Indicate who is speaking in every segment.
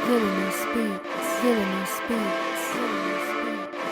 Speaker 1: Villainous beats, villainous beats, villainous beats.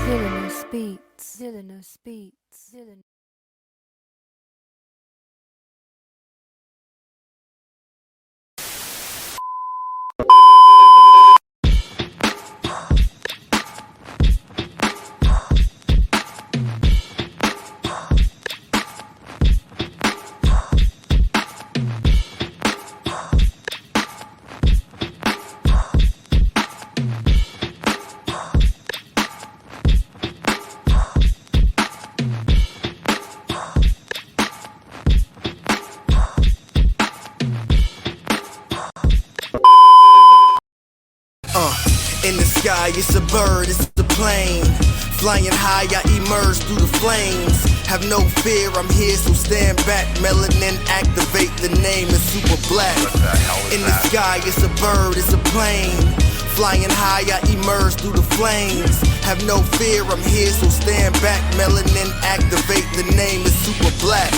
Speaker 1: Villainous beats, villainous beats, villainous.
Speaker 2: In the sky, it's a bird, it's a plane. Flying high, I emerge through the flames. Have no fear, I'm here, so stand back. Melanin activate, the name is super black. In the sky, it's a bird, it's a plane. Flying high, I emerge through the flames. Have no fear, I'm here, so stand back. Melanin activate, the name is super black.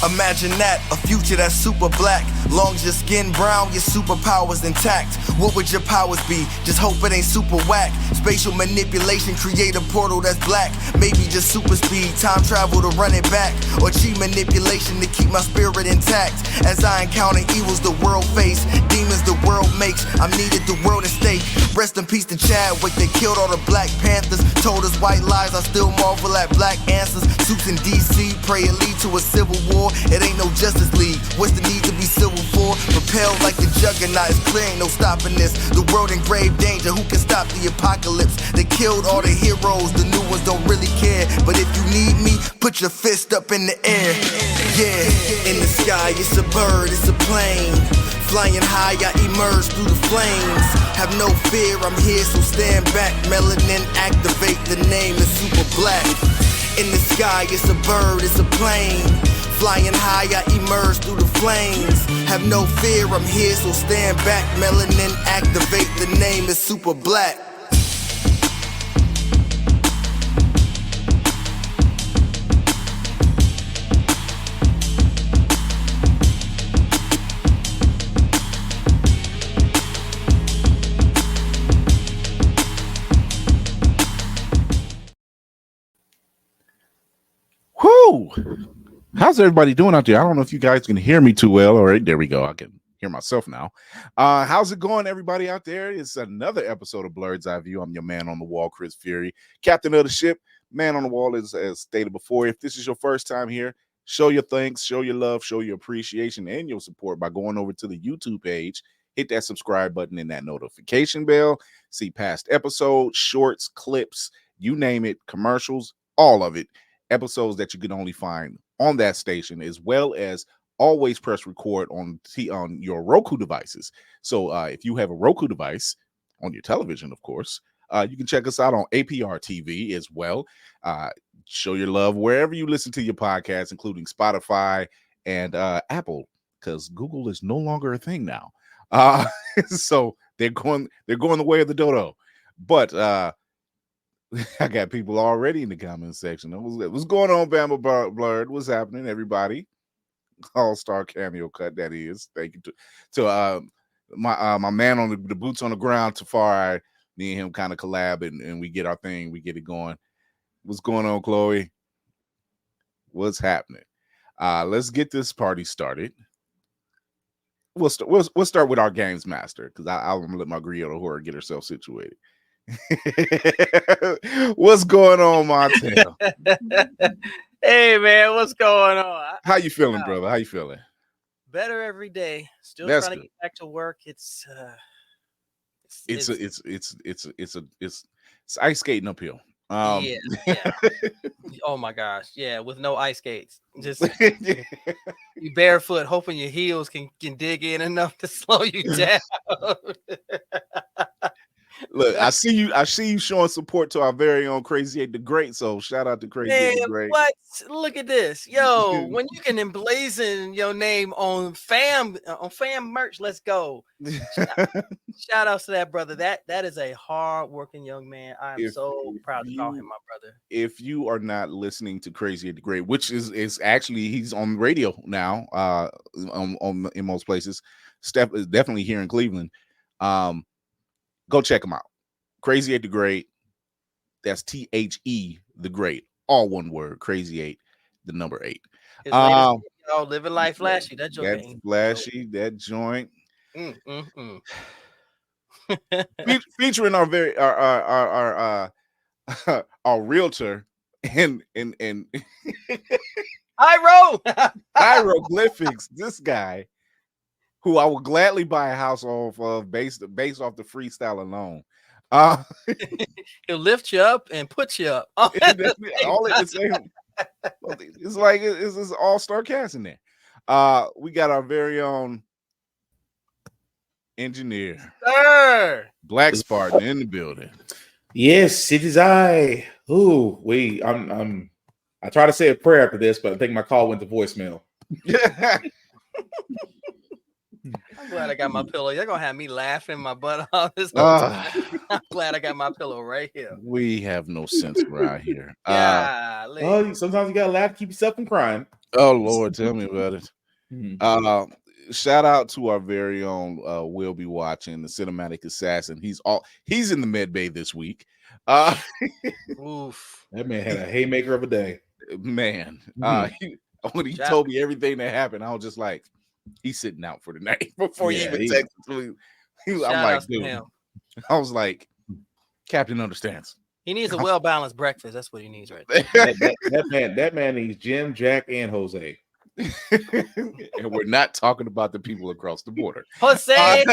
Speaker 2: Imagine that, a future that's super black. Long as your skin brown, your superpowers intact. What would your powers be? Just hope it ain't super whack. Spatial manipulation, create a portal that's black. Maybe just super speed, time travel to run it back. Or cheat manipulation to keep my spirit intact. As I encounter evils the world face, demons the world makes, I'm needed the world at stake. Rest in peace to Chadwick, they killed all the Black Panthers. Told us white lies, I still marvel at black answers. Suits in DC, pray it lead to a civil war, it ain't no Justice League. What's the need to be civil for? Propelled like the juggernaut, it's clear ain't no stopping this. The world in grave danger, who can stop the apocalypse? They killed all the heroes, the new ones don't really care. But if you need me, put your fist up in the air. Yeah, in the sky it's a bird, it's a plane. Flying high, I emerge through the flames. Have no fear, I'm here, so stand back. Melanin activate, the name is super black. In the sky, it's a bird, it's a plane. Flying high, I emerge through the flames. Have no fear, I'm here, so stand back. Melanin activate, the name is super black.
Speaker 3: Whoo! How's everybody doing out there? I don't know if you guys can hear me too well. All right, there we go. I can hear myself now. How's it going, everybody out there? It's another episode of Blurred's Eye View. I'm your man on the wall, Chris Fury, captain of the ship. Man on the wall, as stated before. If this is your first time here, show your thanks, show your love, show your appreciation and your support by going over to the YouTube page. Hit that subscribe button and that notification bell. See past episodes, shorts, clips, you name it, commercials, all of it. Episodes that you can only find on that station, as well as always press record on your Roku devices. So if you have a Roku device on your television, of course, you can check us out on APR TV as well. Show your love wherever you listen to your podcasts, including Spotify and Apple, because Google is no longer a thing now. So they're going the way of the dodo. But I got people already in the comment section. What's going on, Bama Blurred? What's happening, everybody? All-star cameo cut, that is. Thank you to my man on the boots on the ground, Tafari. Me and him kind of collab, and we get our thing. We get it going. What's going on, Chloe? What's happening? Let's get this party started. We'll start with our games master, because I'm going to let my Griotto horror get herself situated. What's going on, Montel?
Speaker 4: Hey man, what's going on?
Speaker 3: How you feeling, brother? How you feeling?
Speaker 4: Better every day. Still
Speaker 3: That's
Speaker 4: trying to
Speaker 3: good.
Speaker 4: get back to work. It's
Speaker 3: ice skating uphill.
Speaker 4: Yeah. Oh my gosh, yeah, with no ice skates, just you barefoot, hoping your heels can dig in enough to slow you down.
Speaker 3: Look, I see you showing support to our very own Crazy 8 the Great. So shout out to Crazy 8 the Great.
Speaker 4: What? Look at this, yo! When you can emblazon your name on fam merch, let's go. Shout outs to that brother. That is a hard working young man. I am so proud to call him my brother.
Speaker 3: If you are not listening to Crazy 8 the Great, which is actually, he's on radio now, in most places, Steph is definitely here in Cleveland. Go check him out. Crazy 8 the Great. That's THE the Great. All one word. Crazy 8, the number 8.
Speaker 4: His latest video, living life flashy. That joint.
Speaker 3: That's flashy. That joint. Featuring our our realtor and hieroglyphics. This guy, who I would gladly buy a house off of based off the freestyle alone.
Speaker 4: He'll lift you up and put you up.
Speaker 3: It's like it's all-star cast in there. We got our very own engineer,
Speaker 4: Sir.
Speaker 3: Black Spartan, in the building.
Speaker 5: Yes, it is I. Ooh, I try to say a prayer after this, but I think my call went to voicemail.
Speaker 4: I'm glad I got my pillow. You're gonna have me laughing my butt off this whole time. I'm glad I got my pillow right here.
Speaker 3: We have no sense around here.
Speaker 5: Sometimes you gotta laugh, keep yourself from crying.
Speaker 3: Oh Lord, tell me about it.
Speaker 5: Mm-hmm.
Speaker 3: Shout out to our very own Will Be Watching, the cinematic assassin. He's in the med bay this week.
Speaker 4: Oof.
Speaker 5: That man had a haymaker of a day.
Speaker 3: Man, when he told me everything that happened, I was just like, he's sitting out for the night before he even texted me. I'm like, dude. I was like, Captain understands.
Speaker 4: He needs a well-balanced breakfast. That's what he needs right there.
Speaker 5: that man needs Jim, Jack, and Jose.
Speaker 3: And we're not talking about the people across the border.
Speaker 4: Jose,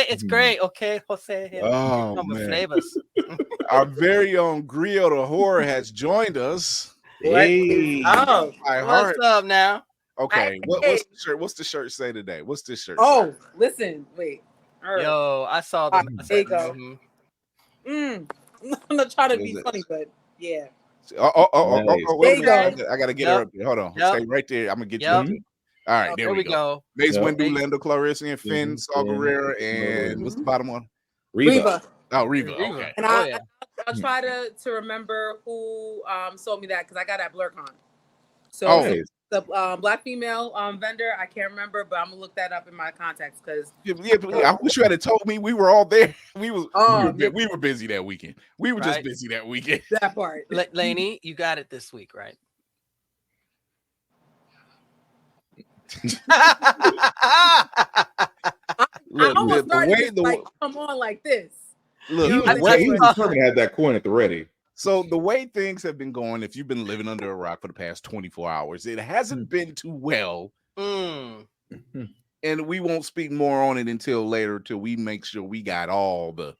Speaker 4: it's great. Okay, Jose.
Speaker 3: Oh,
Speaker 4: Come with
Speaker 3: man.
Speaker 4: flavors.
Speaker 3: Our very own Griot the Horror has joined us.
Speaker 5: Hey,
Speaker 6: Oh,
Speaker 3: My heart.
Speaker 4: What's up now?
Speaker 3: Okay, what's the shirt? What's the shirt say today? What's this shirt?
Speaker 6: oh, listen, wait. All right.
Speaker 4: Yo, I saw the.
Speaker 6: There you go.
Speaker 4: Mhm.
Speaker 6: I'm not trying to
Speaker 3: What
Speaker 6: be
Speaker 3: is it?
Speaker 6: funny, but yeah.
Speaker 3: Oh,
Speaker 5: Nice.
Speaker 3: wait a
Speaker 6: There you
Speaker 3: minute. I gotta get her up there. Hold on.
Speaker 4: Yep.
Speaker 3: Stay right there. I'm gonna get you
Speaker 4: Yep.
Speaker 3: up there. All right, there we go. Mace
Speaker 5: Yep.
Speaker 3: Windu, Lando Calrissian, Finn, Saw Gerrera, and what's the bottom one?
Speaker 6: Reba.
Speaker 3: Oh, Reva.
Speaker 4: Reva.
Speaker 3: Okay.
Speaker 6: And
Speaker 4: Oh, yeah.
Speaker 6: I'll try to remember who sold me that because I got at BlurCon. So
Speaker 3: Oh.
Speaker 6: the black female vendor, I can't remember, but I'm gonna look that up in my contacts because
Speaker 3: Yeah, I wish you had told me we were all there. We were
Speaker 6: yeah.
Speaker 3: we were busy that weekend. We were just
Speaker 4: Right.
Speaker 3: busy that weekend.
Speaker 6: that part.
Speaker 4: Laney, you got it this week, right?
Speaker 3: Look,
Speaker 6: I almost
Speaker 3: the
Speaker 6: started
Speaker 3: way
Speaker 6: to, like come on like this.
Speaker 3: look,
Speaker 6: You
Speaker 3: the
Speaker 6: know,
Speaker 3: way
Speaker 5: He was determined to have that coin at the ready.
Speaker 3: so the way things have been going, if you've been living under a rock for the past 24 hours, it hasn't been too well.
Speaker 4: Mm.
Speaker 3: And we won't speak more on it until later, till we make sure we got all the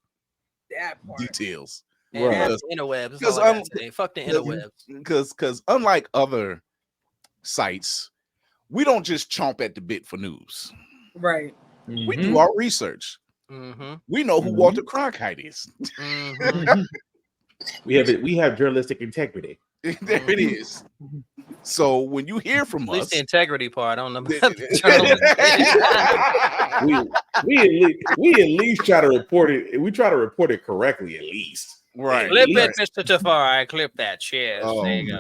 Speaker 6: That part.
Speaker 3: details.
Speaker 4: And
Speaker 5: Right.
Speaker 4: that's the interwebs. That's
Speaker 3: Because
Speaker 4: all I gotta say. Fuck the interwebs.
Speaker 3: Because unlike other sites, we don't just chomp at the bit for news.
Speaker 6: Right.
Speaker 3: We do our research.
Speaker 4: Mm-hmm.
Speaker 3: We know who Walter Cronkite is.
Speaker 4: Mm-hmm.
Speaker 5: We have journalistic integrity.
Speaker 3: There it is. So when you hear from
Speaker 4: At least
Speaker 3: us,
Speaker 4: the integrity part. I don't know about the journalism.
Speaker 5: we at least try to report it. We try to report it correctly, at least.
Speaker 3: right?
Speaker 4: Clip
Speaker 3: right.
Speaker 4: it, Mr. Tafari. Clip that. Cheers.
Speaker 3: Oh,
Speaker 4: There you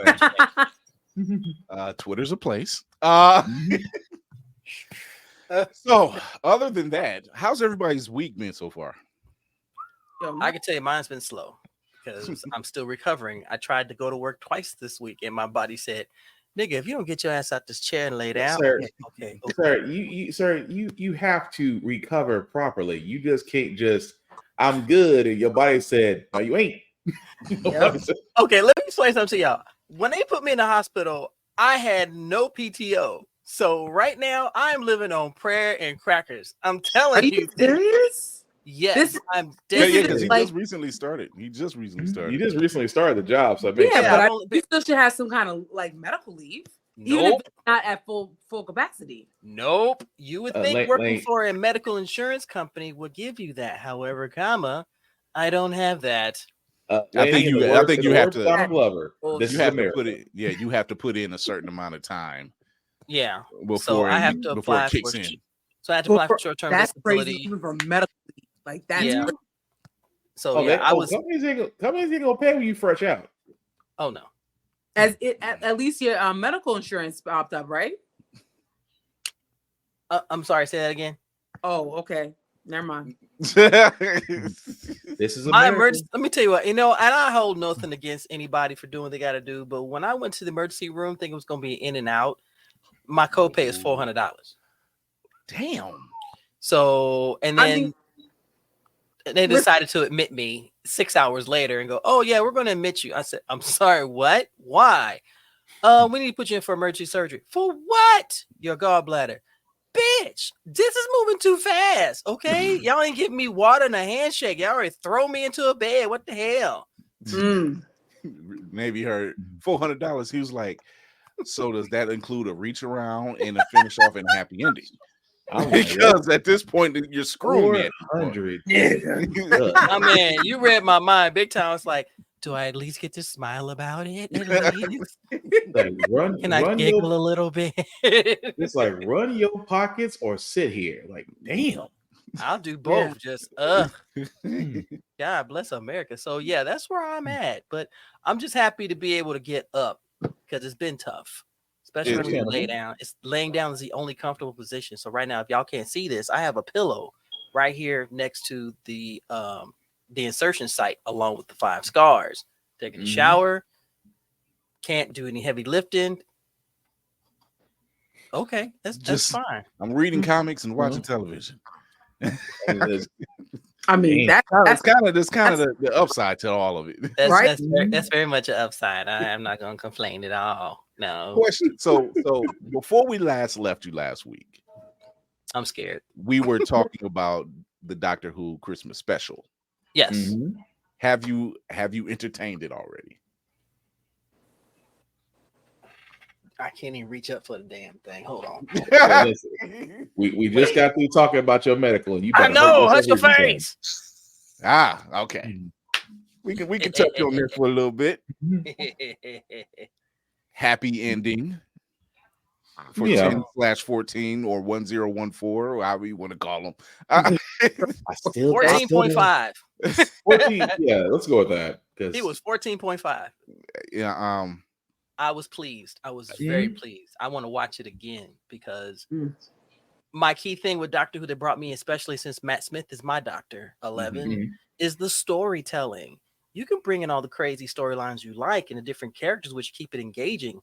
Speaker 3: man.
Speaker 4: go.
Speaker 3: Twitter's a place. So other than that, how's everybody's week been so far?
Speaker 6: Yo,
Speaker 4: I can tell you mine's been slow because I'm still recovering. I tried to go to work twice this week, and my body said, "Nigga, if you don't get your ass out this chair and lay down,
Speaker 5: Sir,
Speaker 4: okay.
Speaker 5: Sir, you have to recover properly. You just can't just I'm good, and your body said, no, you ain't.
Speaker 4: Okay, let me explain something to y'all. When they put me in the hospital, I had no PTO. So right now, I'm living on prayer and crackers. I'm telling
Speaker 6: Are you serious?
Speaker 4: Yes, I'm
Speaker 3: Yeah,
Speaker 4: dead.
Speaker 3: because he
Speaker 6: like-
Speaker 3: just recently started. He just recently started.
Speaker 5: You just recently started the job, so it
Speaker 6: Yeah,
Speaker 5: makes
Speaker 4: Yeah,
Speaker 5: sense.
Speaker 6: but
Speaker 4: I've only
Speaker 6: you still should have some kind of like medical leave, even
Speaker 4: Nope.
Speaker 6: if it's not at full capacity.
Speaker 4: Nope. You would think
Speaker 5: Lane-
Speaker 4: working
Speaker 5: Lane-
Speaker 4: for a medical insurance company would give you that. However, I don't have that.
Speaker 3: I think
Speaker 5: in the
Speaker 3: you
Speaker 5: words
Speaker 3: have
Speaker 5: of
Speaker 3: to-
Speaker 5: Donald Glover. This
Speaker 3: You
Speaker 5: is
Speaker 3: have to
Speaker 5: America.
Speaker 3: put it. Yeah, you have to put in a certain amount of time
Speaker 4: Yeah.
Speaker 3: before
Speaker 4: So I have to
Speaker 3: before
Speaker 4: apply
Speaker 3: it kicks
Speaker 4: for.
Speaker 3: in.
Speaker 4: So I had to apply for short-term
Speaker 6: That's
Speaker 4: disability.
Speaker 6: crazy, even for medical leave. Like that's
Speaker 4: Yeah.
Speaker 6: crazy.
Speaker 4: So I was.
Speaker 5: companies ain't gonna pay when you fresh out.
Speaker 4: Oh no.
Speaker 6: As it at least your medical insurance popped up, right?
Speaker 4: I'm sorry. Say that again.
Speaker 6: Oh, okay. Never mind.
Speaker 5: This is
Speaker 4: My
Speaker 5: America.
Speaker 4: emergency. Let me tell you what. And I hold nothing against anybody for doing what they got to do. But when I went to the emergency room, thinking it was going to be in and out, my copay is $400.
Speaker 3: Damn.
Speaker 4: So and
Speaker 6: I
Speaker 4: then
Speaker 6: mean-
Speaker 4: they decided to admit me 6 hours later and go, "Oh yeah, we're going to admit you." I said, "I'm sorry. What? Why? We need to put you in for emergency surgery. For what? Your gallbladder." Bitch, this is moving too fast. Okay, y'all ain't giving me water and a handshake. Y'all already throw me into a bed. What the hell?
Speaker 6: Mm.
Speaker 3: Maybe heard $400. He was like, "So does that include a reach around and a finish off and a happy ending?" Because at this point you're screwing me.
Speaker 5: 400.
Speaker 4: I mean, you read my mind big time. It's like, do I at least get to smile about it? At least?
Speaker 5: Like,
Speaker 4: Can I giggle a little bit?
Speaker 5: It's like run your pockets or sit here. Like, damn.
Speaker 4: I'll do both.
Speaker 6: Yeah.
Speaker 4: Just God bless America. So yeah, that's where I'm at. But I'm just happy to be able to get up because it's been tough, especially when you lay down. It's laying down is the only comfortable position. So right now, if y'all can't see this, I have a pillow right here next to the insertion site, along with the 5 scars. Taking a shower, can't do any heavy lifting. Okay, that's
Speaker 3: Just-
Speaker 4: fine.
Speaker 3: I'm reading comics and watching television.
Speaker 6: I mean,
Speaker 5: Damn.
Speaker 6: that's
Speaker 3: That's kind of the upside to all of it.
Speaker 6: Right.
Speaker 4: That's very much an upside. I'm not gonna complain at all. No,
Speaker 3: Question. So before we last left you last week,
Speaker 4: I'm scared.
Speaker 3: we were talking about the Doctor Who Christmas special.
Speaker 4: Yes.
Speaker 5: Mhm.
Speaker 3: Have you entertained it already?
Speaker 4: I can't even reach up for the damn thing. Hold on.
Speaker 5: Yeah, listen, we just got through talking about your medical, and you.
Speaker 4: I
Speaker 5: better
Speaker 4: know.
Speaker 5: hurt
Speaker 4: Hush your
Speaker 5: yourself every
Speaker 4: face.
Speaker 3: Okay. We can touch on this for a little bit. Happy ending for
Speaker 5: Yeah.
Speaker 3: 10/14 or 1014, or however you want to call them.
Speaker 5: I still
Speaker 4: 14.5.
Speaker 5: 14. Yeah, let's go with that.
Speaker 4: He was 14.5.
Speaker 3: Yeah.
Speaker 4: I was pleased. I was very pleased. I want to watch it again because my key thing with Doctor Who that brought me, especially since Matt Smith is my Doctor 11, is the storytelling. You can bring in all the crazy storylines you like and the different characters, which keep it engaging.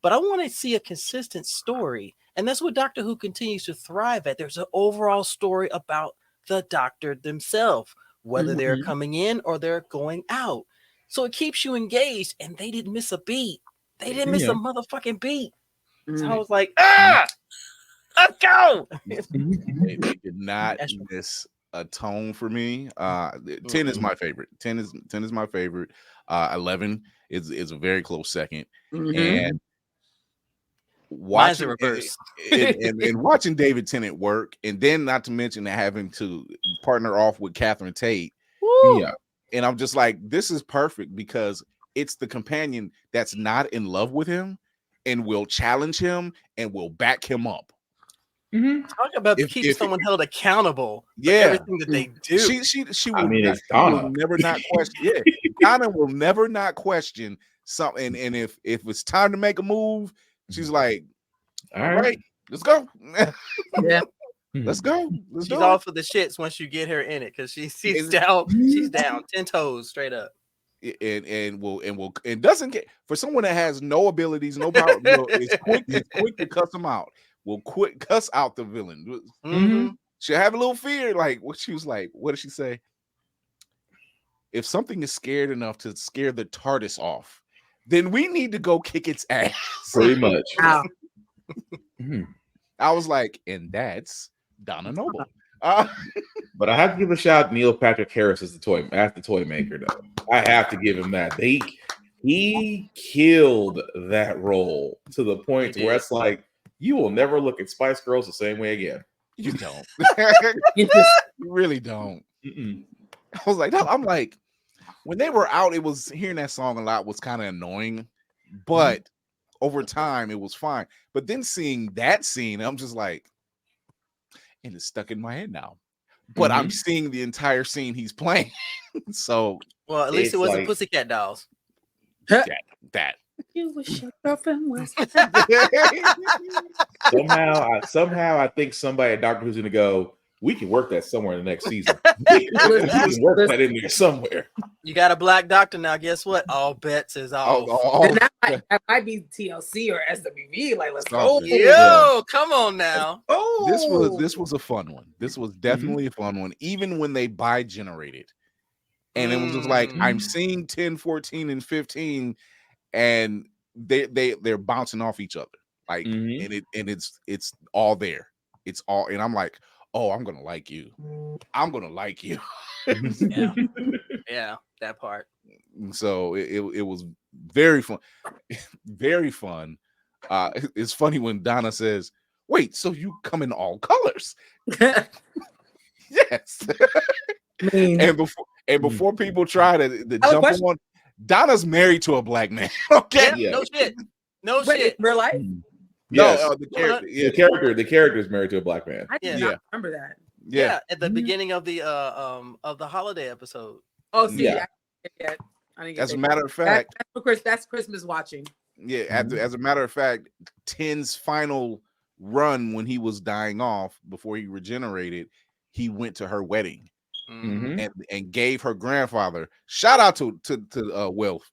Speaker 4: But I want to see a consistent story. And that's what Doctor Who continues to thrive at. There's an overall story about the Doctor themselves, whether they're coming in or they're going out. So it keeps you engaged, and they didn't miss a beat. They didn't miss a motherfucking beat. So I was like, let's go.
Speaker 3: They did not miss a tone for me. 10 is my favorite. 10 is my favorite. 11 is a very close second. And watching
Speaker 4: reverse.
Speaker 3: and watching David Tennant work, and then not to mention having to partner off with Catherine Tate.
Speaker 4: Woo.
Speaker 3: Yeah. And I'm just like, this is perfect because it's the companion that's not in love with him and will challenge him and will back him up.
Speaker 4: Talk about keeping someone held accountable for everything that they do.
Speaker 3: She will,
Speaker 5: I mean, it's
Speaker 3: will
Speaker 5: Donna.
Speaker 3: never not question. Yeah, Donna will never not question something. And if it's time to make a move, she's like, all right, let's go.
Speaker 6: Yeah.
Speaker 3: Let's go. Let's
Speaker 4: She's
Speaker 3: do
Speaker 4: all
Speaker 3: it.
Speaker 4: for the shits once you get her in it because she's down. She's down 10 toes straight up.
Speaker 3: And doesn't get, for someone that has no abilities, no power, it's quick to cuss them out. Will quick cuss out the villain. She'll have a little fear, like what she was like. What did she say? If something is scared enough to scare the TARDIS off, then we need to go kick its ass.
Speaker 5: Pretty much.
Speaker 6: Wow.
Speaker 3: I was like, and that's Donna Noble.
Speaker 5: But I have to give a shout out Neil Patrick Harris as the toy maker, though. I have to give him that. He killed that role to the point where it's like you will never look at Spice Girls the same way again.
Speaker 3: You don't. You really don't.
Speaker 5: Mm-mm.
Speaker 3: I was like, I'm like, when they were out, it was hearing that song a lot was kind of annoying, but over time it was fine. But then seeing that scene, I'm just like, and it's stuck in my head now. But I'm seeing the entire scene he's playing. So,
Speaker 4: well, at least it wasn't Pussycat Dolls.
Speaker 3: That.
Speaker 6: You wish your girlfriend was.
Speaker 5: Somehow, I think somebody at Doctor Who's going to go, we can work that somewhere in the next season. We can work that in there somewhere.
Speaker 4: You got a black doctor now. Guess what? All bets is off.
Speaker 6: That might be TLC or SWV. Like, let's go.
Speaker 4: Yo, come on now.
Speaker 3: This was a fun one. This was definitely a fun one, even when they bi-generated. And it was just like, I'm seeing 10, 14, and 15, and they're bouncing off each other. Like, and it's all there. It's all, and I'm like, oh, I'm gonna like you. I'm gonna like you.
Speaker 4: Yeah, that part.
Speaker 3: So it was very fun. Very fun. It's funny when Donna says, wait, so you come in all colors? Yes. And before people try to jump on, Donna's married to a black man. Okay.
Speaker 4: Yeah. No shit.
Speaker 6: Real life?
Speaker 5: Yes.
Speaker 3: No,
Speaker 5: the character is married to a black man.
Speaker 6: I did not remember that.
Speaker 4: Yeah, at the beginning of the holiday episode.
Speaker 6: Oh, see,
Speaker 5: yeah.
Speaker 6: I didn't get
Speaker 3: as a matter of fact,
Speaker 6: that's Christmas watching.
Speaker 3: Yeah, as a matter of fact, 10's final run when he was dying off before he regenerated, he went to her wedding and gave her grandfather. Shout out to Wilf.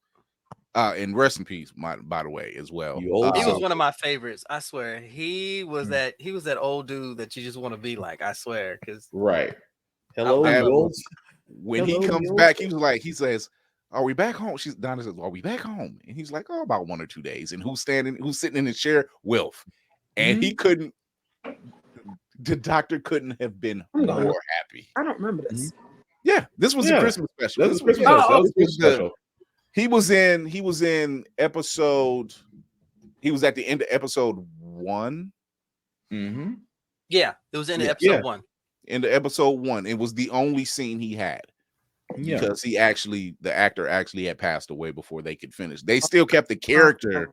Speaker 3: And rest in peace, by the way, as well.
Speaker 4: He was one of my favorites. I swear, he was that old dude that you just want to be like. I swear, because
Speaker 5: Hello,
Speaker 3: That
Speaker 5: Will.
Speaker 3: when he comes back, he says, "Are we back home?" Donna says, "Are we back home?" And he's like, "Oh, about 1 or 2 days." And who's sitting in his chair? Wilf. And he couldn't. The doctor couldn't have been more happy.
Speaker 6: I don't remember this.
Speaker 3: Yeah, this was a Christmas special.
Speaker 5: That was Christmas special.
Speaker 3: He was in episode. He was at the end of episode 1.
Speaker 5: Mm-hmm.
Speaker 4: Yeah, it was in episode 1.
Speaker 3: In the episode 1, it was the only scene he had.
Speaker 5: Yeah,
Speaker 3: because the actor actually had passed away before they could finish. They still kept the character,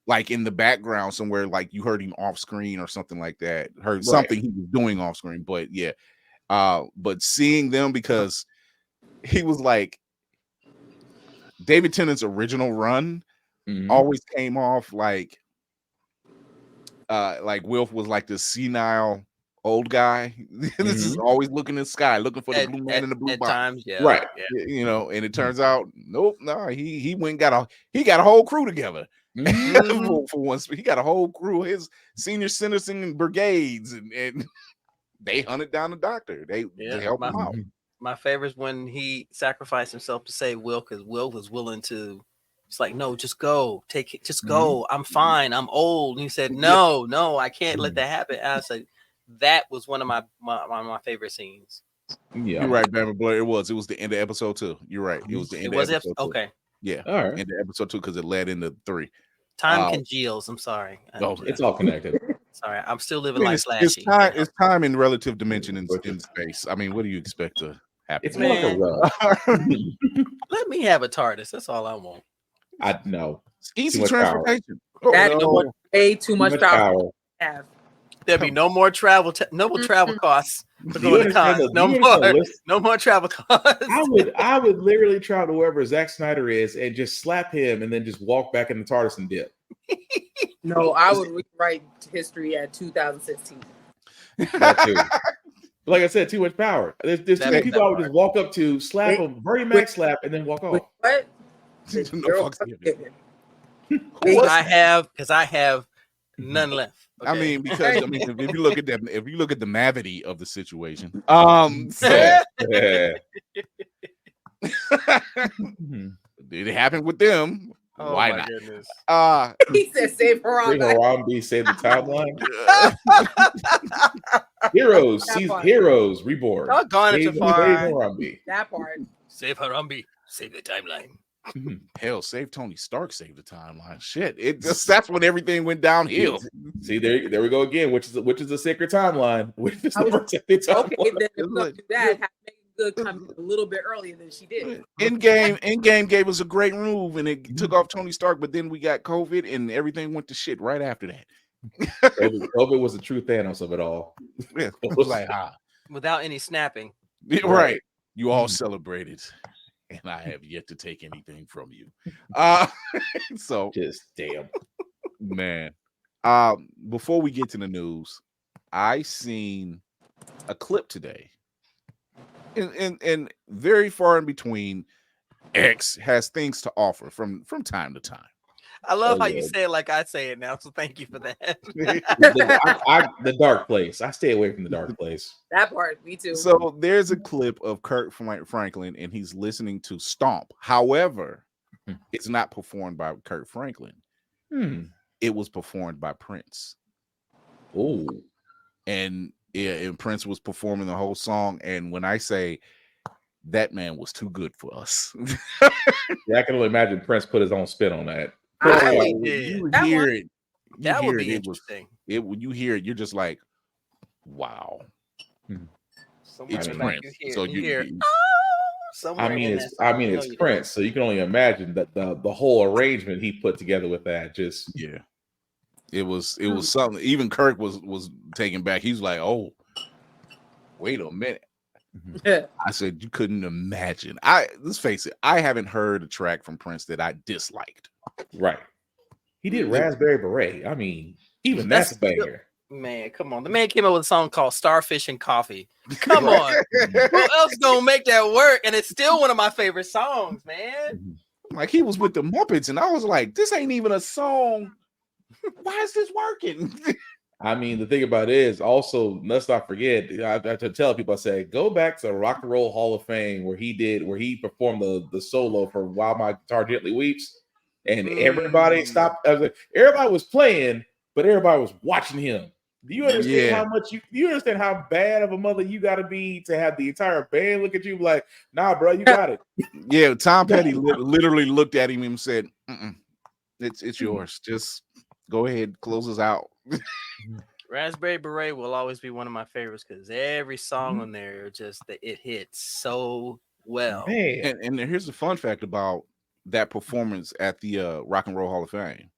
Speaker 3: like in the background somewhere, like you heard him off screen or something like that. Heard something he was doing off screen, but but seeing them, because he was like David Tennant's original run always came off like Wilf was like this senile old guy. This is always looking in the sky, looking for the blue man in the blue box.
Speaker 4: Times,
Speaker 3: right? Yeah. You know, and it turns out, nope, no, he went and got a whole crew together. For once, he got a whole crew, his senior citizen brigades, and they hunted down the doctor. They helped him out.
Speaker 4: My favorite is when he sacrificed himself to save Will, because Will was willing to. It's like, no, just go, take it, just go. I'm fine. I'm old. And he said, no, I can't let that happen. And I said, that was one of my favorite scenes.
Speaker 3: Yeah, you're right, Bama Blair. It was the end of episode 2. You're right. It was the end of episode 2.
Speaker 4: Okay.
Speaker 3: Yeah. All right. End of episode 2 because it led into 3.
Speaker 4: Time congeals. I'm sorry.
Speaker 5: It's all connected.
Speaker 4: Sorry, I'm still living like Flashy.
Speaker 3: It's time in relative dimension in space. I mean, what do you expect to happen?
Speaker 5: It's more like a rub.
Speaker 4: Let me have a TARDIS. That's all I want.
Speaker 5: I know.
Speaker 3: It's easy transportation.
Speaker 6: Way too much power.
Speaker 4: There'll be no more travel costs for going to cons. No more travel costs.
Speaker 5: I would literally travel to wherever Zack Snyder is and just slap him and then just walk back in the TARDIS and dip.
Speaker 6: No, I would rewrite history at 2016.
Speaker 5: That too. Like I said, too much power. There's too many people I would just walk up to, slap them, Bernie Mac slap, and then walk off.
Speaker 6: What?
Speaker 4: I have none left. Okay.
Speaker 3: I mean, because if you look at that, if you look at the mavity of the situation, did it happen with them?
Speaker 4: Oh,
Speaker 3: why
Speaker 4: not?
Speaker 3: Goodness.
Speaker 6: He said, "Save
Speaker 5: Harambe, save the timeline." Heroes reborn.
Speaker 4: I've gone too far.
Speaker 6: That part.
Speaker 4: Save Harambe, save the timeline.
Speaker 3: Hell, save Tony Stark, save the timeline. Shit, that's when everything went downhill.
Speaker 5: See, there we go again. Which is the sacred timeline? Which is the protected timeline?
Speaker 6: Okay, then that good come a little bit earlier than she did.
Speaker 3: Endgame gave us a great move, and it took off Tony Stark. But then we got COVID, and everything went to shit right after that.
Speaker 5: COVID was the true Thanos of it all.
Speaker 3: Yeah, it was like
Speaker 4: without any snapping.
Speaker 3: Right. You all celebrated. And I have yet to take anything from you. So
Speaker 5: just damn,
Speaker 3: man. Before we get to the news, I seen a clip today. And very far in between, X has things to offer from time to time.
Speaker 4: I love how you say it like I say it now, so thank you for that.
Speaker 5: The dark place. I stay away from the dark place.
Speaker 6: That part, me too.
Speaker 3: So there's a clip of Kirk Franklin, and he's listening to Stomp. However, it's not performed by Kirk Franklin. It was performed by Prince.
Speaker 5: Oh,
Speaker 3: and Prince was performing the whole song. And when I say that man was too good for us,
Speaker 5: I can only imagine Prince put his own spin on that.
Speaker 3: You hear it.
Speaker 4: That would be interesting.
Speaker 3: When you hear it, you're just like, wow. It's Prince. So you hear.
Speaker 5: I mean, it's Prince. So you can only imagine that the whole arrangement he put together with that. Just
Speaker 3: it was something. Even Kirk was taken back. He's like, oh, wait a minute. I said you couldn't imagine. Let's face it, I haven't heard a track from Prince that I disliked.
Speaker 5: Right. He did Raspberry Beret. I mean, even that's a banger.
Speaker 4: Man, come on. The man came up with a song called Starfish and Coffee. Come on. Who else gonna make that work? And it's still one of my favorite songs, man.
Speaker 3: Like he was with the Muppets, and I was like, this ain't even a song. Why is this working?
Speaker 5: I mean, the thing about it is also, let's not forget, I have to tell people, I say, go back to Rock and Roll Hall of Fame where he performed the solo for While My Guitar Gently Weeps, and everybody stopped. Everybody was playing, but everybody was watching him. Do you understand how much do you understand how bad of a mother you got to be to have the entire band look at you like, nah, bro, you got it?
Speaker 3: Yeah, Tom Petty literally looked at him and said, it's yours. Just go ahead, close us out.
Speaker 4: Raspberry Beret will always be one of my favorites because every song on there it hits so well.
Speaker 5: Man.
Speaker 3: And here's the fun fact about that performance at the Rock and Roll Hall of Fame.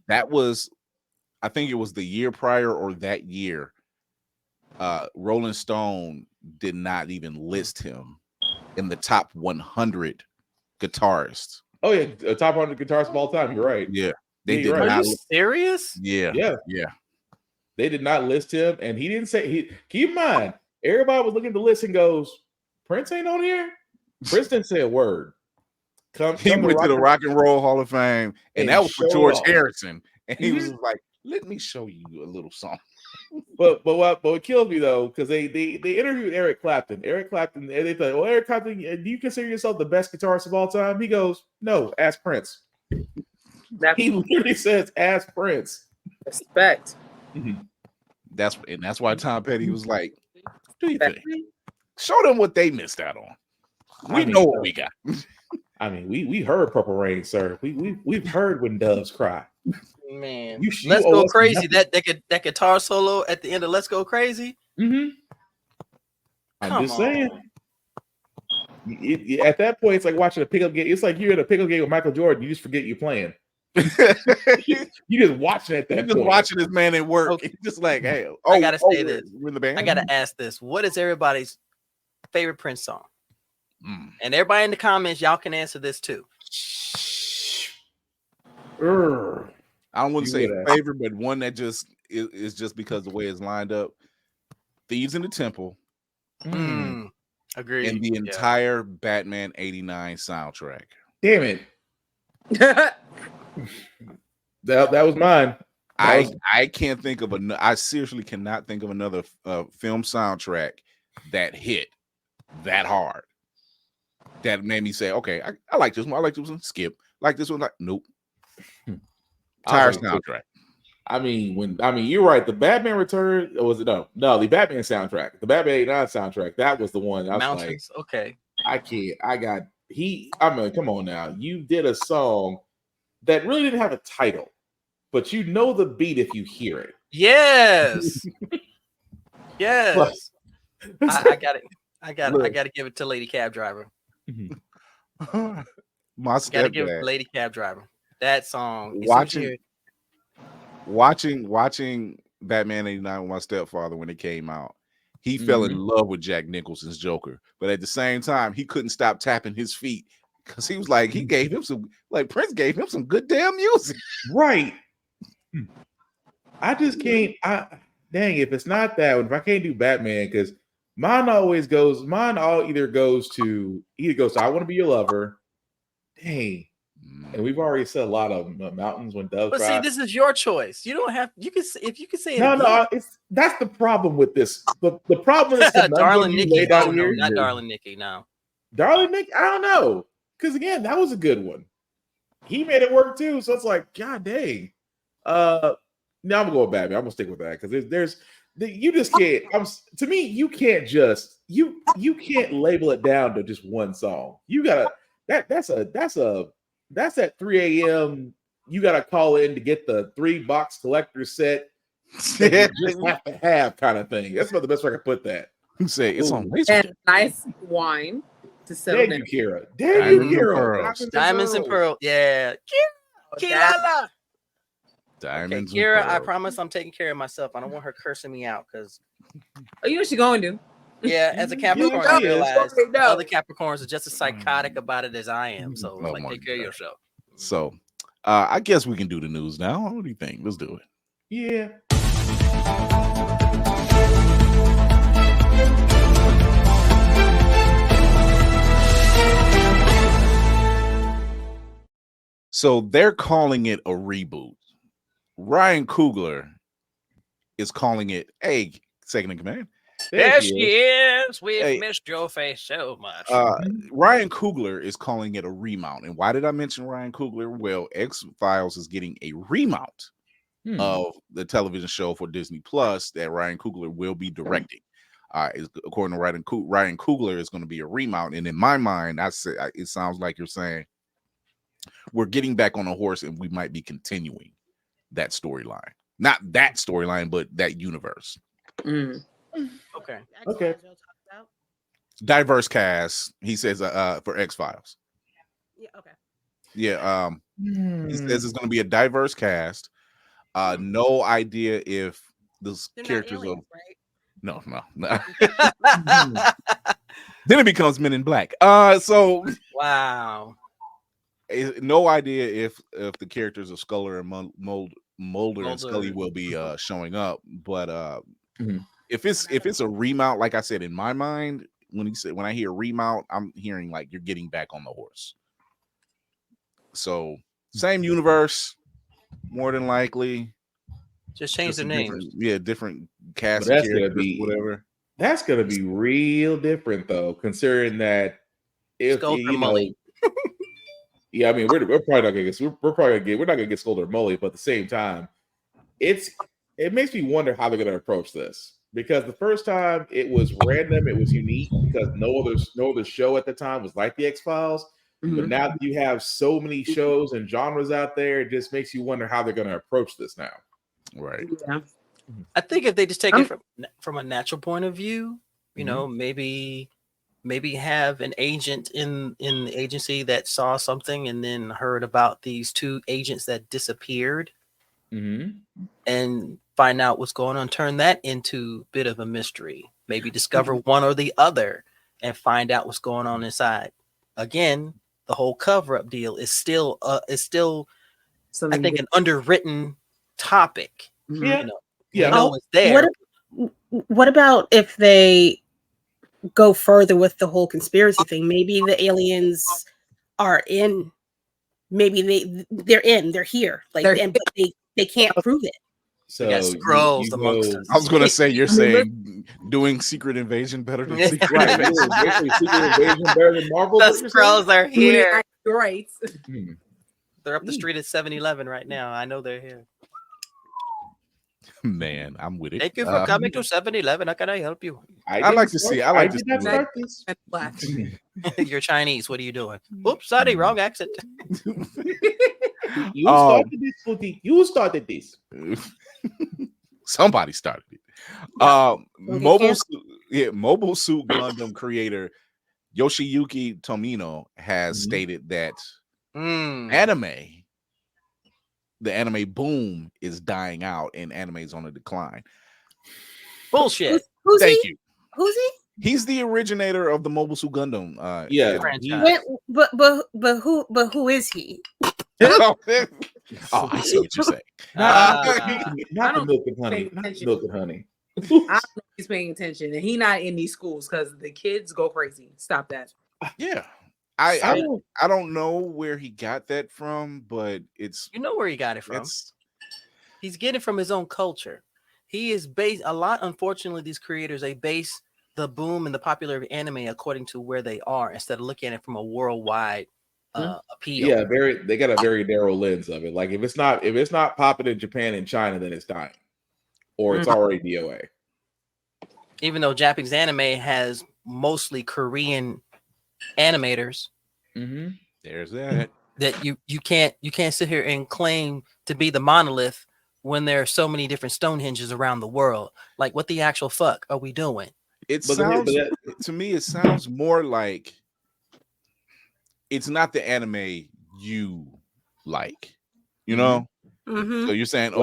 Speaker 3: That was, I think it was the year prior or that year. Rolling Stone did not even list him in the top 100 guitarists.
Speaker 5: Oh yeah, top 100 guitarists of all time. You're right.
Speaker 3: Yeah, they did
Speaker 4: not.
Speaker 3: Are
Speaker 4: you serious?
Speaker 3: Yeah.
Speaker 5: They did not list him, and he didn't say. Keep in mind, everybody was looking at the list and goes, "Prince ain't on here." Prince didn't say a word.
Speaker 3: He went to the Rock and Roll Hall of Fame, and that was for George Harrison, and he was like, "Let me show you a little song."
Speaker 5: But what kills me though, because they interviewed Eric Clapton. Eric Clapton, and they thought, well, Eric Clapton, do you consider yourself the best guitarist of all time? He goes, no, ask Prince. He literally says, ask Prince.
Speaker 6: Respect.
Speaker 3: That's why Tom Petty was like, do you think? Show them what they missed out on. We know what we got.
Speaker 5: I mean, we heard Purple Rain, sir. We've heard When Doves Cry.
Speaker 4: Man, Let's Go Crazy. That guitar solo at the end of Let's Go Crazy.
Speaker 5: I'm just saying. At that point, it's like watching a pickup game. It's like you're in a pickup game with Michael Jordan. You just forget you're playing. You just watching at that.
Speaker 3: You're just watching this man at work. Okay. Just like, hey,
Speaker 4: I gotta say this.
Speaker 3: We're in the band.
Speaker 4: I gotta ask this. What is everybody's favorite Prince song? And everybody in the comments, y'all can answer this too.
Speaker 3: I don't want to say favorite, but one that just is just because the way it's lined up. Thieves in the Temple.
Speaker 4: Agreed.
Speaker 3: And the entire Batman '89 soundtrack.
Speaker 5: Damn it. that was mine.
Speaker 3: I can't think of I seriously cannot think of another film soundtrack that hit that hard. That made me say, okay, I like this one. I like this one. Skip. Like this one. Like, nope. Entire soundtrack.
Speaker 5: I mean, you're right. The Batman Return was it? No, the Batman soundtrack, the Batman '89 soundtrack. That was the one. I was
Speaker 4: Mountains.
Speaker 5: Like,
Speaker 4: okay.
Speaker 5: I can't. I mean, come on now. You did a song that really didn't have a title, but you know the beat if you hear it.
Speaker 4: Yes. Yes. I got it. I got to give it to Lady Cab Driver.
Speaker 3: My stepdad. Got to give it
Speaker 4: to Lady Cab Driver. That song.
Speaker 3: Watching Batman '89 with my stepfather when it came out, he fell in love with Jack Nicholson's Joker, but at the same time, he couldn't stop tapping his feet because he was like, he gave him some, like Prince gave him some good damn music.
Speaker 5: Right. I just can't. Dang, if it's not that one, if I can't do Batman, because mine either goes to I Want to Be Your Lover. Dang. And we've already said a lot of Mountains When Doves Cry.
Speaker 4: But see, this is your choice. You don't have. You can if you can say it.
Speaker 5: No. That's the problem with this. The problem is
Speaker 4: Darling Nikki. No, not Darling Nikki. No.
Speaker 5: Darling Nikki. I don't know. Because again, that was a good one. He made it work too. So it's like, God dang. No, I'm gonna go with Batman. I'm gonna stick with that because you just can't. To me, you can't just you can't label it down to just one song. You gotta that's at 3 a.m. You got to call in to get the 3-box collector set. You just have to have kind of thing. That's about the best way I can put that.
Speaker 3: Say it's on
Speaker 6: and nice wine to settle
Speaker 5: down.
Speaker 6: Kira.
Speaker 4: Diamonds and Pearl. Yeah. Kira.
Speaker 3: Diamonds.
Speaker 4: Okay, Kira, I promise I'm taking care of myself. I don't want her cursing me out because.
Speaker 6: Oh, you know what she's going to do.
Speaker 4: Yeah, as a Capricorn, I realize other Capricorns are just as psychotic about it as I am. So, take care of yourself.
Speaker 3: So, I guess we can do the news now. What do you think? Let's do it.
Speaker 5: Yeah.
Speaker 3: So they're calling it a reboot. Ryan Coogler is calling it. Hey, second in command.
Speaker 4: There she is. We've
Speaker 3: Hey.
Speaker 4: missed your face so much.
Speaker 3: Ryan Coogler is calling it a remount. And why did I mention Ryan Coogler? Well, X-Files is getting a remount of the television show for Disney Plus that Ryan Coogler will be directing. According to Ryan Coogler, is going to be a remount. And in my mind, it sounds like you're saying we're getting back on a horse and we might be continuing that storyline. Not that storyline, but that universe.
Speaker 4: Okay.
Speaker 3: Diverse cast, he says, for X-Files.
Speaker 7: Yeah, okay.
Speaker 3: Yeah, he says it's going to be a diverse cast. No idea if the characters
Speaker 7: aliens,
Speaker 3: are
Speaker 7: right?
Speaker 3: no. Then it becomes Men in Black. So
Speaker 4: Wow.
Speaker 3: no idea if the characters of Sculler and Mulder and Scully will be showing up. But if it's a remount, like I said, in my mind, when I hear remount, I'm hearing like you're getting back on the horse. So same universe, more than likely.
Speaker 4: Just change the names.
Speaker 3: Different cast.
Speaker 5: But that's
Speaker 3: of
Speaker 5: gonna be
Speaker 3: whatever.
Speaker 5: That's gonna be real different though, considering that if
Speaker 4: Sculder Mully.
Speaker 5: Yeah, I mean we're probably not gonna get Sculder Mully, but at the same time, it makes me wonder how they're gonna approach this. Because the first time it was random, it was unique because no other show at the time was like the X-Files. But now that you have so many shows and genres out there, it just makes you wonder how they're gonna approach this now.
Speaker 3: Right.
Speaker 6: Yeah.
Speaker 4: I think if they just take it from a natural point of view, you know, maybe have an agent in the agency that saw something and then heard about these two agents that disappeared and find out what's going on, turn that into a bit of a mystery, maybe discover one or the other and find out what's going on inside. Again, the whole cover-up deal is still I think an underwritten topic.
Speaker 5: Yeah.
Speaker 4: You know,
Speaker 6: Yeah.
Speaker 4: It's there.
Speaker 7: What about if they go further with the whole conspiracy thing? Maybe the aliens are in. Maybe they're here. Like, but they can't prove it.
Speaker 5: So
Speaker 4: we got scrolls amongst us.
Speaker 3: I was going to say, you're saying doing Secret Invasion better than Secret Invasion.
Speaker 5: Secret Invasion better than Marvel.
Speaker 4: The scrolls are here.
Speaker 6: Right.
Speaker 4: They're up the street at 7-Eleven right now. I know they're here.
Speaker 3: Man, I'm with it.
Speaker 4: Thank you for coming to 7-Eleven. How can I help you?
Speaker 3: I like to see. I like to
Speaker 5: not start this.
Speaker 4: You're Chinese. What are you doing? Oops, sorry, wrong accent.
Speaker 5: You started this, Footy. You started this.
Speaker 3: Somebody started it. Mobile Suit Gundam creator Yoshiyuki Tomino has stated that the anime boom is dying out and anime is on a decline.
Speaker 4: Bullshit.
Speaker 3: Thank you.
Speaker 7: Who's he?
Speaker 3: He's the originator of the Mobile Suit Gundam.
Speaker 7: But who is he?
Speaker 3: Oh, I see what you're saying.
Speaker 5: Not the milk and honey. Not the milk and honey.
Speaker 6: I don't know if he's paying attention, and he not in these schools because the kids go crazy. Stop that.
Speaker 3: Yeah. I don't know where he got that from, but it's
Speaker 4: where he got it from. He's getting it from his own culture. He is based a lot. Unfortunately, these creators, they base the boom and the popular anime according to where they are instead of looking at it from a worldwide appeal.
Speaker 5: Yeah, they got a very narrow lens of it. Like if it's not popping in Japan and China, then it's dying, or it's already DOA.
Speaker 4: Even though Japanese anime has mostly Korean animators,
Speaker 3: there's that
Speaker 4: you can't sit here and claim to be the monolith when there are so many different Stonehenges around the world. Like, what the actual fuck are we doing?
Speaker 3: To me, it sounds more like it's not the anime you like, you know. So you're saying,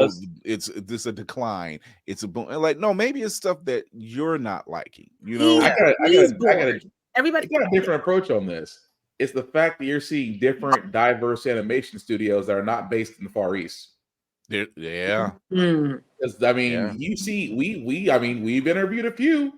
Speaker 3: it's a decline. It's a boom. Like, no, maybe it's stuff that you're not liking. You know,
Speaker 5: I got a different approach on this. It's the fact that you're seeing different diverse animation studios that are not based in the Far East.
Speaker 3: Yeah.
Speaker 5: Because you see, we've interviewed a few.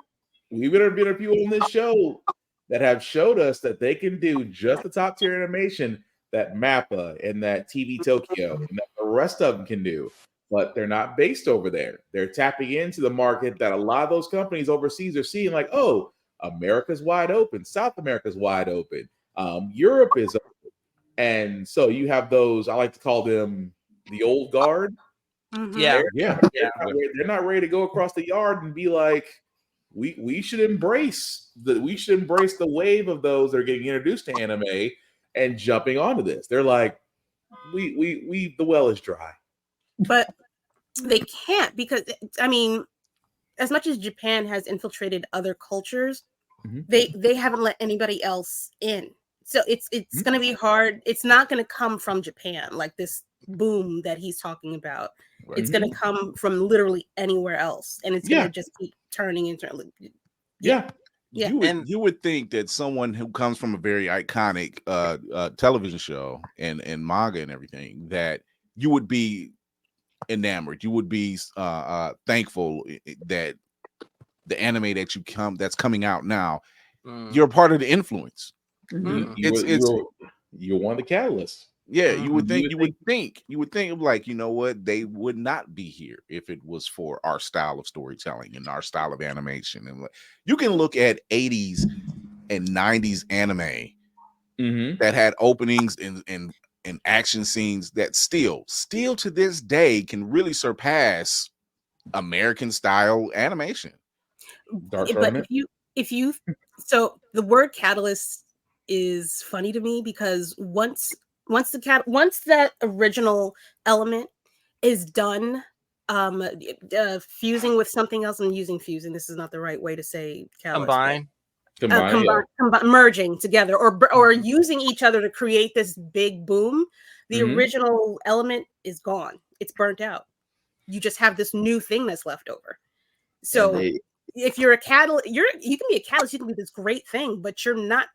Speaker 5: We've interviewed a few on this show that have showed us that they can do just the top tier animation that MAPPA and that TV Tokyo and that the rest of them can do. but they're not based over there. They're tapping into the market that a lot of those companies overseas are seeing, like, oh, America's wide open, South America's wide open, Europe is open. And so you have those, I like to call them the old guard.
Speaker 4: Yeah.
Speaker 5: They're not ready to go across the yard and be like, we should embrace the wave of those that are getting introduced to anime and jumping onto this. They're like, we the well is dry.
Speaker 7: But they can't, because I mean, as much as Japan has infiltrated other cultures, they haven't let anybody else in. So it's going to be hard. It's not going to come from Japan, like this boom that he's talking about. Right. It's going to come from literally anywhere else, and it's going to just keep turning internally.
Speaker 3: Yeah. You would think that someone who comes from a very iconic television show and manga and everything, that you would be enamored. You would be thankful that the anime that's coming out now, you're part of the influence.
Speaker 5: You're one of the catalysts.
Speaker 3: Yeah, you would think of, like, you know what, they would not be here if it was for our style of storytelling and our style of animation. And you can look at 80s and 90s anime that had openings and action scenes that still to this day can really surpass American style animation.
Speaker 7: But if you so the word catalyst is funny to me, because once that original element is done, fusing with something else, I'm using fusing, this is not the right way to say catalyst. Merging together, or using each other to create this big boom, the original element is gone. It's burnt out. You just have this new thing that's left over. So if you're a catalyst, you can be a catalyst. You can be this great thing, but you're not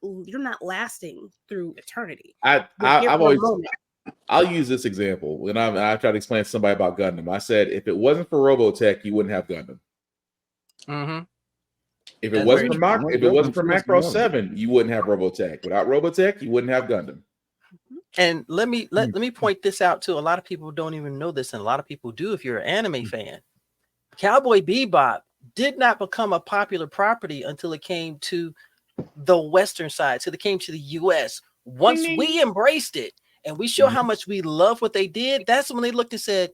Speaker 7: lasting through eternity.
Speaker 5: I'll use this example when I try to explain to somebody about Gundam. I said, if it wasn't for Robotech, you wouldn't have Gundam. If it wasn't for Macro 7, you wouldn't have Robotech. Without Robotech, you wouldn't have Gundam.
Speaker 4: And let me point this out too. A lot of people don't even know this, and a lot of people do if you're an anime fan. Cowboy Bebop did not become a popular property until it came to the Western side, till it came to the US. Once we embraced it and we show how much we love what they did, that's when they looked and said,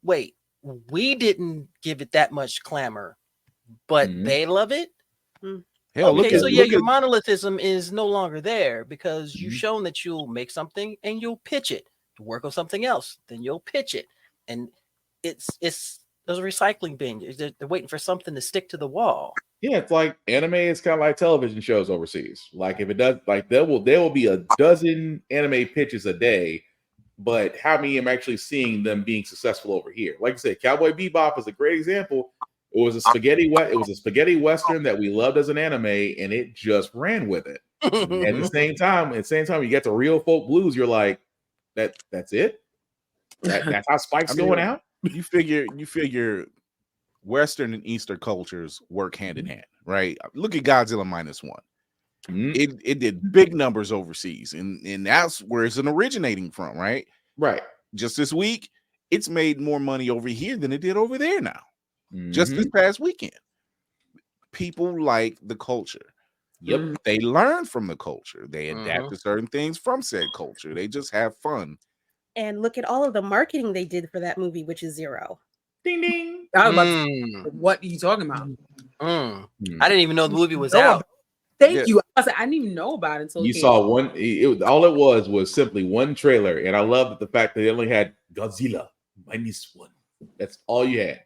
Speaker 4: wait, we didn't give it that much clamor, but they love it.
Speaker 3: Hell,
Speaker 4: okay, your monolithism is no longer there, because you've shown that you'll make something and you'll pitch it to work on something else, then you'll pitch it, and it's there's a recycling bin. They're waiting for something to stick to the wall.
Speaker 5: Yeah, it's like anime is kind of like television shows overseas. Like, if it does, like, there will be a dozen anime pitches a day, but how many am actually seeing them being successful over here? Like I said, Cowboy Bebop is a great example. It was a spaghetti western that we loved as an anime, and it just ran with it. At the same time, you get to Real Folk Blues, you're like, that's it? That's how Spike's going out?
Speaker 3: You figure Western and Eastern cultures work hand in hand, right? Look at Godzilla -1. It did big numbers overseas, and that's where it's originating from, right?
Speaker 5: Right.
Speaker 3: Just this week, it's made more money over here than it did over there now. Just this past weekend. People like the culture. Yep. They learn from the culture. They adapt to certain things from said culture. They just have fun.
Speaker 7: And look at all of the marketing they did for that movie, which is zero.
Speaker 6: Ding ding. I was like, what are you talking about?
Speaker 4: I didn't even know the movie was out.
Speaker 6: Thank you. I didn't even know about it until
Speaker 5: you saw one. All it was simply one trailer, and I love the fact that they only had Godzilla -1. That's all you had.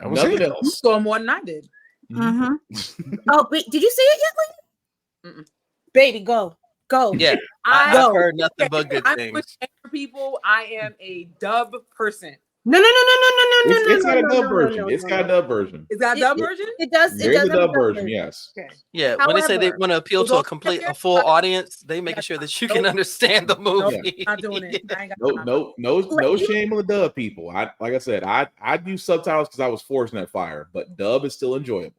Speaker 5: Nothing else.
Speaker 6: You saw more than I did.
Speaker 7: Oh wait, did you see it yet, Lee? Baby, go.
Speaker 4: Yeah, I've heard nothing but good things.
Speaker 6: People, I am a dub person.
Speaker 7: No.
Speaker 5: It's got a dub version. It's got a dub version.
Speaker 6: Is that a dub version?
Speaker 7: It does.
Speaker 5: There's a dub version. Yes.
Speaker 6: Okay.
Speaker 4: Yeah. When they say they want to appeal to a full audience, they making sure that you can understand the movie.
Speaker 6: Not doing it.
Speaker 5: No shame on the dub people. Like I said, I do subtitles because I was forced in that fire, but dub is still enjoyable.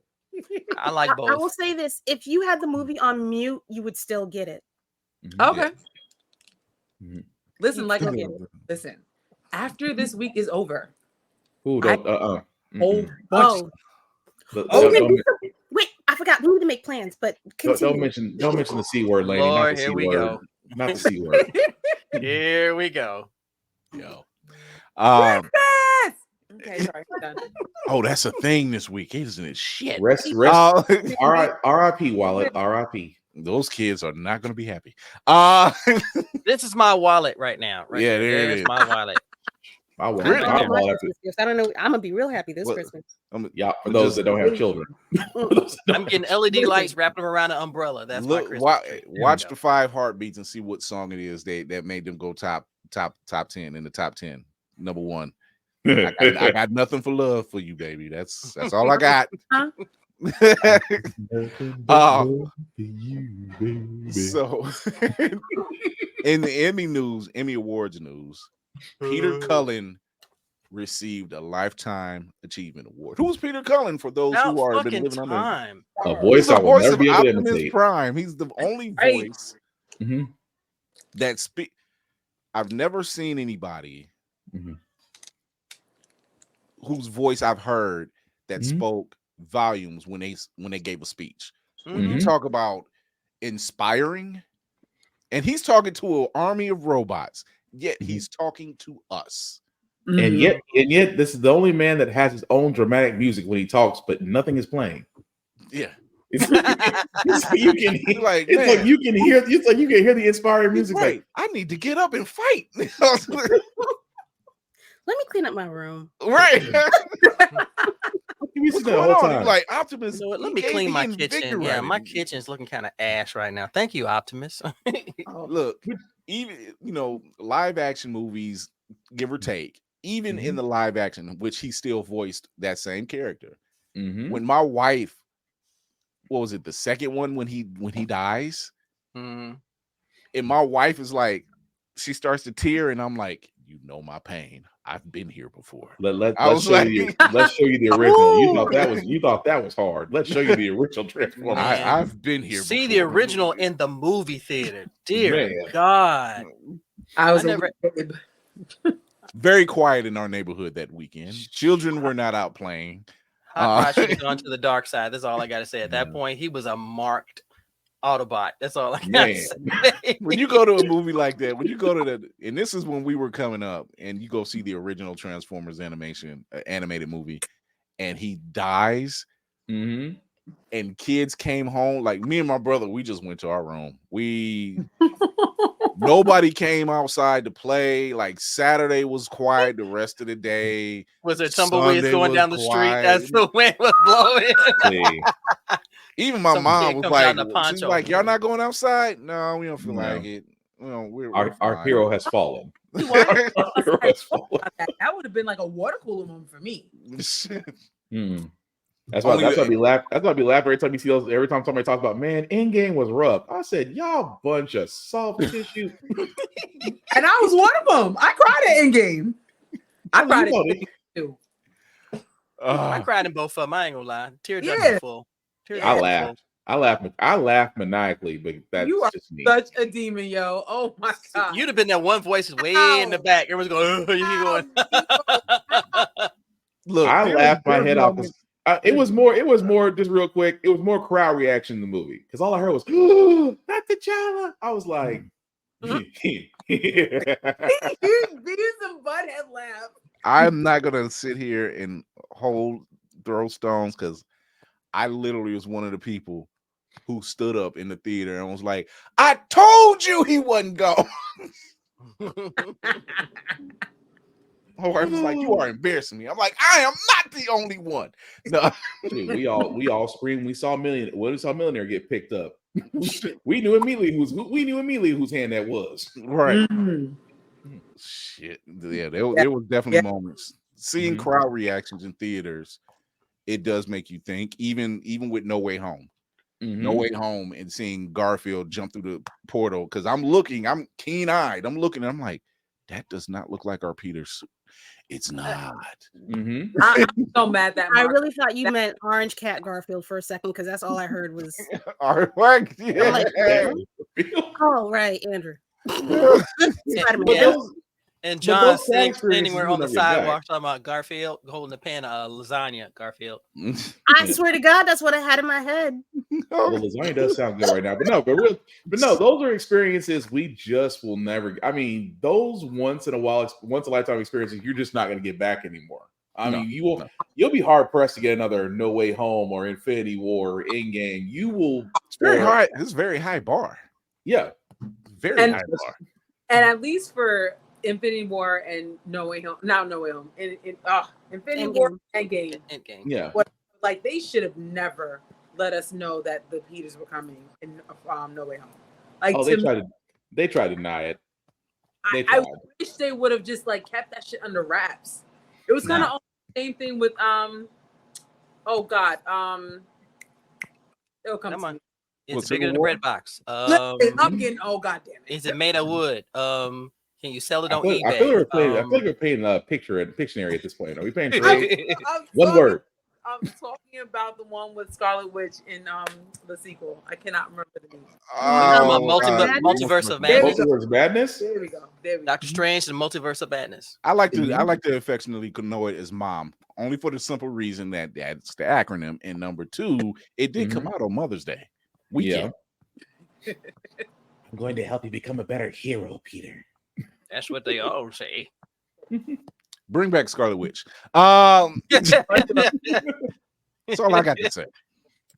Speaker 4: I like both.
Speaker 7: I will say this: if you had the movie on mute, you would still get it.
Speaker 6: Okay. Listen, listen. after this week is over,
Speaker 5: Who
Speaker 6: I-
Speaker 5: don't?
Speaker 6: whole bunch.
Speaker 7: Oh, wait, I forgot. We need to make plans, but continue.
Speaker 5: Don't mention the C word, Laney.
Speaker 4: Lord,
Speaker 5: Not the
Speaker 4: here
Speaker 5: C
Speaker 4: we
Speaker 5: word.
Speaker 4: go.
Speaker 5: Not the C word.
Speaker 4: Here we go.
Speaker 3: Yo.
Speaker 6: Yes! Okay, sorry. Done.
Speaker 3: Oh, that's a thing this week, isn't it? Shit.
Speaker 5: Rest. R.I.P. Wallet. R.I.P.
Speaker 3: Those kids are not going to be happy.
Speaker 4: This is my wallet right now. Right
Speaker 3: Yeah,
Speaker 4: there.
Speaker 3: there it
Speaker 4: There's
Speaker 3: is.
Speaker 4: my wallet.
Speaker 5: My wallet.
Speaker 7: I don't
Speaker 5: My
Speaker 7: know my
Speaker 5: wallet.
Speaker 7: Christmas gifts. I don't know. I'm gonna be real happy this
Speaker 3: What-
Speaker 7: Christmas.
Speaker 5: Yeah, for those that don't have children.
Speaker 4: I'm getting LED lights wrapped them around an umbrella. That's my Christmas tree.
Speaker 3: Watch the 5 heartbeats and see what song it is that made them go top 10 in the top 10. Number 1. I got nothing for love for you, baby. That's all I got. So in the Emmy Awards news, Peter Cullen received a Lifetime Achievement Award. Who's Peter Cullen for those
Speaker 4: About
Speaker 3: who are been
Speaker 4: fucking
Speaker 3: living under?
Speaker 4: time.
Speaker 5: A voice I will never be able to
Speaker 3: Optimus
Speaker 5: imitate.
Speaker 3: Prime. He's the only
Speaker 6: Right.
Speaker 3: voice
Speaker 5: Mhm.
Speaker 3: that speak. I've never seen anybody
Speaker 5: Mhm.
Speaker 3: whose voice I've heard that
Speaker 5: Mhm.
Speaker 3: spoke volumes when they gave a speech. When you
Speaker 5: Mhm.
Speaker 3: talk about inspiring, and he's talking to an army of robots, yet he's talking to us.
Speaker 5: And yet, this is the only man that has his own dramatic music when he talks, but nothing is playing.
Speaker 3: Yeah,
Speaker 5: It's like you can hear,
Speaker 3: Like,
Speaker 5: it's
Speaker 3: man.
Speaker 5: like you can hear, it's like you can hear the inspiring music.
Speaker 3: right.
Speaker 5: Like,
Speaker 3: I need to get up and fight.
Speaker 7: Let me clean up my room.
Speaker 3: Right.
Speaker 5: you be
Speaker 3: What's
Speaker 5: sitting there the
Speaker 3: going
Speaker 5: whole
Speaker 3: on?
Speaker 5: time.
Speaker 3: You're like Optimus.
Speaker 4: You know what?
Speaker 3: he
Speaker 4: Let me
Speaker 3: gave
Speaker 4: clean
Speaker 3: me
Speaker 4: my kitchen. Yeah, my
Speaker 3: invigorated.
Speaker 4: kitchen's looking kind of ash right now. Thank you, Optimus.
Speaker 3: Look, even live action movies, give or take, even in the live action, which he still voiced that same character.
Speaker 5: Mhm.
Speaker 3: When my wife, what was it, the second one when he dies,
Speaker 4: Mhm.
Speaker 3: and my wife is like, she starts to tear, and I'm like, you know my pain. I've been here before.
Speaker 5: Let's
Speaker 3: was
Speaker 5: show
Speaker 3: like-
Speaker 5: you. Let's show you the original. You thought that was hard. Let's show you the original Transformers.
Speaker 4: Man.
Speaker 3: I've been here.
Speaker 4: See
Speaker 3: before.
Speaker 4: the original in the movie theater. Dear
Speaker 5: Man.
Speaker 4: God.
Speaker 6: I was
Speaker 4: I never-
Speaker 6: a babe.
Speaker 3: Very quiet in our neighborhood that weekend. Children were not out playing.
Speaker 4: Hot Rod should have gone to the dark side. That's all I got to say. At that point, he was a marked Autobot. That's all I got to
Speaker 5: Man.
Speaker 4: say.
Speaker 3: When you go to a movie like that, when you go to and this is when we were coming up, and you go see the original Transformers animated movie, and he dies,
Speaker 5: Mhm.
Speaker 3: and kids came home. Like me and my brother, we just went to our room. Nobody came outside to play. Like Saturday was quiet the rest of the day.
Speaker 4: Was there tumbleweeds
Speaker 3: Sunday
Speaker 4: going
Speaker 3: was
Speaker 4: down the street
Speaker 3: quiet.
Speaker 4: as the wind was blowing?
Speaker 5: See,
Speaker 3: Even my
Speaker 4: Some
Speaker 3: mom
Speaker 4: kid
Speaker 3: was
Speaker 4: comes out
Speaker 3: like,
Speaker 4: in a
Speaker 3: she's
Speaker 4: poncho.
Speaker 3: like, y'all not going outside? No, we don't feel
Speaker 5: No.
Speaker 3: like it. We're
Speaker 5: our
Speaker 3: fine."
Speaker 5: hero has fallen.
Speaker 6: See, why-
Speaker 5: Our hero has fallen.
Speaker 6: That would have been like a water cooler moment for me.
Speaker 5: Mm. That's why.
Speaker 3: Only
Speaker 5: That's why
Speaker 3: the-
Speaker 5: I be laugh. That's why I be laughing every time you see those. Every time somebody talks about, man, Endgame was rough. I said, y'all bunch of soft tissue.
Speaker 6: And I was one of them. I cried at Endgame. I cried at
Speaker 5: You know
Speaker 6: Endgame too.
Speaker 4: I cried in both of them. I ain't gonna lie. Tear ducts
Speaker 6: Yeah.
Speaker 4: are full. Tear
Speaker 5: I
Speaker 4: ducts are
Speaker 5: laughed.
Speaker 4: full.
Speaker 5: I laughed maniacally, but that's
Speaker 6: You are
Speaker 5: just me.
Speaker 6: Such a demon, yo. Oh my god.
Speaker 4: You'd have been that one voice is way in the back. Everyone's going, you keep going.
Speaker 3: Look,
Speaker 5: I laughed my
Speaker 6: there's
Speaker 5: head off.
Speaker 6: moments-
Speaker 5: It was more just real quick. It was more crowd reaction in the movie because all I heard was not T'Challa. I was like,
Speaker 6: He's some butthead laugh.
Speaker 3: I'm not gonna sit here and throw stones because I literally was one of the people who stood up in the theater and was like, I told you he wasn't going. My wife was like, you are embarrassing me. I'm like, I am not the only one. No.
Speaker 5: dude, we all screamed. We saw Millionaire get picked up. we knew immediately whose hand that was.
Speaker 3: Right.
Speaker 6: Mm.
Speaker 3: Shit. Yeah, there was definitely moments. Seeing
Speaker 5: Mhm.
Speaker 3: crowd reactions in theaters, it does make you think, even with No Way Home. No Way Home, and seeing Garfield jump through the portal, because I'm keen-eyed. I'm looking, and I'm like, that does not look like our Peter suit. It's not.
Speaker 5: Mhm.
Speaker 6: I'm so mad that
Speaker 7: I
Speaker 6: Mark-
Speaker 7: really thought you meant Orange Cat Garfield for a second because that's all I heard was,
Speaker 3: All right. Yeah.
Speaker 7: like, oh, right, Andrew.
Speaker 3: But
Speaker 7: Spider-Man.
Speaker 4: Yeah. And
Speaker 5: But
Speaker 4: John
Speaker 5: those sad
Speaker 4: standing
Speaker 5: experiences
Speaker 4: where
Speaker 5: will
Speaker 4: on the
Speaker 5: never get back.
Speaker 4: sidewalk talking about Garfield holding a pan of lasagna. Garfield.
Speaker 7: I swear to God, that's what I had in my head.
Speaker 5: Well, lasagna does sound good right now, but no, those are experiences we just will never. I mean, those once in a lifetime experiences, you're just not going to get back anymore. I mean, you'll be hard pressed to get another No Way Home or Infinity War or Endgame. You will.
Speaker 3: It's very high. It's very high bar.
Speaker 5: Yeah,
Speaker 3: very high bar.
Speaker 6: And at least for Infinity War and No Way Home, now No Way Home, Infinity War, Endgame.
Speaker 5: Yeah.
Speaker 6: Like they should have never let us know that the Peters were coming in No Way Home. Like
Speaker 5: they tried to deny it.
Speaker 6: I wish they would have just like kept that shit under wraps. It was kind of the same thing with it'll come to me.
Speaker 4: It's bigger than the bread box.
Speaker 6: I'm getting goddamn it.
Speaker 4: Is it made of wood? Can you sell it on
Speaker 5: eBay?
Speaker 4: eBay?
Speaker 5: I feel like we're paying Pictionary at this point. Are we paying trade? One word.
Speaker 6: I'm talking about the one with Scarlet Witch in the sequel. I cannot remember the name.
Speaker 4: Multiverse of Madness.
Speaker 5: Multiverse of Madness.
Speaker 6: There we go.
Speaker 4: Doctor Strange and Multiverse of Madness.
Speaker 3: I like to affectionately know it as Mom, only for the simple reason that that's the acronym. And number two, it did come out on Mother's Day weekend.
Speaker 5: Yeah. I'm going to help you become a better hero, Peter.
Speaker 4: That's what they all say.
Speaker 3: Bring back Scarlet Witch. That's all I got to say.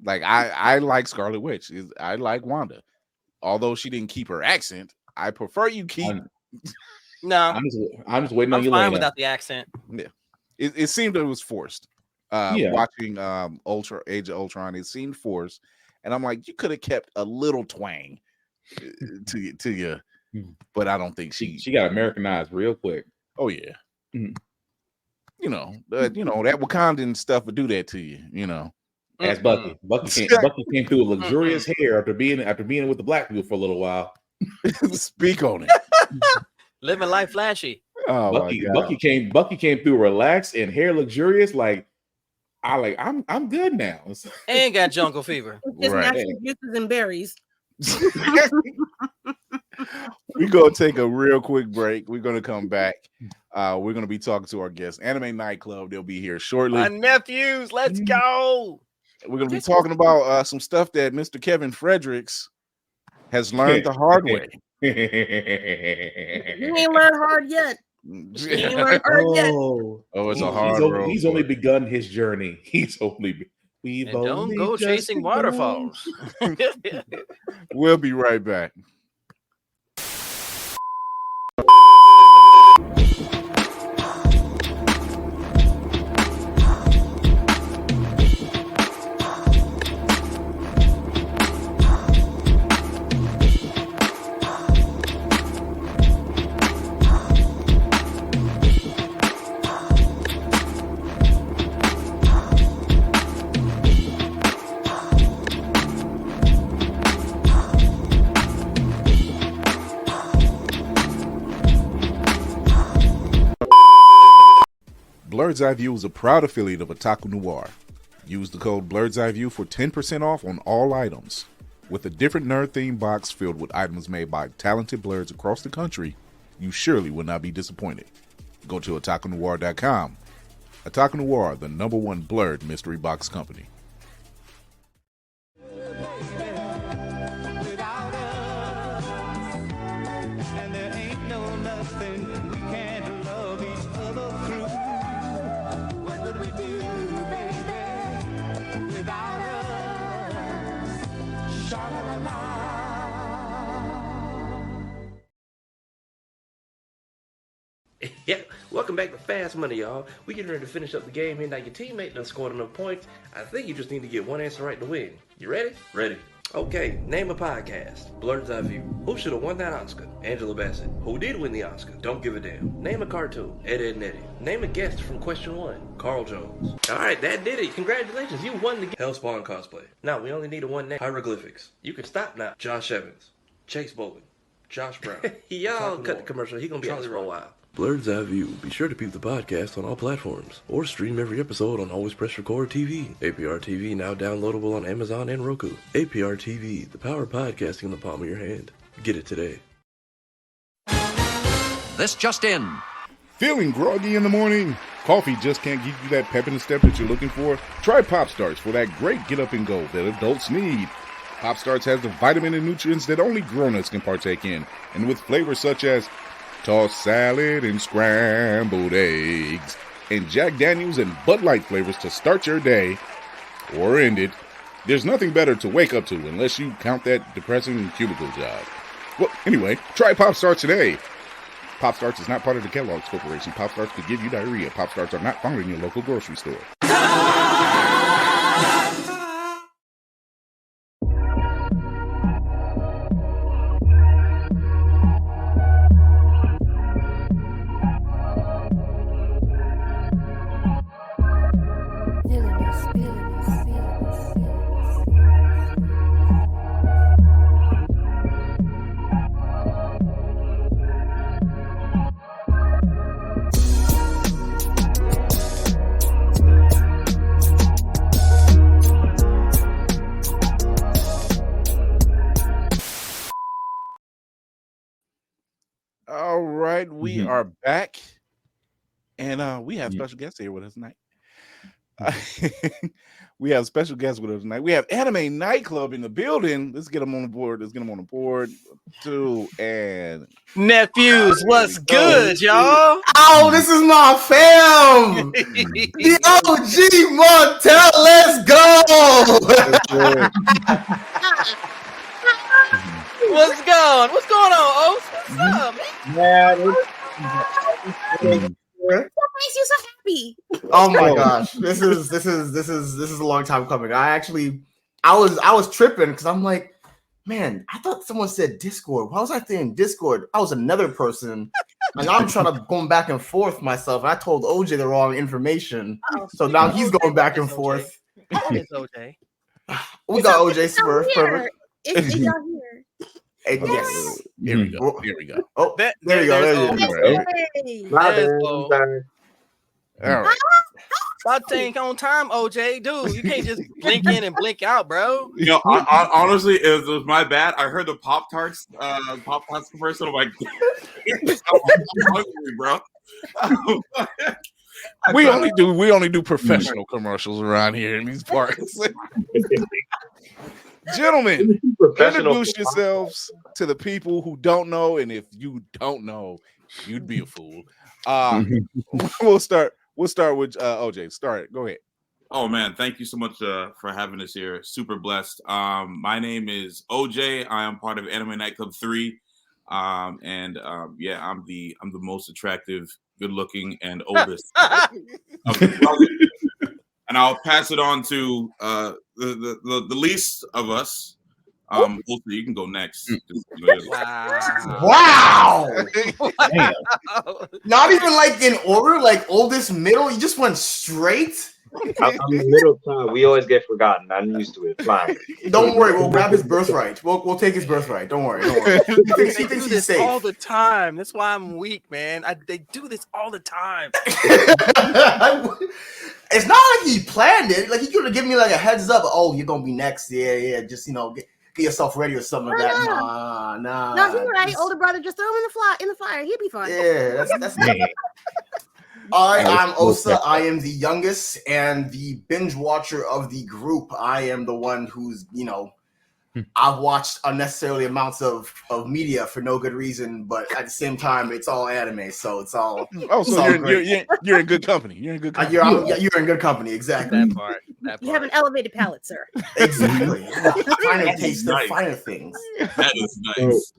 Speaker 3: Like I like Scarlet Witch. I like Wanda. Although she didn't keep her accent, I prefer you keep.
Speaker 4: No,
Speaker 5: I'm just waiting on you.
Speaker 4: Fine without the accent.
Speaker 3: Yeah, it seemed it was forced. Watching Age of Ultron, it seemed forced, and I'm like, you could have kept a little twang to you. But I don't think she
Speaker 5: got Americanized real quick.
Speaker 3: Oh yeah, you know that Wakandan stuff would do that to you. You know,
Speaker 5: as Bucky came through with luxurious hair after being with the black people for a little while.
Speaker 3: Speak on it.
Speaker 4: Living life flashy.
Speaker 3: Oh
Speaker 5: Bucky came through relaxed and hair luxurious. I'm good now.
Speaker 4: And got jungle fever.
Speaker 7: Just natural juices and berries.
Speaker 3: We're gonna take a real quick break. We're gonna come back. We're gonna be talking to our guests, Anime Nightclub. They'll be here shortly.
Speaker 4: My nephews, let's go.
Speaker 3: We're gonna be talking about some stuff that Mr. Kevin Fredericks has learned the hard way.
Speaker 7: You ain't learned hard yet.
Speaker 3: Oh, it's a hard road.
Speaker 5: He's only begun his journey.
Speaker 4: Don't go chasing waterfalls.
Speaker 3: We'll be right back. Blurred's Eye View is a proud affiliate of Otaku Noir. Use the code Blurred's Eye View for 10% off on all items. With a different nerd-themed box filled with items made by talented blurs across the country, you surely will not be disappointed. Go to otakunoir.com. Otaku Noir, the #1 blurred mystery box company.
Speaker 8: Yeah, welcome back to Fast Money, y'all. We getting ready to finish up the game here. Now, your teammate done scored enough points. I think you just need to get one answer right to win. You ready?
Speaker 9: Ready.
Speaker 8: Okay, name a podcast. Blurred's Eye View. Who should have won that Oscar? Angela Bassett. Who did win the Oscar? Don't give a damn. Name a cartoon. Ed, Edd n Eddy. Name a guest from question 1. Carl Jones. Alright, that did it. Congratulations, you won the game. Hellspawn cosplay. Now, we only need a one name. Hieroglyphics. You can stop now. Josh Evans. Chase Bowling. Josh Brown. Y'all cut the commercial. He gonna be out there for a while. Blurred's Eye View. Be sure to peep the podcast on all platforms, or stream every episode on Always Press Record TV. APR TV now downloadable on Amazon and Roku. APR TV, the power of podcasting in the palm of your hand. Get it today.
Speaker 9: This just in.
Speaker 3: Feeling groggy in the morning? Coffee just can't give you that pep in the step that you're looking for? Try Pop Starts for that great get up and go that adults need. Pop Starts has the vitamin and nutrients that only grown-ups can partake in, and with flavors such as tossed salad and scrambled eggs, and Jack Daniels and Bud Light flavors to start your day or end it. There's nothing better to wake up to unless you count that depressing cubicle job. Well, anyway, try Pop Starts today. Pop Starts is not part of the Kellogg's Corporation. Pop Starts could give you diarrhea. Pop Starts are not found in your local grocery store. All right, we are back, and we have special guests here with us tonight. We have special guests with us tonight. We have Anime Nightclub in the building. Let's get them on the board. Too. And
Speaker 4: Nephews, what's good, y'all?
Speaker 2: Oh, this is my fam. The OG Montel, let's go.
Speaker 4: What's going on, Oaks? What's up, man?
Speaker 7: What makes you so happy?
Speaker 2: Oh my gosh, this is a long time coming. I was tripping because I'm like, man, I thought someone said Discord. Why was I thinking Discord? I was another person, and I'm trying to go back and forth myself. And I told OJ the wrong information, so now he's going back and forth.
Speaker 4: It's OJ.
Speaker 2: We got OJ Smurf. Perfect.
Speaker 7: It's y'all here.
Speaker 2: Yes.
Speaker 3: Here we go. Here we go.
Speaker 2: Oh, there you go. There you go.
Speaker 3: All right.
Speaker 4: Stop saying on time, OJ. Dude, you can't just blink in and blink out, bro.
Speaker 5: You know, honestly, it was my bad. I heard the Pop-Tarts commercial. I'm like, I'm hungry, bro.
Speaker 3: We only do professional commercials around here in these parts. Gentlemen, introduce yourselves to the people who don't know, and if you don't know, you'd be a fool. We'll start with OJ. Go ahead.
Speaker 5: Oh man, thank you so much for having us here. Super blessed. My name is OJ. I am part of Anime Nightclub 3. I'm the most attractive, good looking, and oldest of the brothers. And I'll pass it on to the least of us. Also, you can go next.
Speaker 2: Wow. Not even like in order, like oldest, middle. You just went straight.
Speaker 10: I'm the middle child. We always get forgotten. I'm used to it. Fine.
Speaker 2: Don't worry. We'll grab his birthright. We'll take his birthright. Don't worry.
Speaker 4: They do this all the time. That's why I'm weak, man. They do this all the time.
Speaker 2: It's not like he planned it. Like he could have given me like a heads up. Oh, you're gonna be next. Yeah. Just get yourself ready or something like that. Nah.
Speaker 7: No, he's right. Older brother, just throw him in the fire. He'll be fine.
Speaker 2: Yeah, that's I'm Osa. I am the youngest and the binge watcher of the group. I am the one who's, I've watched unnecessarily amounts of media for no good reason, but at the same time, it's all anime, so it's all.
Speaker 3: You're in good company. You're in good company.
Speaker 2: You're in good company. Exactly.
Speaker 4: That part.
Speaker 7: You have an elevated palate, sir.
Speaker 2: Exactly. Finer taste than finer things.
Speaker 5: That is nice.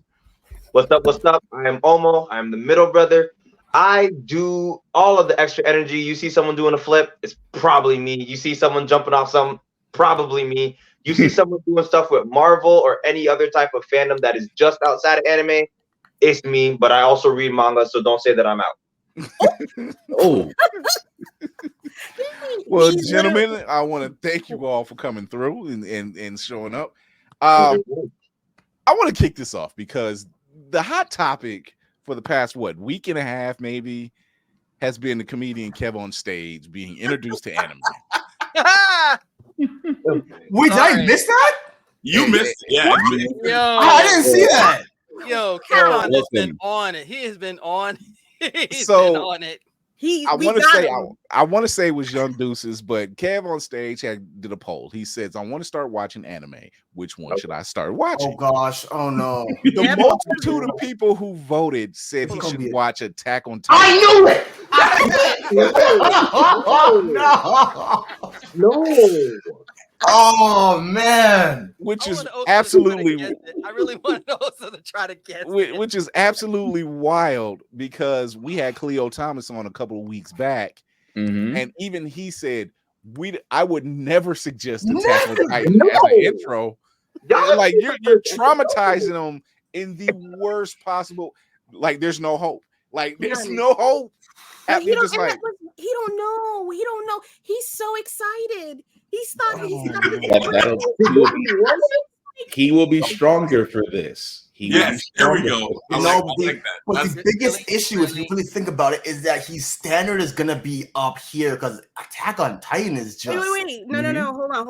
Speaker 10: What's up? I am Omo. I'm the middle brother. I do all of the extra energy. You see someone doing a flip, it's probably me. You see someone jumping off something, probably me. You see someone doing stuff with Marvel or any other type of fandom that is just outside of anime, it's me. But I also read manga, so don't say that I'm out.
Speaker 3: Oh. Well, gentlemen, I want to thank you all for coming through and showing up. I want to kick this off because the hot topic for the past week and a half maybe has been the comedian Kev on stage being introduced to anime.
Speaker 2: Wait, did I miss that?
Speaker 5: You missed it. Yeah.
Speaker 4: Yo,
Speaker 2: I didn't see that.
Speaker 4: Yo, Kevin has been
Speaker 5: Listen.
Speaker 4: on it. He has been on. He's
Speaker 3: So-
Speaker 4: been on it.
Speaker 3: I want to say I want to say it was Young Deuces, but Kev on stage did a poll. He says, "I want to start watching anime. Which one should I start watching?"
Speaker 9: Oh gosh! Oh no!
Speaker 3: The multitude of people who voted said he should watch Attack on
Speaker 9: I
Speaker 3: Titan.
Speaker 9: knew it. No. Oh man!
Speaker 3: Which is
Speaker 4: I
Speaker 3: absolutely,
Speaker 4: really want also to try to guess.
Speaker 3: which is absolutely wild because we had Cleo Thomas on a couple of weeks back, and even he said I would never suggest Attack on Titan as an intro. Like you're traumatizing them in the worst possible. Like there's no hope. Like there's no hope.
Speaker 7: He don't know. He don't know. He's so excited. He's thought
Speaker 5: he will be stronger for this.
Speaker 11: Yes, there we go. I like that.
Speaker 9: But the biggest issue, if you really think about it, is that his standard is gonna be up here because Attack on Titan is just.
Speaker 7: Wait. No. Hold on.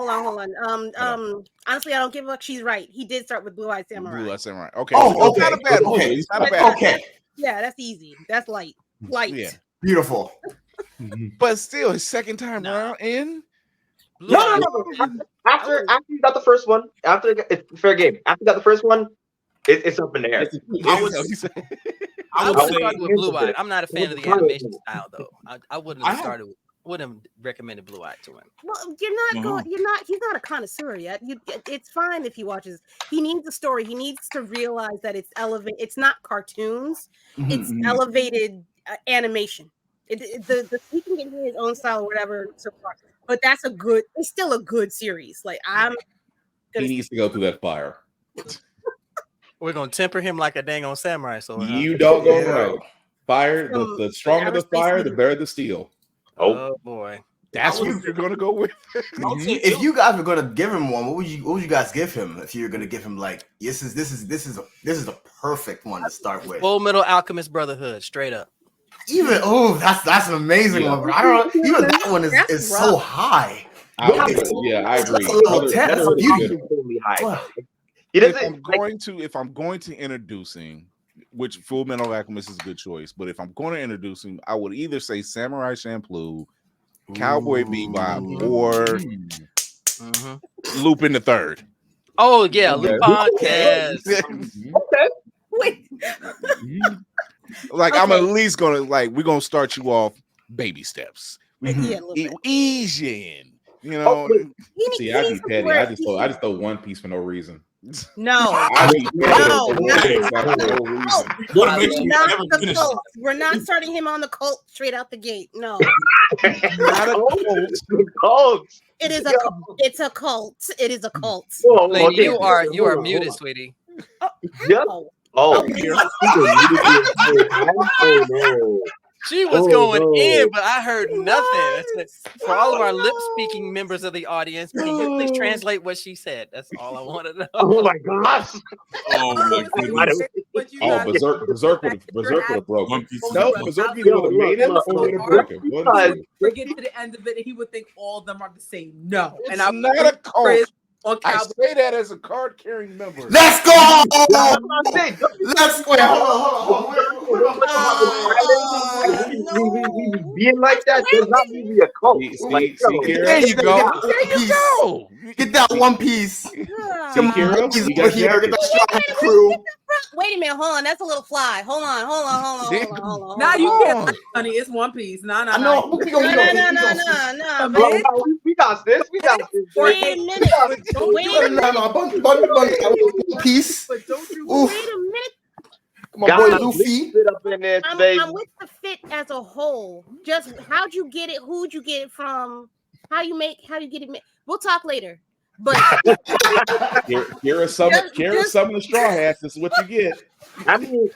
Speaker 7: Honestly, I don't give a fuck. She's right. He did start with Blue Eyed Samurai.
Speaker 3: Blue Eyed Samurai. Okay.
Speaker 9: Oh, okay.
Speaker 3: Not a bad one.
Speaker 9: Okay.
Speaker 3: It's not a bad one.
Speaker 9: Okay.
Speaker 7: Yeah, that's easy. That's light.
Speaker 3: Yeah.
Speaker 9: Beautiful.
Speaker 3: But still, his second time around in.
Speaker 10: No. After you got the first one, it's fair game. After you got the first one, it's up in the air.
Speaker 4: I would start with Blue Eyed. I'm not a fan of the animation style, though. I wouldn't have started with. Wouldn't have recommended Blue Eyed to him.
Speaker 7: Well, you're not going. You're not. He's not a connoisseur yet. It's fine if he watches. He needs a story. He needs to realize that it's elevated. It's not cartoons. It's elevated animation. He can get his own style or whatever. So far, but that's it's still a good series. Like
Speaker 5: he needs to go through that fire.
Speaker 4: We're gonna temper him like a dang on samurai. So
Speaker 5: you don't go right. Fire. The stronger the fire, the better the steel.
Speaker 4: Oh boy,
Speaker 3: that's what you're gonna go with.
Speaker 9: If you guys were gonna give him one, what would you guys give him? If you're gonna give him like this is a perfect one to start with.
Speaker 4: Full Metal Alchemist Brotherhood, straight up.
Speaker 9: Even that's an amazing one. But I don't know. Even that one is so high.
Speaker 5: I agree.
Speaker 9: That's a beauty.
Speaker 3: If I'm going to introducing, which Full Metal Alchemist is a good choice, but if I'm going to introduce him, I would either say Samurai Champloo, Cowboy Bebop, or Lupin the Third.
Speaker 4: Oh yeah, Lupin. Yes.
Speaker 7: Okay. Wait.
Speaker 3: I'm at least gonna we're gonna start you off baby steps. Ease you in. You know.
Speaker 5: See, I'd be petty. I just throw One Piece for no reason.
Speaker 7: No. We're not starting him on the cult straight out the gate. No.
Speaker 3: Not a cult.
Speaker 7: It's a cult. It is a cult.
Speaker 4: Lady, you are muted, sweetie. She was going in, but I heard nothing. For all of our lip-speaking members of the audience, can you please translate what she said? That's all I want to know.
Speaker 10: Oh my gosh!
Speaker 11: Oh my goodness!
Speaker 5: Oh, Berserk would have broken. No, Berserk would have made it or would have broken.
Speaker 6: We get to the end of it, and he would think all of them are the same. No,
Speaker 3: and I'm not a cult. I say that as a card-carrying member.
Speaker 9: Let's go! Let's go! Hold
Speaker 10: on. Being like that does not mean be a cult.
Speaker 3: There you go.
Speaker 9: Get that One Piece.
Speaker 7: Wait a minute, hold on. That's a little fly. Hold on.
Speaker 6: Now you can't, honey. It's One Piece. No.
Speaker 7: No.
Speaker 10: We got this.
Speaker 7: Wait a minute.
Speaker 9: Piece.
Speaker 7: Wait a minute.
Speaker 9: My boy Luffy.
Speaker 7: I'm with the fit as a whole. Just how'd you get it? Who'd you get it from? How you get it? We'll talk later. But
Speaker 5: here are some of the straw hats. This is what you get.
Speaker 10: I mean,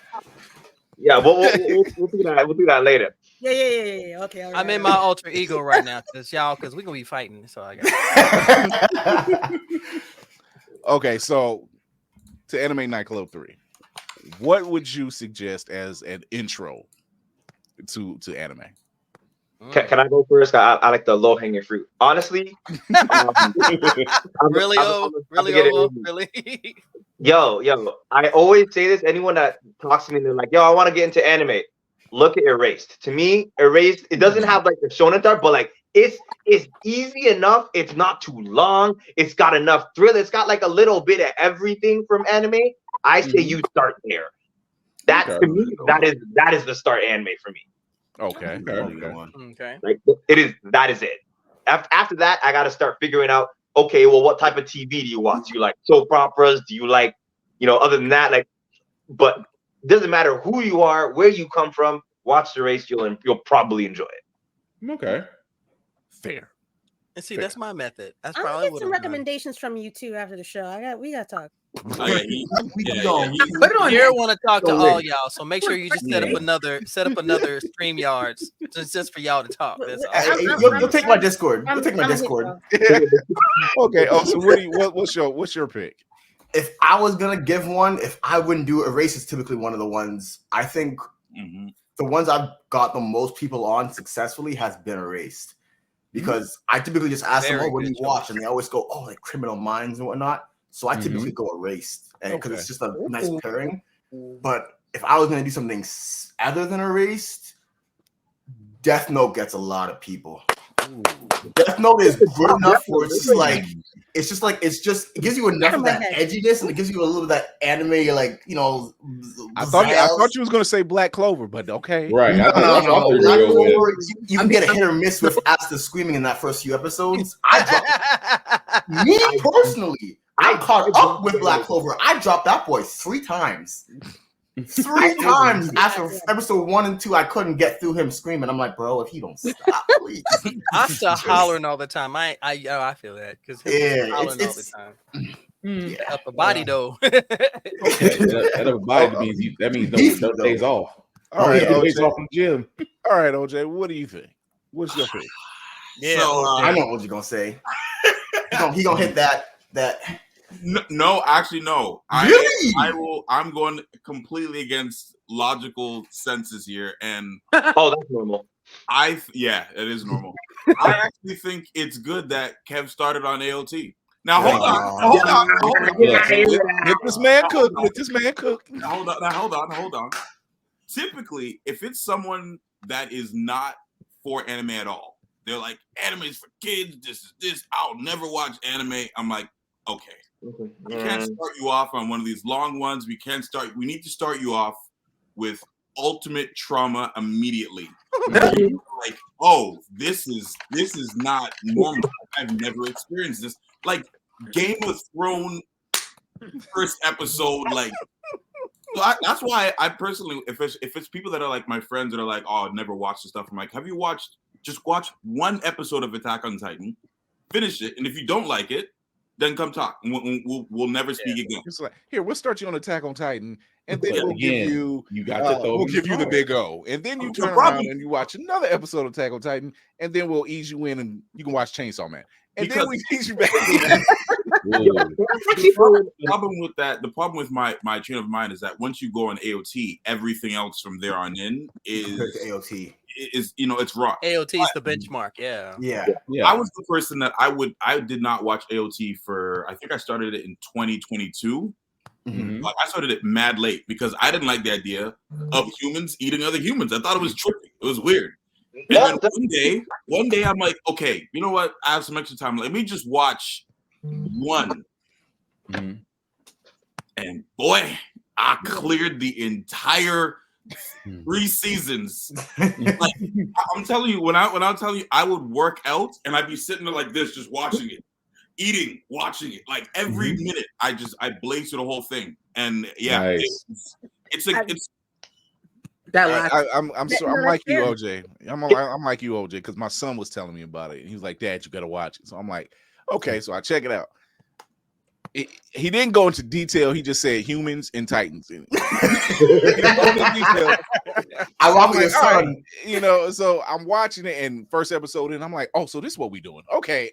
Speaker 10: yeah, we'll do that. We'll do that later.
Speaker 7: Yeah. Okay. All right,
Speaker 4: I'm in my alter ego right now, because we're gonna be fighting. So I got.
Speaker 3: Okay, so to Anime Nightclub 3, what would you suggest as an intro to anime?
Speaker 10: Can I go first? I like the low hanging fruit. Honestly,
Speaker 4: Really?
Speaker 10: Yo, I always say this. Anyone that talks to me, they're like, "Yo, I want to get into anime." Look at Erased. To me, Erased, it doesn't have like the shonen type, but like it's easy enough. It's not too long. It's got enough thrill. It's got like a little bit of everything from anime. I say you start there. That to me, that is the start anime for me.
Speaker 3: Okay.
Speaker 10: Like that is it. After that, I gotta start figuring out, okay, well, what type of TV do you watch? Do you like soap operas? Do you like, other than that, like, but it doesn't matter who you are, where you come from, watch the race, you'll probably enjoy it.
Speaker 5: Okay.
Speaker 3: Fair.
Speaker 4: And see, that's my method. That's
Speaker 7: I'm
Speaker 4: probably
Speaker 7: gonna get some recommendations from you too after the show. We gotta talk.
Speaker 4: Here want to talk to all y'all, so make sure you just set up another StreamYards just for y'all to talk. That's all.
Speaker 9: You'll take my Discord. You'll take my Discord.
Speaker 3: Okay. Oh, so what's your pick?
Speaker 9: If I was gonna give one, if I wouldn't do Erase, is typically one of the ones I think the ones I've got the most people on successfully has been Erased. Because I typically just ask them, what do you watch? And they always go, like Criminal Minds and whatnot. So I typically go Erased, and because it's just a nice pairing. But if I was going to do something other than Erased, Death Note gets a lot of people. Death Note is good enough where it gives you enough of that edginess, and it gives you a little bit of that anime, like
Speaker 3: I thought you was gonna say Black Clover, but okay,
Speaker 5: right?
Speaker 9: No. Black Clover, you can get a hit or miss with Asta screaming in that first few episodes. Me personally, I caught up with Black Clover. I dropped that boy 3 times. 3 times after episode 1 and 2, I couldn't get through him screaming. I'm like, bro, if he don't stop, please.
Speaker 4: I start hollering all the time. I feel that because hollering all the time. Upper body though.
Speaker 5: That upper body means no days off.
Speaker 3: All right,
Speaker 5: OJ. Days off from the gym.
Speaker 3: All right, OJ, what do you think? What's your pick?
Speaker 9: I know what you're gonna say. He gonna hit that.
Speaker 11: No, actually, no.
Speaker 9: Really?
Speaker 11: I'm going completely against logical senses here, and
Speaker 10: that's normal.
Speaker 11: It is normal. I actually think it's good that Kev started on AOT. Now hold on.
Speaker 3: Let this man cook.
Speaker 11: Hold on. Typically, if it's someone that is not for anime at all, they're like, anime is for kids. This. I'll never watch anime. I'm like, okay. We can't start you off on one of these long ones. We need to start you off with ultimate trauma immediately. Like, oh, this is not normal. I've never experienced this. Like Game of Thrones first episode, like. So that's why I personally, if it's people that are like my friends that are like, oh, I've never watched this stuff. I'm like, have you just watch one episode of Attack on Titan, finish it, and if you don't like it, then come talk. We'll never speak again.
Speaker 3: It's like, here, we'll start you on Attack on Titan, and then we'll give you the big O, and then you turn around and you watch another episode of Attack on Titan, and then we'll ease you in, and you can watch Chainsaw Man, and then we ease you back.
Speaker 11: The problem with my chain of mind is that once you go on AOT, everything else from there on in is
Speaker 9: AOT.
Speaker 11: It's raw.
Speaker 4: AOT is the benchmark. Yeah.
Speaker 11: I was the person that I did not watch AOT for. I think I started it in 2022. Like I started it mad late because I didn't like the idea of humans eating other humans. I thought it was trippy. It was weird. And then one day I'm like, okay, you know what? I have some extra time. Let me just watch one. And boy, I cleared the entire 3 seasons. Like, I'm telling you, when I tell you, I would work out and I'd be sitting there like this, just watching it, eating, watching it. Like every minute, I blazed through the whole thing. And
Speaker 3: nice. I'm like you, OJ. I'm like you, OJ, because my son was telling me about it. And he was like, Dad, you gotta watch it. So I'm like, okay, so I check it out. He didn't go into detail. He just said humans and Titans.
Speaker 9: I walk with your son.
Speaker 3: Right, so I'm watching it, and first episode, and I'm like, oh, so this is what we doing? Okay,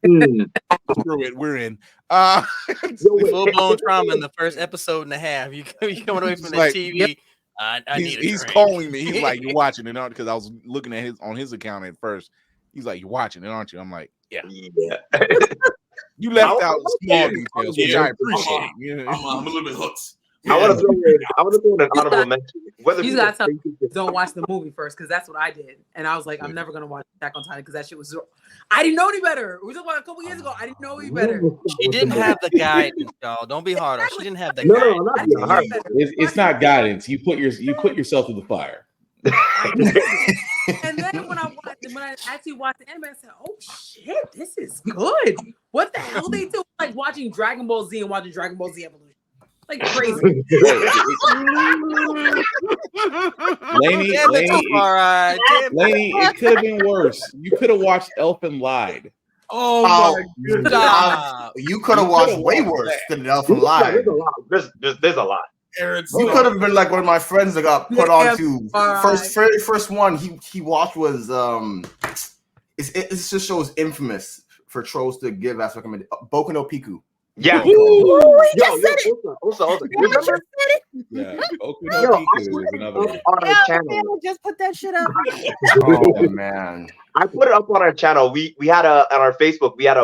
Speaker 3: screw it, we're in.
Speaker 4: Full blown trauma in the first episode and a half. You coming away from the TV. I need a
Speaker 3: he's
Speaker 4: drink.
Speaker 3: calling me. He's like, "You're watching it, aren't?" Because I was looking at his account at first. He's like, "You're watching it, aren't you?" I'm like, "Yeah." You left out the small details, which I appreciate.
Speaker 11: I'm a little bit hooked.
Speaker 10: I want to throw in an honorable mention. Whether
Speaker 6: You
Speaker 10: people
Speaker 6: got to
Speaker 10: think it's-
Speaker 6: don't watch the movie first because that's what I did, and I was like, I'm never gonna watch Attack on Titan because that shit was. I didn't know any better. We talked about it a couple years ago. I didn't know any better.
Speaker 4: She didn't have the guidance, y'all. Don't be hard on. She didn't have the
Speaker 10: No,
Speaker 4: guidance.
Speaker 10: not being hard.
Speaker 5: It's not guidance. You put yourself through the fire.
Speaker 6: And then when I actually watched the anime, I said, "Oh shit, this is good. What the hell they do? Like watching Dragon Ball Z and watching Dragon Ball Z Evolution, like crazy."
Speaker 5: Laney, it could have been worse. You could have watched Elfin Lied.
Speaker 9: Oh my God. You could have watched way worse than Elfin Lied.
Speaker 10: There's a lot.
Speaker 9: You could have been like one of my friends that got put on to first one he watched was it just shows infamous for trolls to give as recommended Boku no Piku.
Speaker 10: Yeah. Also, remember?
Speaker 5: Yeah, Boku no Piku is another one.
Speaker 10: On our channel.
Speaker 7: Just put that shit up.
Speaker 9: Oh man.
Speaker 10: I put it up on our channel. We had on our Facebook, we had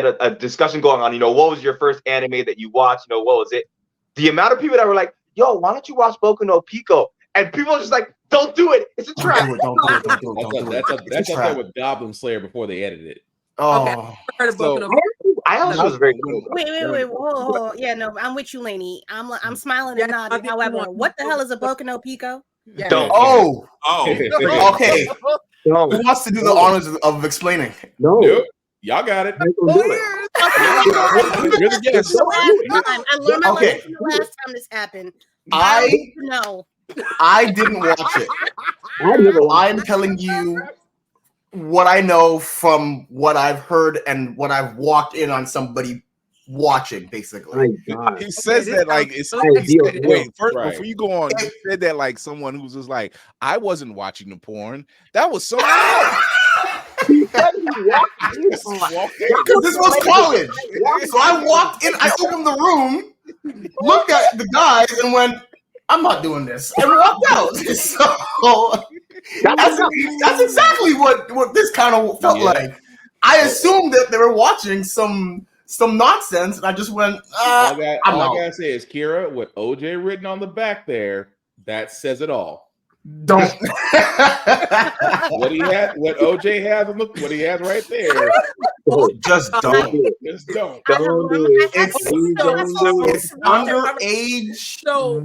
Speaker 10: a discussion going on, what was your first anime that you watched? What was it? The amount of people that were like, yo, why don't you watch Boku no Pico? And people are just like, don't do it. It's a trap.
Speaker 9: Don't do it.
Speaker 5: That's up there with Goblin Slayer before they edited it.
Speaker 9: Oh.
Speaker 10: I also was very cool.
Speaker 7: Wait, whoa. Yeah, no, I'm with you, Laney. I'm smiling and nodding. However, what the hell is a Boku no Pico?
Speaker 6: Yeah.
Speaker 9: Oh.
Speaker 10: Okay.
Speaker 9: Who wants to do the honors of explaining?
Speaker 10: No.
Speaker 5: Nope. Y'all got it.
Speaker 7: You're the guest. I learned my lesson the last time this happened. I
Speaker 9: didn't watch it. I'm telling you what I know from what I've heard and what I've walked in on somebody watching, basically.
Speaker 3: He says that like it's wait, first before you go on, he said that like someone who's just like, I wasn't watching the porn. That was someone else.
Speaker 9: Because this was college. So I walked in, I opened the room, looked at the guys, and went, I'm not doing this, and walked out. So that's exactly what this kind of felt like. I assumed that they were watching some nonsense, and I just went,
Speaker 5: all I gotta say is, Kira, with OJ written on the back there, that says it all.
Speaker 9: Don't.
Speaker 5: What OJ has what he has right there.
Speaker 9: Just don't.
Speaker 5: Just don't.
Speaker 9: It's underage,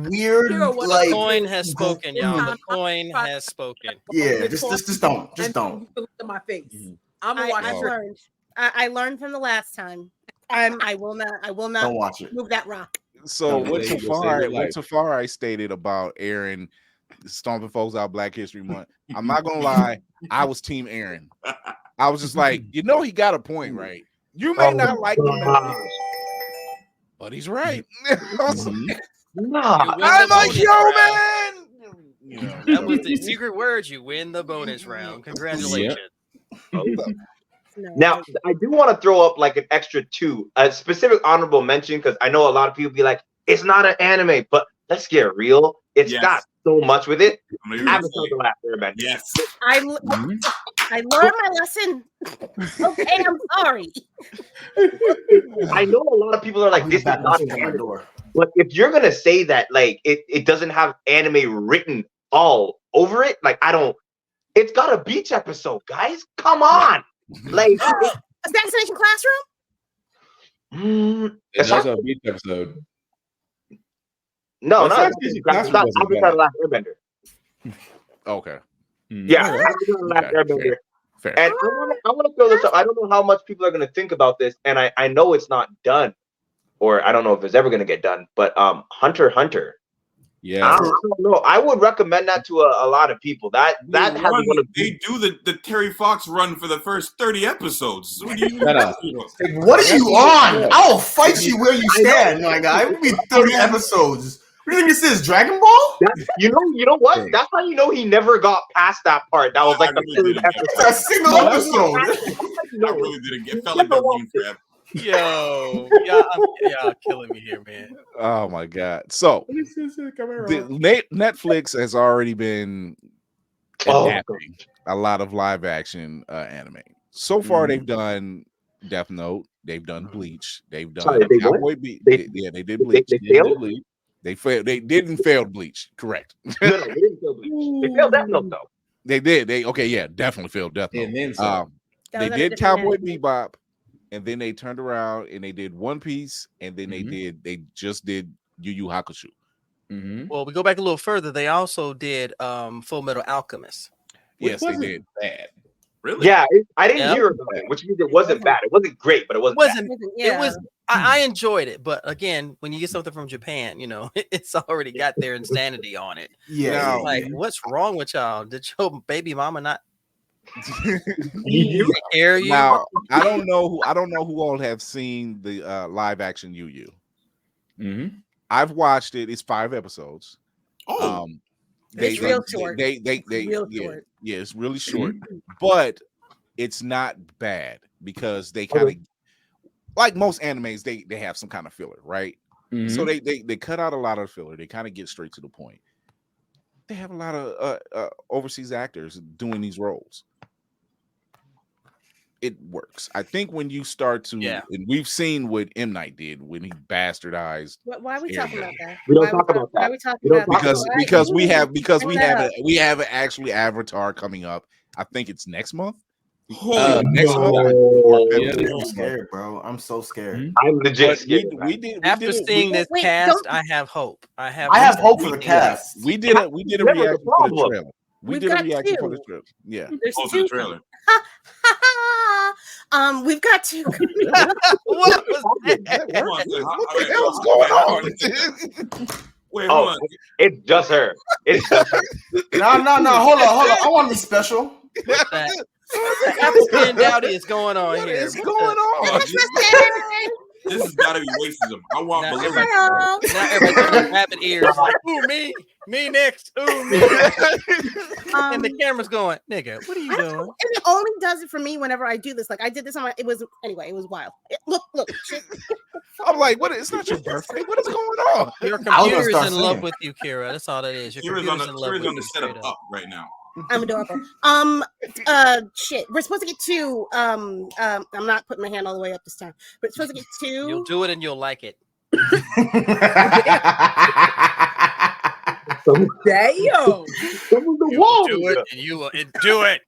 Speaker 9: weird.
Speaker 4: The coin has spoken, y'all. The coin has spoken.
Speaker 9: Yeah, just don't. Just don't.
Speaker 6: Look at my face.
Speaker 7: I learned from the last time. I will not
Speaker 9: don't watch it.
Speaker 7: Move that rock.
Speaker 3: So what Tafari stated about Aaron stomping folks out Black History Month, I'm not gonna lie, I was Team Aaron. I was just like, he got a point, right? You may not like the man, but he's right. I'm like, yo, man.
Speaker 4: That was the secret word. You win the bonus round. Congratulations.
Speaker 10: Now, I do want to throw up like an extra 2, a specific honorable mention, because I know a lot of people be like, it's not an anime, but let's get real. It's got so much with it. Avatar: The Last Airbender.
Speaker 11: Yes.
Speaker 7: I learned my lesson. Okay, I'm sorry.
Speaker 10: I know a lot of people are like, this is not an anime. But if you're gonna say that like it doesn't have anime written all over it, like it's got a beach episode, guys. Come on. Like
Speaker 7: Assassination Classroom?
Speaker 5: It does a beach episode.
Speaker 10: No, not Avatar: The Last Airbender.
Speaker 3: Okay.
Speaker 10: Yeah, Avatar: The Last Airbender.
Speaker 3: Fair.
Speaker 10: And I want to throw this up. I don't know how much people are going to think about this, and I know it's not done, or I don't know if it's ever going to get done. But Hunter x Hunter.
Speaker 5: Yeah,
Speaker 10: I don't know. I would recommend that to a lot of people. That has one of
Speaker 11: they do the Terry Fox run for the first 30 episodes. What are you
Speaker 9: What are you on? I will fight you where you stand, my guy. It would be 30 episodes. What do you think this is? Dragon Ball?
Speaker 10: You know what? That's how you know he never got past that part. That was like the third episode.
Speaker 9: A single episode.
Speaker 11: I really didn't get. Felt like that game forever.
Speaker 4: Yo, y'all killing me here, man.
Speaker 3: Oh my god! So Netflix has already been adapting a lot of live action anime. So far, they've done Death Note, they've done Bleach, they've done Cowboy Bebop. They did Bleach.
Speaker 10: They failed.
Speaker 3: They failed. They didn't fail Bleach. Correct.
Speaker 10: No, they didn't fail Bleach. They failed Death Note though.
Speaker 3: They did. Definitely failed Death Note.
Speaker 5: And then some.
Speaker 3: They did Cowboy Bebop, and then they turned around and they did One Piece, and then they just did Yu Yu Hakusho.
Speaker 4: Well, we go back a little further. They also did Full Metal Alchemist.
Speaker 3: Yes, they did.
Speaker 5: Bad.
Speaker 11: Really?
Speaker 10: Yeah, I didn't hear about it, which means it wasn't bad. It wasn't great, but it wasn't bad.
Speaker 4: It was. I enjoyed it, but again, when you get something from Japan, you know, it's already got their insanity on it.
Speaker 9: Yeah.
Speaker 4: Like, what's wrong with y'all? Did your baby mama not
Speaker 3: care you? Now, I don't know who all have seen the live action Yu Yu. I've watched it. It's 5 episodes.
Speaker 7: It's real short.
Speaker 3: Yeah, it's really short, but it's not bad because they kind of, like most animes, they have some kind of filler, right? So they cut out a lot of filler. They kind of get straight to the point. They have a lot of overseas actors doing these roles. It works. I think when you start to, and we've seen what M. Night did when he bastardized.
Speaker 7: Why are we talking about that?
Speaker 10: We don't talk about that.
Speaker 7: Why are we talking about that?
Speaker 3: Because we have an actually Avatar coming up. I think it's next month. Next month.
Speaker 9: I'm scared, bro. I'm so scared.
Speaker 10: I'm legit scared.
Speaker 4: After seeing this cast, I have hope. I have
Speaker 9: hope for the cast.
Speaker 3: We did a reaction for the trailer. We did a reaction for the trailer. Yeah.
Speaker 7: There's
Speaker 11: the trailer.
Speaker 7: We've got two.
Speaker 4: What was that?
Speaker 3: What the hell's going on?
Speaker 11: Wait, hold on.
Speaker 10: It's just her. It's just her.
Speaker 9: No. Hold on. I want to be special.
Speaker 4: What the African Dowdy is going on here?
Speaker 3: What is going on?
Speaker 11: This has got to be racism. I want balloons.
Speaker 4: Now everybody's rabbit ears. Ooh, me next. Ooh, me. And the camera's going, nigga, what are you doing?
Speaker 7: And it only does it for me whenever I do this. Like I did this on my. It was wild. Look.
Speaker 3: I'm like, what? It's not your birthday. What is going on?
Speaker 4: Your computer is in love with you, Kira. That's all that is. Your computer's in love with you.
Speaker 11: Setup up right now.
Speaker 7: I'm adorable. Shit. We're supposed to get 2. I'm not putting my hand all the way up this time. We're supposed to get 2.
Speaker 4: You'll do it and you'll like it.
Speaker 10: Damn.
Speaker 4: Do it and you will do it.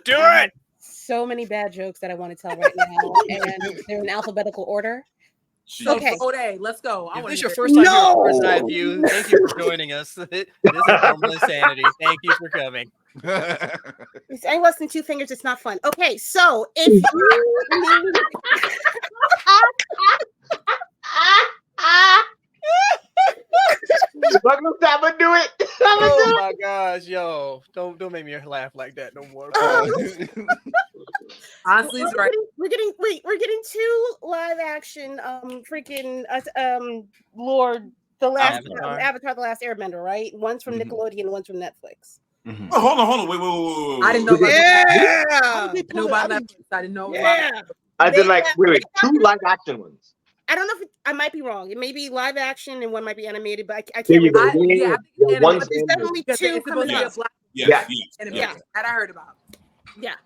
Speaker 4: Do it.
Speaker 7: So many bad jokes that I want to tell right now, and they're in alphabetical order.
Speaker 6: So, okay, let's go.
Speaker 4: If this is your first time here on Bird's Eye View, thank you for joining us. This is Normal Insanity. Thank you for coming.
Speaker 7: It's any less than 2 fingers. It's not fun. Okay, so if you
Speaker 10: I'm gonna do it.
Speaker 4: Oh my gosh, yo! Don't make me laugh like that no more.
Speaker 6: Honestly, it's right.
Speaker 7: We're getting 2 live action Lord the last Avatar the Last Airbender, right? One's from Nickelodeon, one's from Netflix.
Speaker 11: Oh, hold on. Wait.
Speaker 6: I didn't know.
Speaker 7: Yeah.
Speaker 6: I knew about Netflix. I didn't know.
Speaker 7: Yeah.
Speaker 10: I did wait, 2 live action ones.
Speaker 7: I don't know if I might be wrong. It may be live action and one might be animated, but I can't remember.
Speaker 6: I think
Speaker 10: One's
Speaker 7: there's definitely 2 coming up.
Speaker 10: Yeah.
Speaker 6: That I heard about.
Speaker 7: Yeah.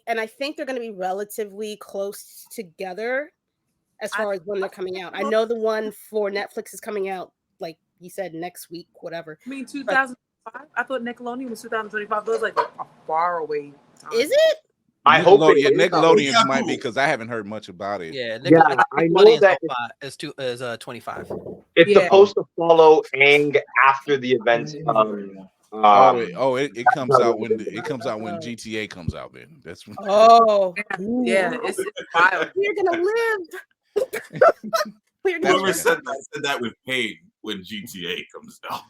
Speaker 7: And I think they're going to be relatively close together as far as when they're coming out. I know the one for Netflix is coming out, like you said, next week, whatever.
Speaker 6: I mean, 2005. I thought Nickelodeon was 2025. Those like a far away time.
Speaker 7: Is it?
Speaker 10: I hope
Speaker 3: Nickelodeon might be because I haven't heard much about it.
Speaker 4: Yeah,
Speaker 10: I know that
Speaker 4: is 25.
Speaker 10: It's supposed to follow Aang after the events.
Speaker 3: It comes out when GTA comes out. Then that's when.
Speaker 7: Oh,
Speaker 6: yeah, it's wild.
Speaker 7: We're gonna live.
Speaker 11: Whoever said that with pain when GTA comes out.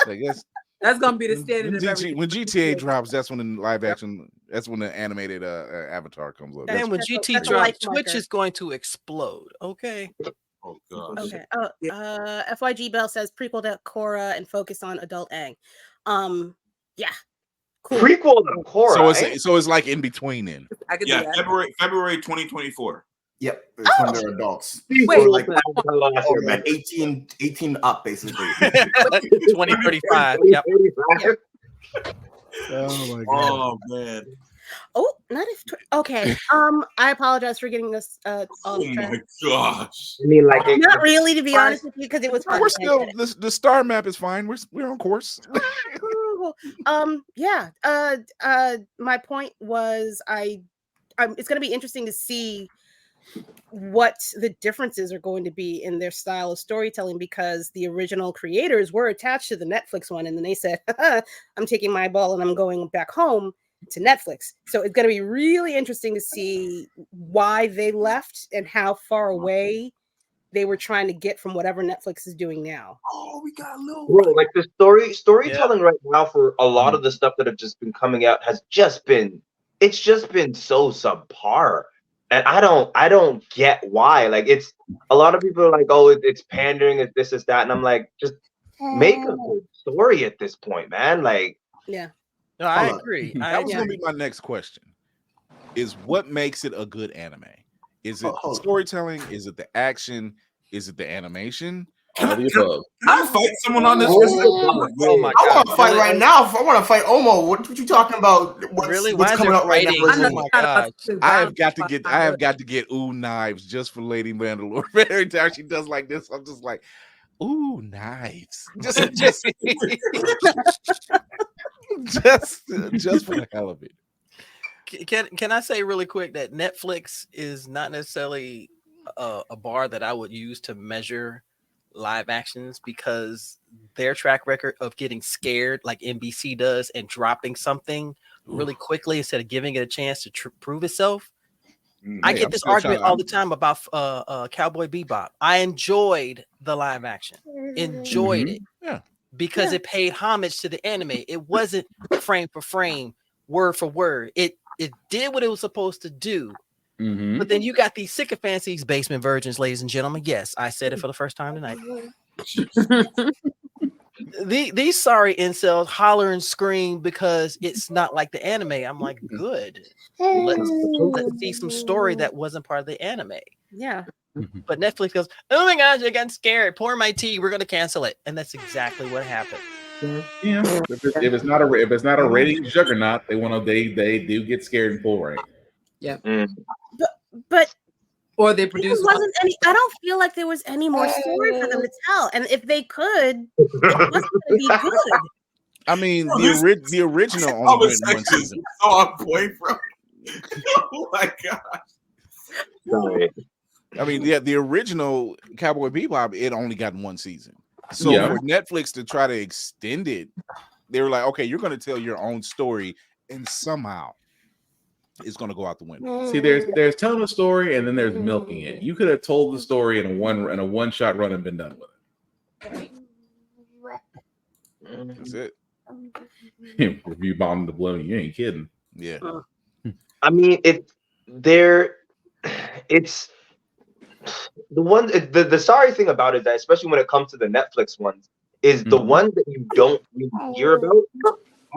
Speaker 3: I guess
Speaker 6: that's gonna be the standard.
Speaker 3: When GTA drops, that's when the live action. That's when the animated Avatar comes up.
Speaker 4: And when GT drops, Twitch is going to explode. Okay.
Speaker 11: Oh god.
Speaker 7: Okay. FYG Bell says prequel to Korra and focus on adult Aang. Yeah.
Speaker 10: Prequel to horror.
Speaker 3: So it's like in between then.
Speaker 6: I could do
Speaker 11: Yeah,
Speaker 6: that.
Speaker 11: February 2024.
Speaker 9: Yep, it's when they're adults.
Speaker 6: Wait,
Speaker 9: Or like,
Speaker 10: man.
Speaker 9: 18 up, basically.
Speaker 4: 2035. Yep.
Speaker 3: Oh my
Speaker 11: Oh man.
Speaker 7: Oh, not if. Okay. I apologize for getting this.
Speaker 11: Oh my gosh.
Speaker 10: I mean, like,
Speaker 7: Not really, to be honest with you, because it was.
Speaker 3: We're still the star map is fine. We're on course.
Speaker 7: Cool. Yeah. My point was, it's going to be interesting to see what the differences are going to be in their style of storytelling, because the original creators were attached to the Netflix one, and then they said, I'm taking my ball and I'm going back home to Netflix. So it's going to be really interesting to see why they left and how far away they were trying to get from whatever Netflix is doing now.
Speaker 11: Oh, we got a little
Speaker 10: bro, like the storytelling right now for a lot of the stuff that have just been coming out has just been so subpar. And I don't get why. Like, it's a lot of people are like, oh, it's pandering, it's this, is that, and I'm like, just make a good story at this point, man. Like,
Speaker 7: yeah.
Speaker 4: No, I agree.
Speaker 3: That was gonna be my next question. Is what makes it a good anime? Is it the storytelling? Is it the action? Is it the animation?
Speaker 5: All the above.
Speaker 11: Can I fight someone on this?
Speaker 4: Oh my
Speaker 9: I
Speaker 4: god!
Speaker 9: want to fight right now. I want to fight Omo. What you talking about?
Speaker 4: Really?
Speaker 9: What's
Speaker 4: Why
Speaker 9: coming
Speaker 4: they're
Speaker 9: out right now?
Speaker 4: fighting? Oh my gosh!
Speaker 3: I have got to get ooh knives just for Lady Mandalore. Every time she does like this, I'm just like, ooh knives. Just for the hell of it.
Speaker 4: Can I say really quick that Netflix is not necessarily a bar that I would use to measure live actions, because their track record of getting scared like NBC does and dropping something really quickly instead of giving it a chance to prove itself. I get this argument all the time about Cowboy Bebop. I enjoyed the live action, enjoyed it, because it paid homage to the anime. It wasn't frame for frame, word for word. It did what it was supposed to do. But then you got these sycophants, these basement virgins, ladies and gentlemen. Yes, I said it for the first time tonight. These sorry incels holler and scream because it's not like the anime. I'm like, good. Let's see some story that wasn't part of the anime.
Speaker 7: Yeah.
Speaker 4: But Netflix goes, oh my gosh, I got scared. Pour my tea. We're going to cancel it. And that's exactly what happened.
Speaker 5: Yeah. If it's not a rating juggernaut, they do get scared and pull rank.
Speaker 6: Yeah.
Speaker 7: But
Speaker 6: or they produce.
Speaker 7: Wasn't any. I don't feel like there was any more story for them to tell, and if they could, it wasn't going to be good.
Speaker 3: I mean, the original only went one season.
Speaker 11: So on point, bro. Oh my god.
Speaker 10: Sorry.
Speaker 3: I mean, the original Cowboy Bebop, it only got one season. So for Netflix to try to extend it, they were like, okay, you're going to tell your own story, and somehow it's going to go out the window.
Speaker 5: See, there's telling a story, and then there's milking it. You could have told the story in a one shot run and been done with it.
Speaker 3: That's it.
Speaker 5: Review bombing the bloom. You ain't kidding.
Speaker 3: Yeah.
Speaker 10: I mean, it's the one. The sorry thing about it, that especially when it comes to the Netflix ones, is the ones that you don't really hear about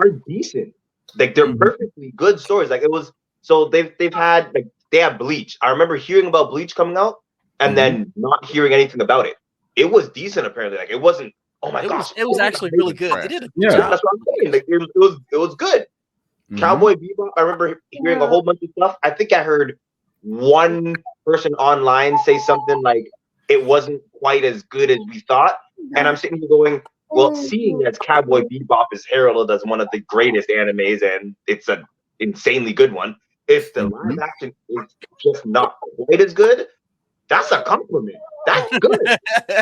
Speaker 10: are decent. Like, they're perfectly good stories. Like, it was. So they have Bleach. I remember hearing about Bleach coming out and then not hearing anything about it. It was decent apparently. Like, it wasn't. Oh my gosh,
Speaker 4: it was actually really good. They did a good job.
Speaker 10: That's what I'm saying. Like, it was good. Cowboy Bebop. I remember hearing a whole bunch of stuff. I think I heard one person online say something like it wasn't quite as good as we thought, and I'm sitting here going, well, seeing as Cowboy Bebop is heralded as one of the greatest animes, and it's an insanely good one. If the live action is just not quite as good, that's a compliment. That's good.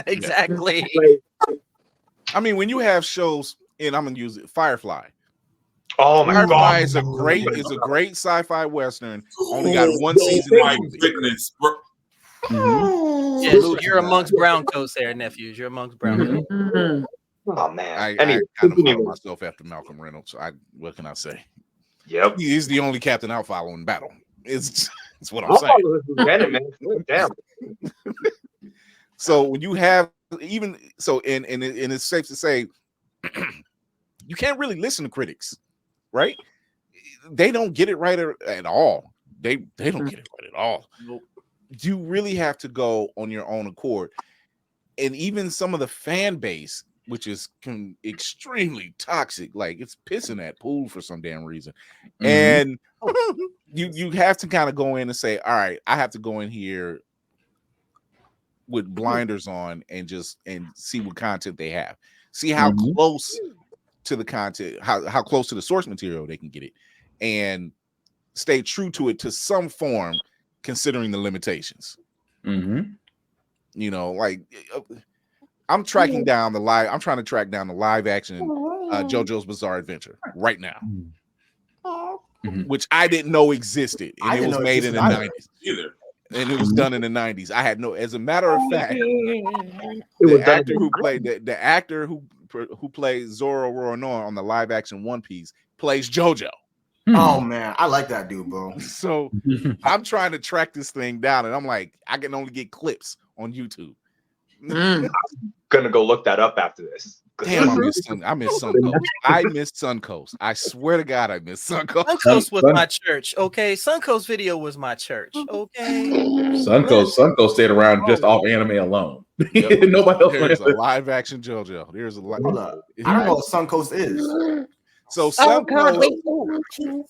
Speaker 4: Exactly.
Speaker 10: Like,
Speaker 3: I mean, when you have shows, and I'm gonna use it, Firefly.
Speaker 10: Oh my
Speaker 3: Firefly
Speaker 10: god,
Speaker 3: is a great sci-fi western. Only got one season.
Speaker 11: My goodness, bro.
Speaker 4: Yeah, you're amongst brown coats there, nephews. You're amongst brown coats.
Speaker 10: Oh man,
Speaker 3: I kind of follow myself after Malcolm Reynolds. So what can I say?
Speaker 10: Yep,
Speaker 3: he's the only captain I'll follow in battle. It's what I'm saying.
Speaker 10: Damn.
Speaker 3: So when you have and it's safe to say you can't really listen to critics right? They don't get it right at all. They don't get it right at all. You really have to go on your own accord. And even some of the fan base, which is extremely toxic, like it's pissing at Pool for some damn reason. And you have to kind of go in and say, all right, I have to go in here with blinders on and see what content they have. See how close to the content, how close to the source material they can get it, and stay true to it to some form, considering the limitations. You know, like I'm tracking down the live. I'm trying to track down the live action JoJo's Bizarre Adventure right now, which I didn't know existed, and it was made in the 90s.
Speaker 11: Either.
Speaker 3: And it was done in the 90s. I had no. As a matter of fact, the actor who played Zoro Roronoa on the live action One Piece plays JoJo.
Speaker 9: Oh man, I like that dude, bro.
Speaker 3: So I'm trying to track this thing down, and I'm like, I can only get clips on YouTube.
Speaker 10: I'm gonna go look that up after this.
Speaker 3: Damn, I miss Suncoast. I miss Suncoast. I swear to God, I miss Suncoast.
Speaker 4: Suncoast was my church. Okay, Suncoast video was my church. Okay,
Speaker 5: Suncoast stayed around just off anime alone. Nobody else.
Speaker 3: There's a live action JoJo. There's a live.
Speaker 9: I don't know what Suncoast is.
Speaker 3: So
Speaker 7: God, wait.
Speaker 9: You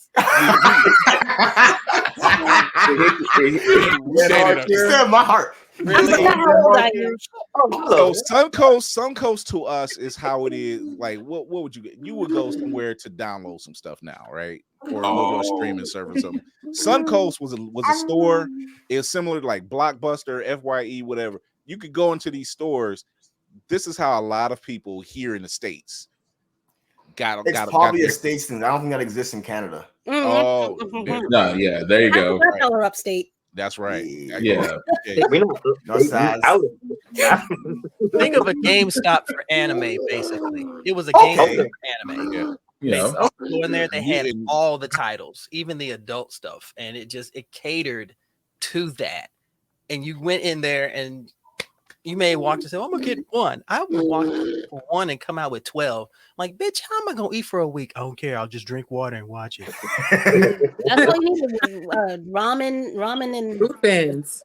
Speaker 9: said my heart.
Speaker 3: Really? So Suncoast to us is how it is. Like, what would you get? You would go somewhere to download some stuff now, right? Or go to a streaming service. Something. Suncoast was a store. It's similar to like Blockbuster, FYE, whatever. You could go into these stores. This is how a lot of people here in the States got
Speaker 9: probably a States thing. I don't think that exists in Canada.
Speaker 3: Oh,
Speaker 5: no, yeah, there you go.
Speaker 7: I tell her upstate.
Speaker 3: That's right.
Speaker 5: Yeah.
Speaker 10: We don't.
Speaker 4: Think of a GameStop for anime, basically. It was a GameStop for anime.
Speaker 5: Yeah.
Speaker 4: In there, they had all the titles, even the adult stuff, and it catered to that. And you went in there, and you may walk and say, "I'm gonna get one." I would walk for one and come out with 12. Like, bitch, how am I gonna eat for a week? I don't care. I'll just drink water and watch it.
Speaker 7: That's all you need. Ramen and
Speaker 6: Lupins.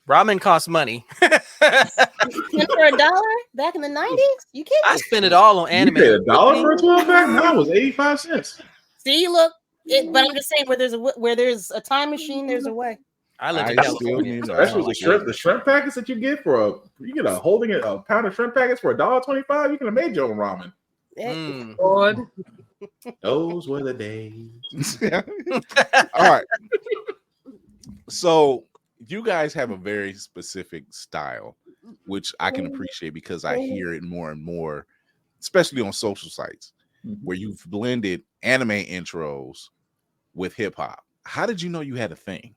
Speaker 4: Ramen costs money.
Speaker 7: For $1 back in the 90s? You kidding?
Speaker 4: I spent it all on anime.
Speaker 5: You paid $1 for a 12-pack? No, it was 85 cents.
Speaker 7: See, look, but I'm just saying, where there's a time machine, there's a way.
Speaker 4: I live in California.
Speaker 5: Especially the shrimp packets that you get you get a pound of shrimp packets for $1.25. You can have made your own ramen.
Speaker 6: Lord.
Speaker 5: Those were the days.
Speaker 3: All right. So you guys have a very specific style, which I can appreciate because I hear it more and more, especially on social sites, where you've blended anime intros with hip hop. How did you know you had a thing?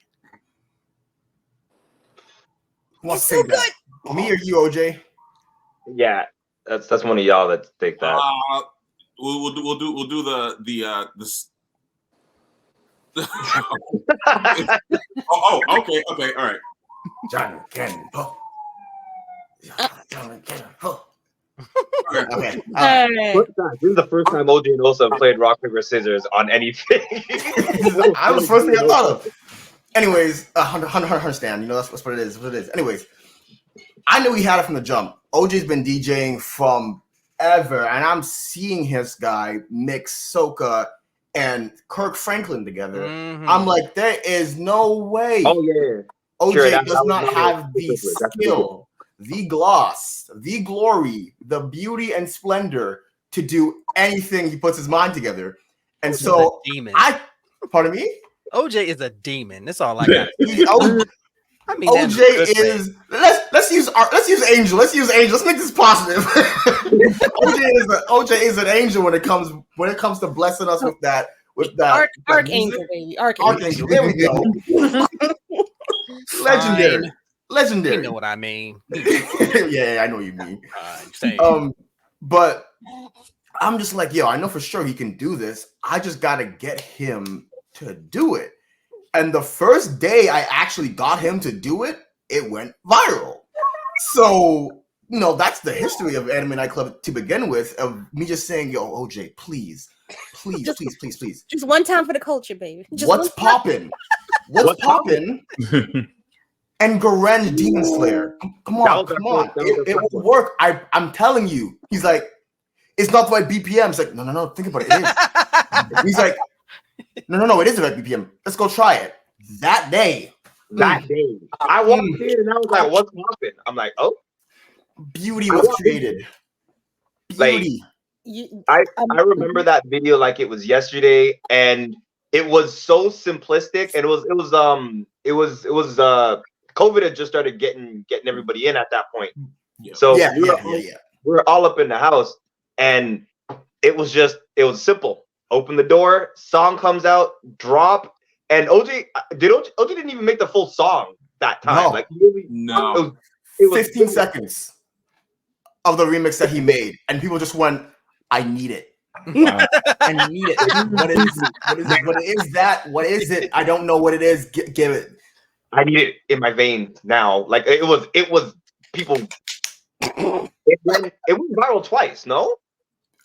Speaker 9: What's so good? Me or you, OJ?
Speaker 10: Yeah, that's one of y'all that take that.
Speaker 11: We'll do the okay, all right.
Speaker 9: John Cannon. Okay.
Speaker 10: This is the first time OJ and Osa played rock paper scissors on anything.
Speaker 9: I was the first thing I thought of. Anyways, 100 understand. You know that's what it is. What it is. Anyways, I knew he had it from the jump. OJ's been DJing from ever, and I'm seeing his guy mix Soca and Kirk Franklin together. I'm like, there is no way.
Speaker 10: Oh yeah,
Speaker 9: OJ does not have the skill, the gloss, the glory, the beauty and splendor to do anything he puts his mind together. And
Speaker 4: OJ's
Speaker 9: so
Speaker 4: a demon.
Speaker 9: Pardon me?
Speaker 4: OJ is a demon. That's all I got. I mean,
Speaker 9: OJ is. Let's use Angel. Let's make this positive. OJ is an angel when it comes to blessing us with that
Speaker 7: Archangel, baby. Archangel.
Speaker 9: There we go. Legendary.
Speaker 4: You know what I mean?
Speaker 9: Yeah, I know what you mean. But I'm just like, yo, I know for sure he can do this. I just gotta get him to do it. And the first day I actually got him to do it, it went viral. So, that's the history of Anime Nightclub to begin with, of me just saying, yo, OJ, please, Please, please.
Speaker 7: Just one time for the culture, baby. Just
Speaker 9: What's poppin'? What's poppin'? And Garen Demon Slayer. Come on. It will work. I'm telling you. He's like, it's not the right BPM. It's like, no. Think about it. It is. He's like, no. It is the right BPM. Let's go try it. That day,
Speaker 10: I walked in and I was like, "What's poppin'?" I'm like, "Oh,
Speaker 9: beauty was created." Beauty.
Speaker 10: I remember that video like it was yesterday, and it was so simplistic, and it was COVID had just started getting everybody in at that point. So we were all up in the house, and it was simple. Open the door, song comes out, drop, and OG didn't even make the full song that time.
Speaker 9: No. It was 15 seconds of the remix that he made, and people just went, "I need it." I need it. What is it? I don't know what it is. Give it.
Speaker 10: I need it in my veins now. Like it was people. It went viral twice. No,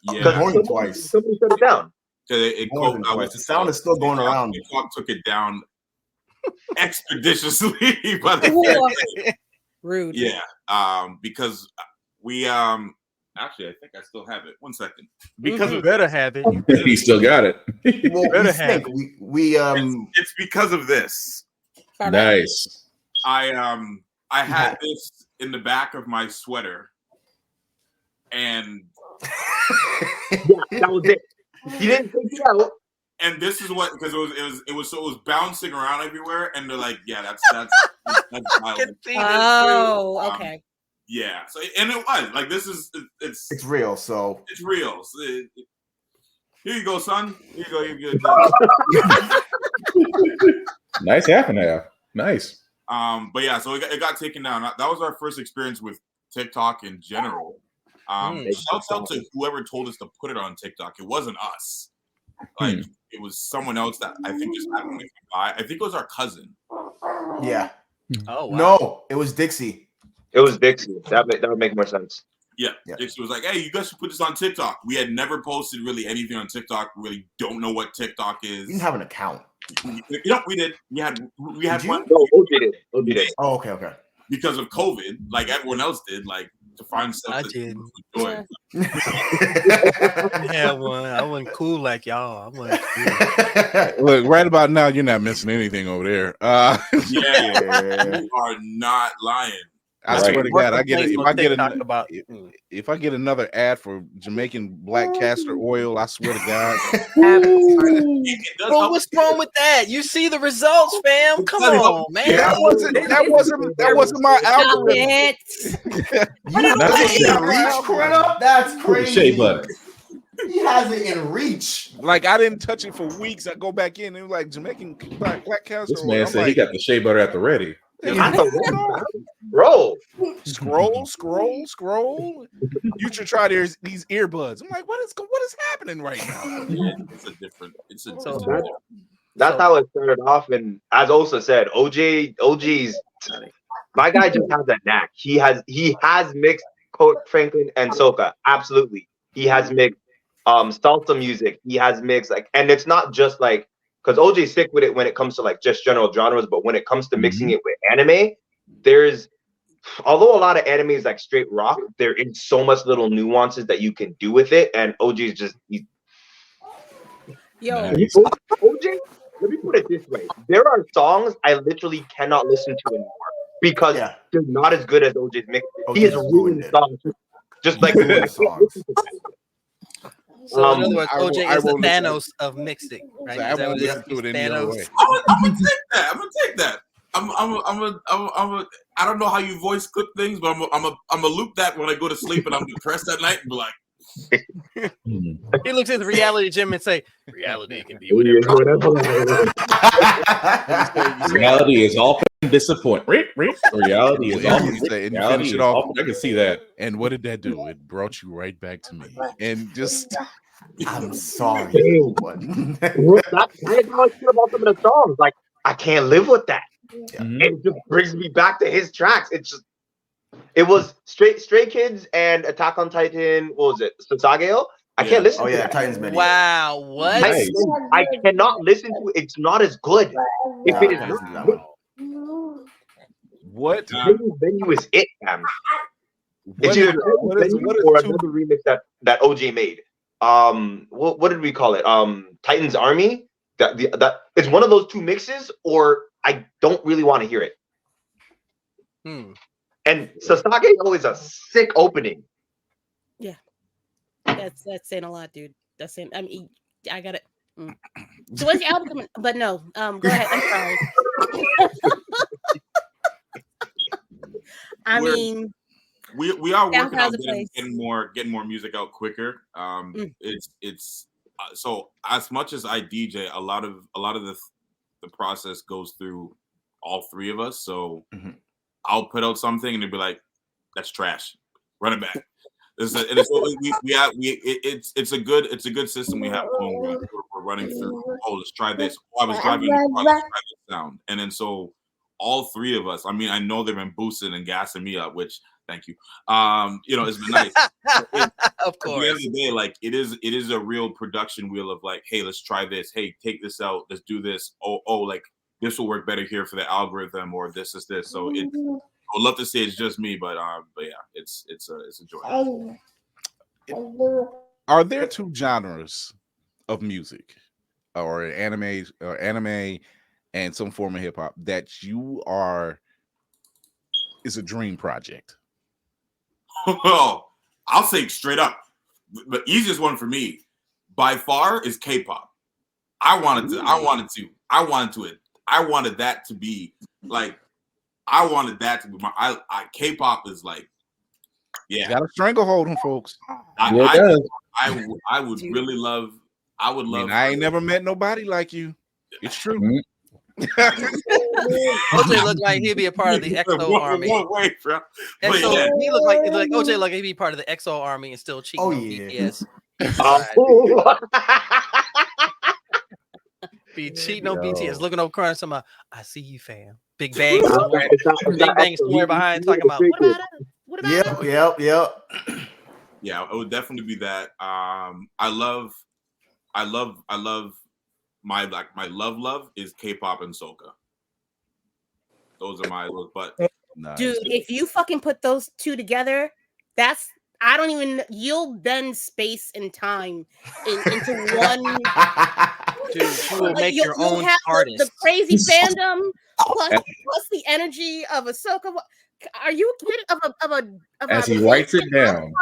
Speaker 9: more than twice.
Speaker 10: Somebody shut it down.
Speaker 9: The sound is still going around.
Speaker 11: TikTok took it down expeditiously.
Speaker 7: Rude.
Speaker 11: Yeah, because we actually, I think I still have it. 1 second.
Speaker 4: Because you better have it.
Speaker 5: He still got it.
Speaker 11: It's because of this.
Speaker 5: Nice.
Speaker 11: I had this in the back of my sweater, and
Speaker 10: that was it. He didn't take it out.
Speaker 11: And this is what, because it was bouncing around everywhere, and they're like, "Yeah, that's
Speaker 7: oh, okay."
Speaker 11: Yeah. So, and it was like, this is
Speaker 9: it's real. So
Speaker 11: it's real. So here you go, son. Here you go. You're good.
Speaker 5: Nice half and half. Nice.
Speaker 11: But yeah, so it got taken down. That was our first experience with TikTok in general. Shout out to whoever told us to put it on TikTok. It wasn't us. Like it was someone else that I think just happened to buy. I think it was our cousin.
Speaker 9: Yeah.
Speaker 4: Oh wow.
Speaker 9: No, it was Dixie.
Speaker 10: It was Dixie. That would make more sense.
Speaker 11: Yeah. Dixie was like, "Hey, you guys should put this on TikTok." We had never posted really anything on TikTok. We really don't know what TikTok is.
Speaker 9: You didn't have an account.
Speaker 11: You know, we did. We had one.
Speaker 10: No, OG did.
Speaker 9: Oh, okay.
Speaker 11: Because of COVID, like everyone else did, like to find stuff.
Speaker 4: I did. Yeah, one. I wasn't cool like y'all. I wasn't cool.
Speaker 3: Look, right about now, you're not missing anything over there.
Speaker 11: You are not lying.
Speaker 3: I swear to God, if I get another ad for Jamaican black castor oil, I swear to God.
Speaker 4: Bro, what's wrong with that? You see the results, fam. Come on, man.
Speaker 3: That wasn't my algorithm.
Speaker 9: That's crazy.
Speaker 5: Shea butter.
Speaker 9: He has it in reach.
Speaker 3: Like I didn't touch it for weeks. I go back in and it was like Jamaican black castor
Speaker 5: This
Speaker 3: oil.
Speaker 5: man said he got the shea butter at the ready.
Speaker 10: Bro,
Speaker 3: scroll. You should try these earbuds. I'm like, what is happening right now?
Speaker 11: Yeah,
Speaker 10: that's how it started off. And as Osa said, OG's my guy just has that knack. He has mixed Coach Franklin and soca. Absolutely, he has mixed salsa music. He has mixed and it's not just like. Because OJ's sick with it when it comes to like just general genres, but when it comes to mixing it with anime, although a lot of anime is like straight rock, there is so much little nuances that you can do with it, and OJ's just OJ. Let me put it this way: there are songs I literally cannot listen to anymore because they're not as good as OJ's mix. He has ruined songs, just like songs.
Speaker 4: So in other words, OJ is the Thanos of mixing, right?
Speaker 3: I won't listen to it any other way.
Speaker 11: I'm gonna take that. I don't know how you voice clip things, but I'm gonna loop that when I go to sleep and I'm depressed at night and be like.
Speaker 4: He looks at the reality gym and say, "Reality can be whatever."
Speaker 5: Reality is all disappointment. Reality is all.
Speaker 3: Finish it off.
Speaker 5: I can see that.
Speaker 3: And what did that do? It brought you right back to me. And just,
Speaker 9: I'm sorry.
Speaker 10: That's kind of how I feel about some of the songs. Like I can't live with that. It just brings me back to his tracks. It was Stray Kids and Attack on Titan. What was it? Sasageo. I can't listen to
Speaker 9: yeah,
Speaker 10: that.
Speaker 9: Titans Mini.
Speaker 4: Wow, what?
Speaker 10: I cannot listen to it. It's not as good. If it is
Speaker 9: Titans
Speaker 10: not
Speaker 9: that
Speaker 10: good,
Speaker 9: one.
Speaker 3: What?
Speaker 10: Venue is it, fam.
Speaker 3: What
Speaker 10: It's
Speaker 3: is,
Speaker 10: either
Speaker 3: what is,
Speaker 10: Venue
Speaker 3: what is
Speaker 10: or
Speaker 3: two,
Speaker 10: another remix that OJ made. What did we call it? Titans Army. That it's one of those two mixes, or I don't really want to hear it. And Sasage is a sick opening.
Speaker 7: Yeah, that's saying a lot, dude. That's saying. I mean, I got it. So when's the album coming? But no, go ahead. I'm sorry. I mean,
Speaker 11: we are working on
Speaker 7: place.
Speaker 11: getting more music out quicker. It's so as much as I DJ, a lot of the process goes through all three of us. So I'll put out something and they'll be like, "That's trash. Run it back." It's a good system we have going. We're running through. Oh, let's try this. Oh, I was driving in the car, let's try this sound. And then so all three of us. I mean, I know they've been boosting and gassing me up, which thank you. It's been nice.
Speaker 4: Of course.
Speaker 11: At the end of the day, like it is a real production wheel of like, hey, let's try this. Hey, take this out. Let's do this. Oh, like this will work better here for the algorithm, or this is this. So it. I would love to say it's just me, but yeah, it's a joy.
Speaker 3: Are there two genres of music, or anime, and some form of hip hop that is a dream project?
Speaker 11: Oh, I'll say straight up, the easiest one for me by far is K-pop. I wanted that to be like. I wanted that to be my. K-pop is like, yeah,
Speaker 3: you got a stranglehold on folks.
Speaker 11: I would really love. I would love.
Speaker 3: I ain't never met nobody like you. It's true.
Speaker 4: OJ looked like he'd be a part of the EXO army.
Speaker 11: Wait, bro.
Speaker 4: EXO,
Speaker 11: yeah.
Speaker 4: He looked like OJ like he'd be part of the EXO army and still cheating on BTS. Be cheating on BTS, looking over crying, somebody, I see you, fam. Big Bang, Big Bang story behind talking about what about
Speaker 9: Yep.
Speaker 11: Yeah, it would definitely be that. I love my love is K-pop and soca. Those are my but
Speaker 3: nice.
Speaker 7: Dude, if you fucking put those two together, you'll bend space and time into one.
Speaker 4: Dude, you will make your own artist.
Speaker 7: The crazy fandom plus the energy of a soca. Are you kidding?
Speaker 5: As he writes it down,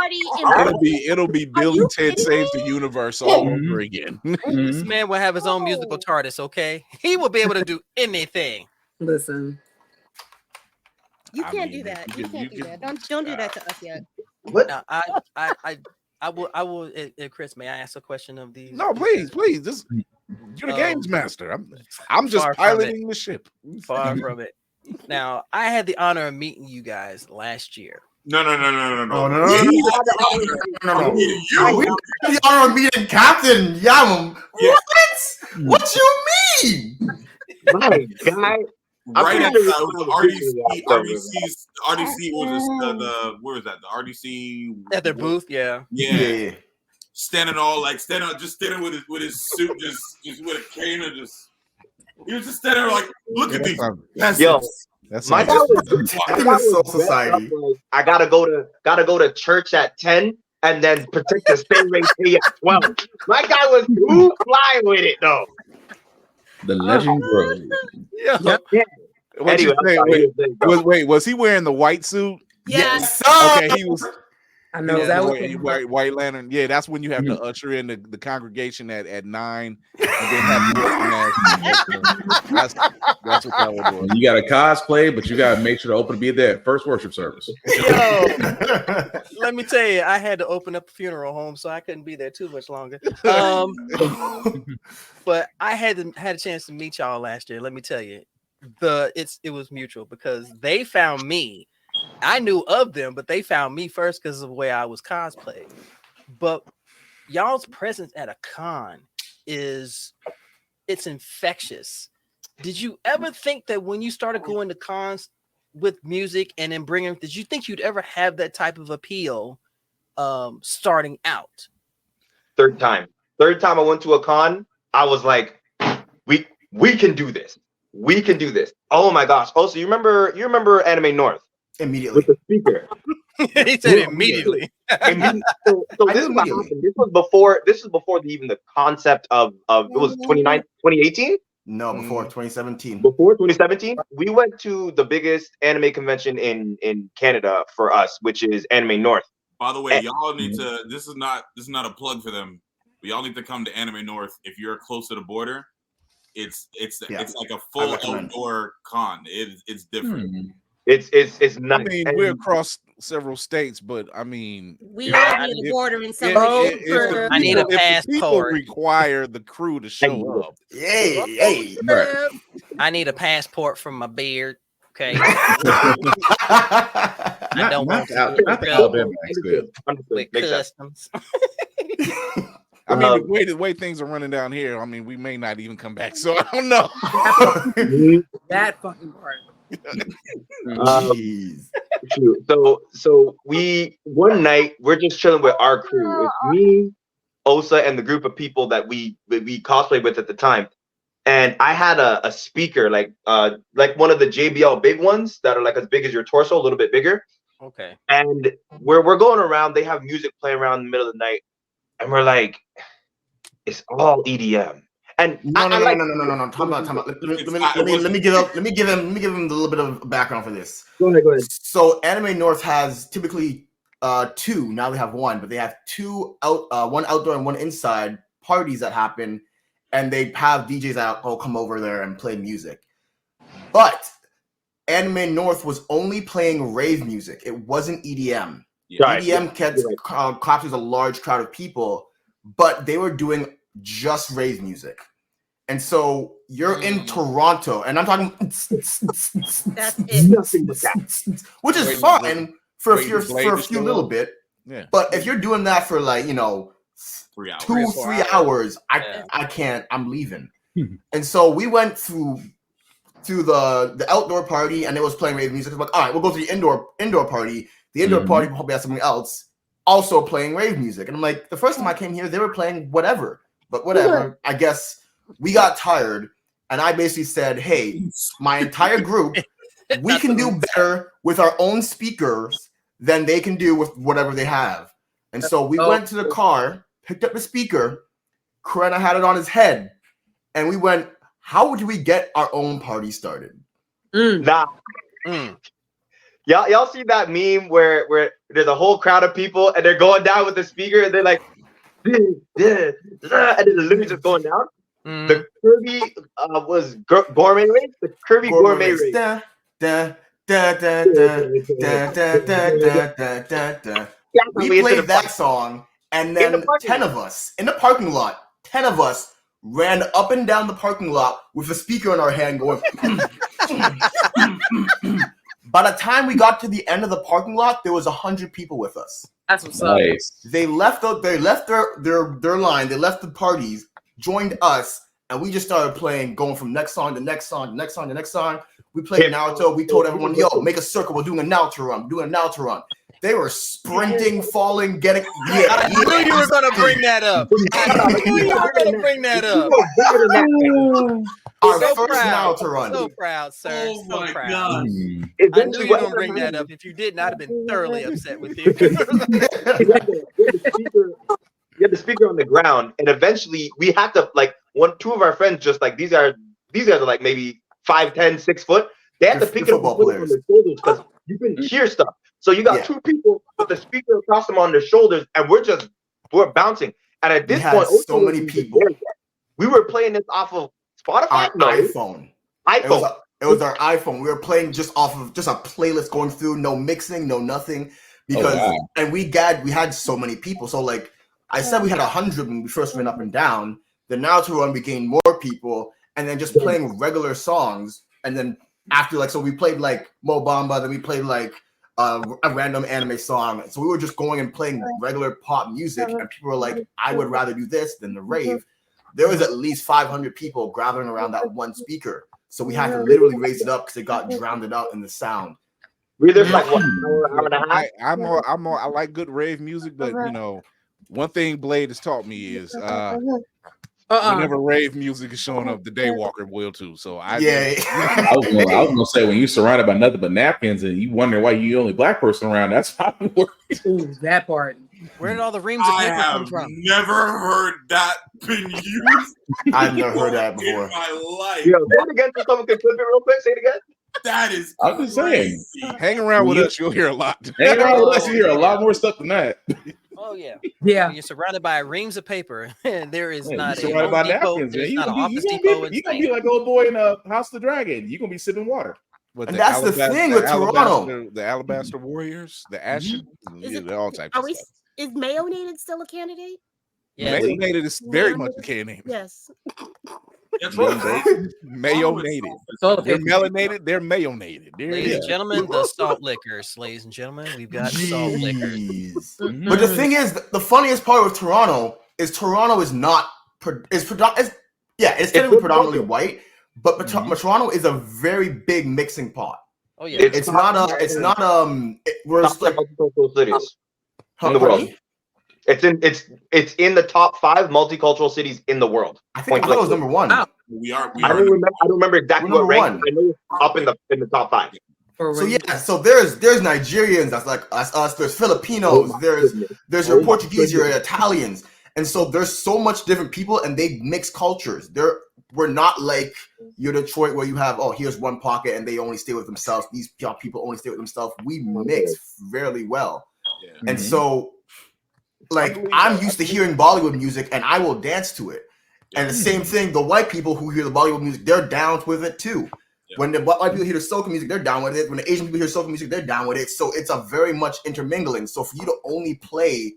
Speaker 3: it'll be Billy Ted Saves the Universe all over again.
Speaker 4: This man will have his own musical TARDIS. Okay, he will be able to do anything.
Speaker 6: Listen,
Speaker 7: you can't do that. You can't do that. Don't do that to us yet.
Speaker 10: What?
Speaker 4: Now, I will. Chris, may I ask a question of these?
Speaker 3: No, please. You're the games master. I'm just piloting the ship.
Speaker 4: Far from it. Now, I had the honor of meeting you guys last year.
Speaker 11: No.
Speaker 9: We had the honor of meeting Captain Yamam.
Speaker 11: Yeah.
Speaker 9: What you mean?
Speaker 10: My guy.
Speaker 11: Right after RDC was the where was that? The RDC
Speaker 4: at their booth, yeah.
Speaker 11: Standing with his suit, just with a cane, and he was just standing there like, look at these.
Speaker 10: My guy was Soul Society. I gotta go to church at 10 and then protect the same rate at 12. My guy was too fly with it though.
Speaker 5: The legend grows.
Speaker 3: Yeah.
Speaker 10: Anyway,
Speaker 3: wait, was he wearing the white suit?
Speaker 7: Yes.
Speaker 3: Okay, he was.
Speaker 6: I know that was
Speaker 3: white lantern. Yeah, that's when you have to usher in the congregation at 9, and then have that's what that was.
Speaker 5: You got to cosplay, but you got to make sure to open to be there at first worship service.
Speaker 4: Yo, let me tell you, I had to open up a funeral home, so I couldn't be there too much longer. But I had a chance to meet y'all last year. Let me tell you, it was mutual because they found me. I knew of them, but they found me first because of the way I was cosplaying. But y'all's presence at a con it's infectious. Did you ever think that when you started going to cons with music and then did you think you'd ever have that type of appeal starting out?
Speaker 10: Third time I went to a con, I was like, we can do this. We can do this. Oh my gosh. Also, you remember Anime North?
Speaker 9: Immediately.
Speaker 10: With the speaker.
Speaker 4: He said immediately.
Speaker 10: So this is what happened. This was before even the concept of it was 2018?
Speaker 9: No, before 2017.
Speaker 10: Before 2017, we went to the biggest anime convention in Canada for us, which is Anime North.
Speaker 11: By the way, y'all need to. This is not a plug for them. But y'all need to come to Anime North if you're close to the border. It's like a full outdoor con. It's different.
Speaker 10: It's nice.
Speaker 3: I mean, we're across several states, but I mean,
Speaker 7: we are near the border in some ways.
Speaker 4: I need a
Speaker 3: passport. People require the crew to show up.
Speaker 9: Hey.
Speaker 3: Right.
Speaker 4: I need a passport from my beard. Okay. I don't want to with customs.
Speaker 3: I mean, the way things are running down here, I mean, we may not even come back. So I don't know.
Speaker 6: That fucking part.
Speaker 10: So we one night we're just chilling with our crew. It's me, Osa, and the group of people that we cosplayed with at the time. And I had a speaker like one of the JBL big ones that are like as big as your torso, a little bit bigger.
Speaker 4: Okay.
Speaker 10: And we're going around. They have music playing around in the middle of the night, and we're like, it's all EDM. And
Speaker 9: no. Time out. Let me give him a little bit of background for this.
Speaker 10: Go ahead.
Speaker 9: So Anime North has typically two. Now they have one, but they have two one outdoor and one inside parties that happen, and they have DJs that all come over there and play music. But Anime North was only playing rave music. It wasn't EDM.
Speaker 10: Right.
Speaker 9: EDM captures a large crowd of people, but they were doing just rave music. And so you're in Toronto, and I'm talking which is fine for a few little bit.
Speaker 3: Yeah.
Speaker 9: But if you're doing that for
Speaker 11: 3 hours.
Speaker 9: 2-3 hours, I can't. I'm leaving. And so we went to the outdoor party, and it was playing rave music. I'm like, all right, we'll go to the indoor party. The indoor party probably has something else, also playing rave music. And I'm like, the first time I came here, they were playing whatever. But whatever, I guess we got tired, and I basically said, hey, my entire group, we can do better with our own speakers than they can do with whatever they have. And so we went to the car, picked up the speaker, Korena had it on his head, and we went, how would we get our own party started?
Speaker 10: Y'all see that meme where there's a whole crowd of people and they're going down with the speaker and they're like, and then the lyrics just going down. The Kirby was gourmet race. The Kirby gourmet race.
Speaker 9: We played that song, and then 10 of us in the parking lot. 10 of us ran up and down the parking lot with a speaker in our hand, going. By the time we got to the end of the parking lot, there was 100 people with us.
Speaker 6: That's what's up.
Speaker 9: They left their line. They left the parties, joined us, and we just started playing, going from next song to next song to next song to next song. We played Naruto. We told everyone, "Yo, make a circle. We're doing a Naruto run. They were sprinting, falling, getting.
Speaker 4: I knew you were gonna bring that up.
Speaker 9: Our
Speaker 4: so
Speaker 9: first
Speaker 4: proud.
Speaker 9: Naruto run.
Speaker 4: So proud, sir.
Speaker 11: Oh
Speaker 4: so
Speaker 11: my
Speaker 4: proud.
Speaker 11: God.
Speaker 4: I knew you were gonna bring that up. If you didn't, I'd have been thoroughly upset with you.
Speaker 10: We had the speaker on the ground, and eventually we had to two of our friends just like these guys are like maybe 5'10", 6 foot. They had to pick it up and put it on their shoulders because you couldn't hear stuff. So you got two people with the speaker across them on their shoulders, and we're bouncing. And at this point,
Speaker 9: so many people.
Speaker 10: We were playing this off of Spotify,
Speaker 9: iPhone. It was our iPhone. We were playing just off of just a playlist going through, no mixing, no nothing, because and we had so many people. So like I said, we had 100 when we first went up and down. The Naruto run, we gained more people, and then just playing regular songs, and then after so we played like Mo Bamba, then we played like a random anime song. So we were just going and playing regular pop music, and people were like, I would rather do this than the rave. There was at least 500 people gathering around that one speaker. So we had to literally raise it up because it got drowned out in the sound.
Speaker 10: We're there like what, hour and a half?
Speaker 3: I like good rave music, but One thing Blade has taught me is whenever rave music is showing up, the Daywalker will too. So I
Speaker 5: was gonna say, when you're surrounded by nothing but napkins and you wonder why you're the only black person around, that's probably works.
Speaker 6: Ooh, that part.
Speaker 4: Where did all the reams of
Speaker 11: I
Speaker 4: paper come
Speaker 11: have
Speaker 4: from?
Speaker 11: never heard that been used.
Speaker 9: I've never heard that before.
Speaker 11: In my life.
Speaker 10: Yo, say it again so someone can flip it real quick. Say it again.
Speaker 11: That is
Speaker 5: I'm just saying.
Speaker 3: Hang around with us, you'll hear a lot.
Speaker 5: Hang around with us, you hear a lot more stuff than that.
Speaker 4: Oh yeah,
Speaker 6: yeah.
Speaker 4: You're surrounded by reams of paper, and there is not a
Speaker 5: surrounded by
Speaker 4: Home Depot,
Speaker 5: napkins.
Speaker 4: there's
Speaker 5: You
Speaker 4: not an
Speaker 5: gonna
Speaker 4: Office Depot in
Speaker 5: be
Speaker 4: sight.
Speaker 5: like old boy in House of the Dragon. You're gonna be sipping water.
Speaker 3: But
Speaker 9: And that's the thing with Toronto.
Speaker 3: The Alabaster Warriors, the Ashen, all types of stuff.
Speaker 7: Is Mayonated still a candidate?
Speaker 4: Yeah,
Speaker 3: Mayonated is very much a candidate.
Speaker 7: Yes.
Speaker 11: That's right.
Speaker 3: Mayonated. They're melanated. They're mayonated.
Speaker 4: Ladies and gentlemen, the salt liquors. Ladies and gentlemen, we've got salt liquors.
Speaker 9: But the thing is, the funniest part with Toronto is it's technically predominantly white, but Toronto is a very big mixing pot.
Speaker 4: Oh yeah,
Speaker 9: it's not we're like
Speaker 10: multicultural cities in the
Speaker 9: pardon
Speaker 10: world.
Speaker 9: me?
Speaker 10: It's in the top 5 multicultural cities in the world.
Speaker 9: I think it was number 1.
Speaker 11: We are.
Speaker 10: I don't remember exactly
Speaker 9: We're
Speaker 10: what
Speaker 9: number
Speaker 10: rank.
Speaker 9: 1.
Speaker 10: I know it's up in the top 5.
Speaker 9: So yeah, so there's Nigerians that's like us. There's Filipinos. There's your Portuguese, your Italians, and so there's so much different people, and they mix cultures. We're not like your Detroit where you have here's one pocket and they only stay with themselves. These people only stay with themselves. We mix fairly well, and so like I'm used to hearing Bollywood music and I will dance to it. And the same thing, the white people who hear the Bollywood music, they're down with it too. When the white people hear the soca music, they're down with it. When the Asian people hear soca music, they're down with it. So it's a very much intermingling. So for you to only play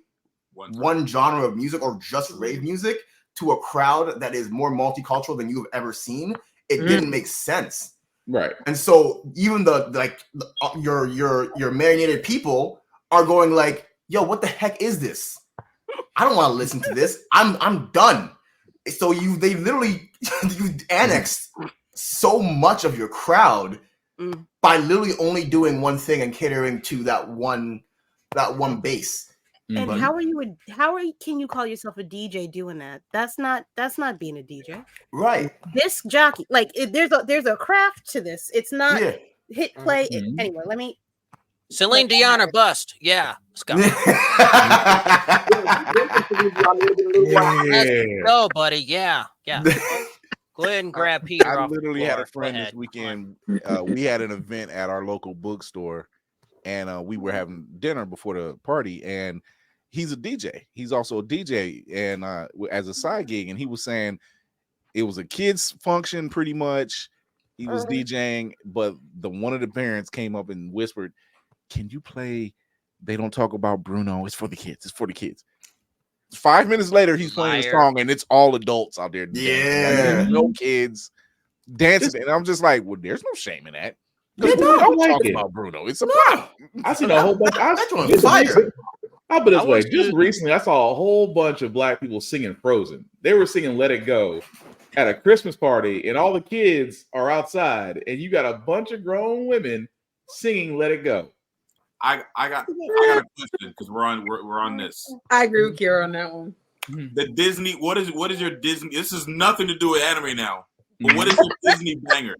Speaker 9: one genre of music or just rave music to a crowd that is more multicultural than you've ever seen, it didn't make sense.
Speaker 5: Right.
Speaker 9: And so even your marinated people are going like, yo, what the heck is this? I don't want to listen to this. I'm done. So they literally you annexed so much of your crowd by literally only doing one thing and catering to that one base.
Speaker 7: And can you call yourself a DJ doing that? That's not being a DJ.
Speaker 9: Right.
Speaker 7: Disc jockey, like there's a craft to this. It's not hit play. Anyway, let me
Speaker 4: Celine Dion or bust. Yeah, let's go. Let's go, buddy. Yeah. Go ahead and grab Peter.
Speaker 3: I
Speaker 4: off
Speaker 3: literally
Speaker 4: the
Speaker 3: had
Speaker 4: floor.
Speaker 3: a friend this weekend. We had an event at our local bookstore, and we were having dinner before the party. And he's a DJ. He's also a DJ, and as a side gig. And he was saying it was a kids' function, pretty much. He was DJing, but one of the parents came up and whispered, "Can you play They Don't Talk About Bruno? It's for the kids. It's for the kids." 5 minutes later, he's playing a song, and it's all adults out there.
Speaker 9: Yeah,
Speaker 3: no kids dancing, and I'm just like, well, there's no shame in that.
Speaker 5: Yeah,
Speaker 3: We don't talk about Bruno. It's a pop.
Speaker 5: I seen a whole bunch. I'll put it this way. Just recently, I saw a whole bunch of black people singing Frozen. They were singing "Let It Go" at a Christmas party, and all the kids are outside, and you got a bunch of grown women singing "Let It Go."
Speaker 11: I got a question because we're on this.
Speaker 6: I agree with Kira on that one.
Speaker 11: The Disney, what is your Disney? This has nothing to do with anime now. But what is your Disney banger?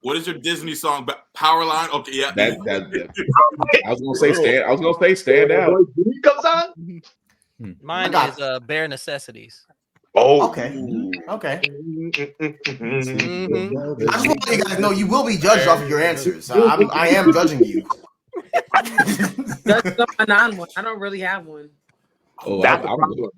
Speaker 11: What is your Disney song? Powerline? Okay, yeah.
Speaker 5: I was gonna say stand out.
Speaker 10: Comes on.
Speaker 4: Mine is Bare Necessities.
Speaker 10: Oh,
Speaker 9: okay.
Speaker 10: Mm-hmm.
Speaker 9: I just want to let you guys know you will be judged off of your answers. I am judging you.
Speaker 6: That's a non-one. I don't really have one.
Speaker 10: Oh,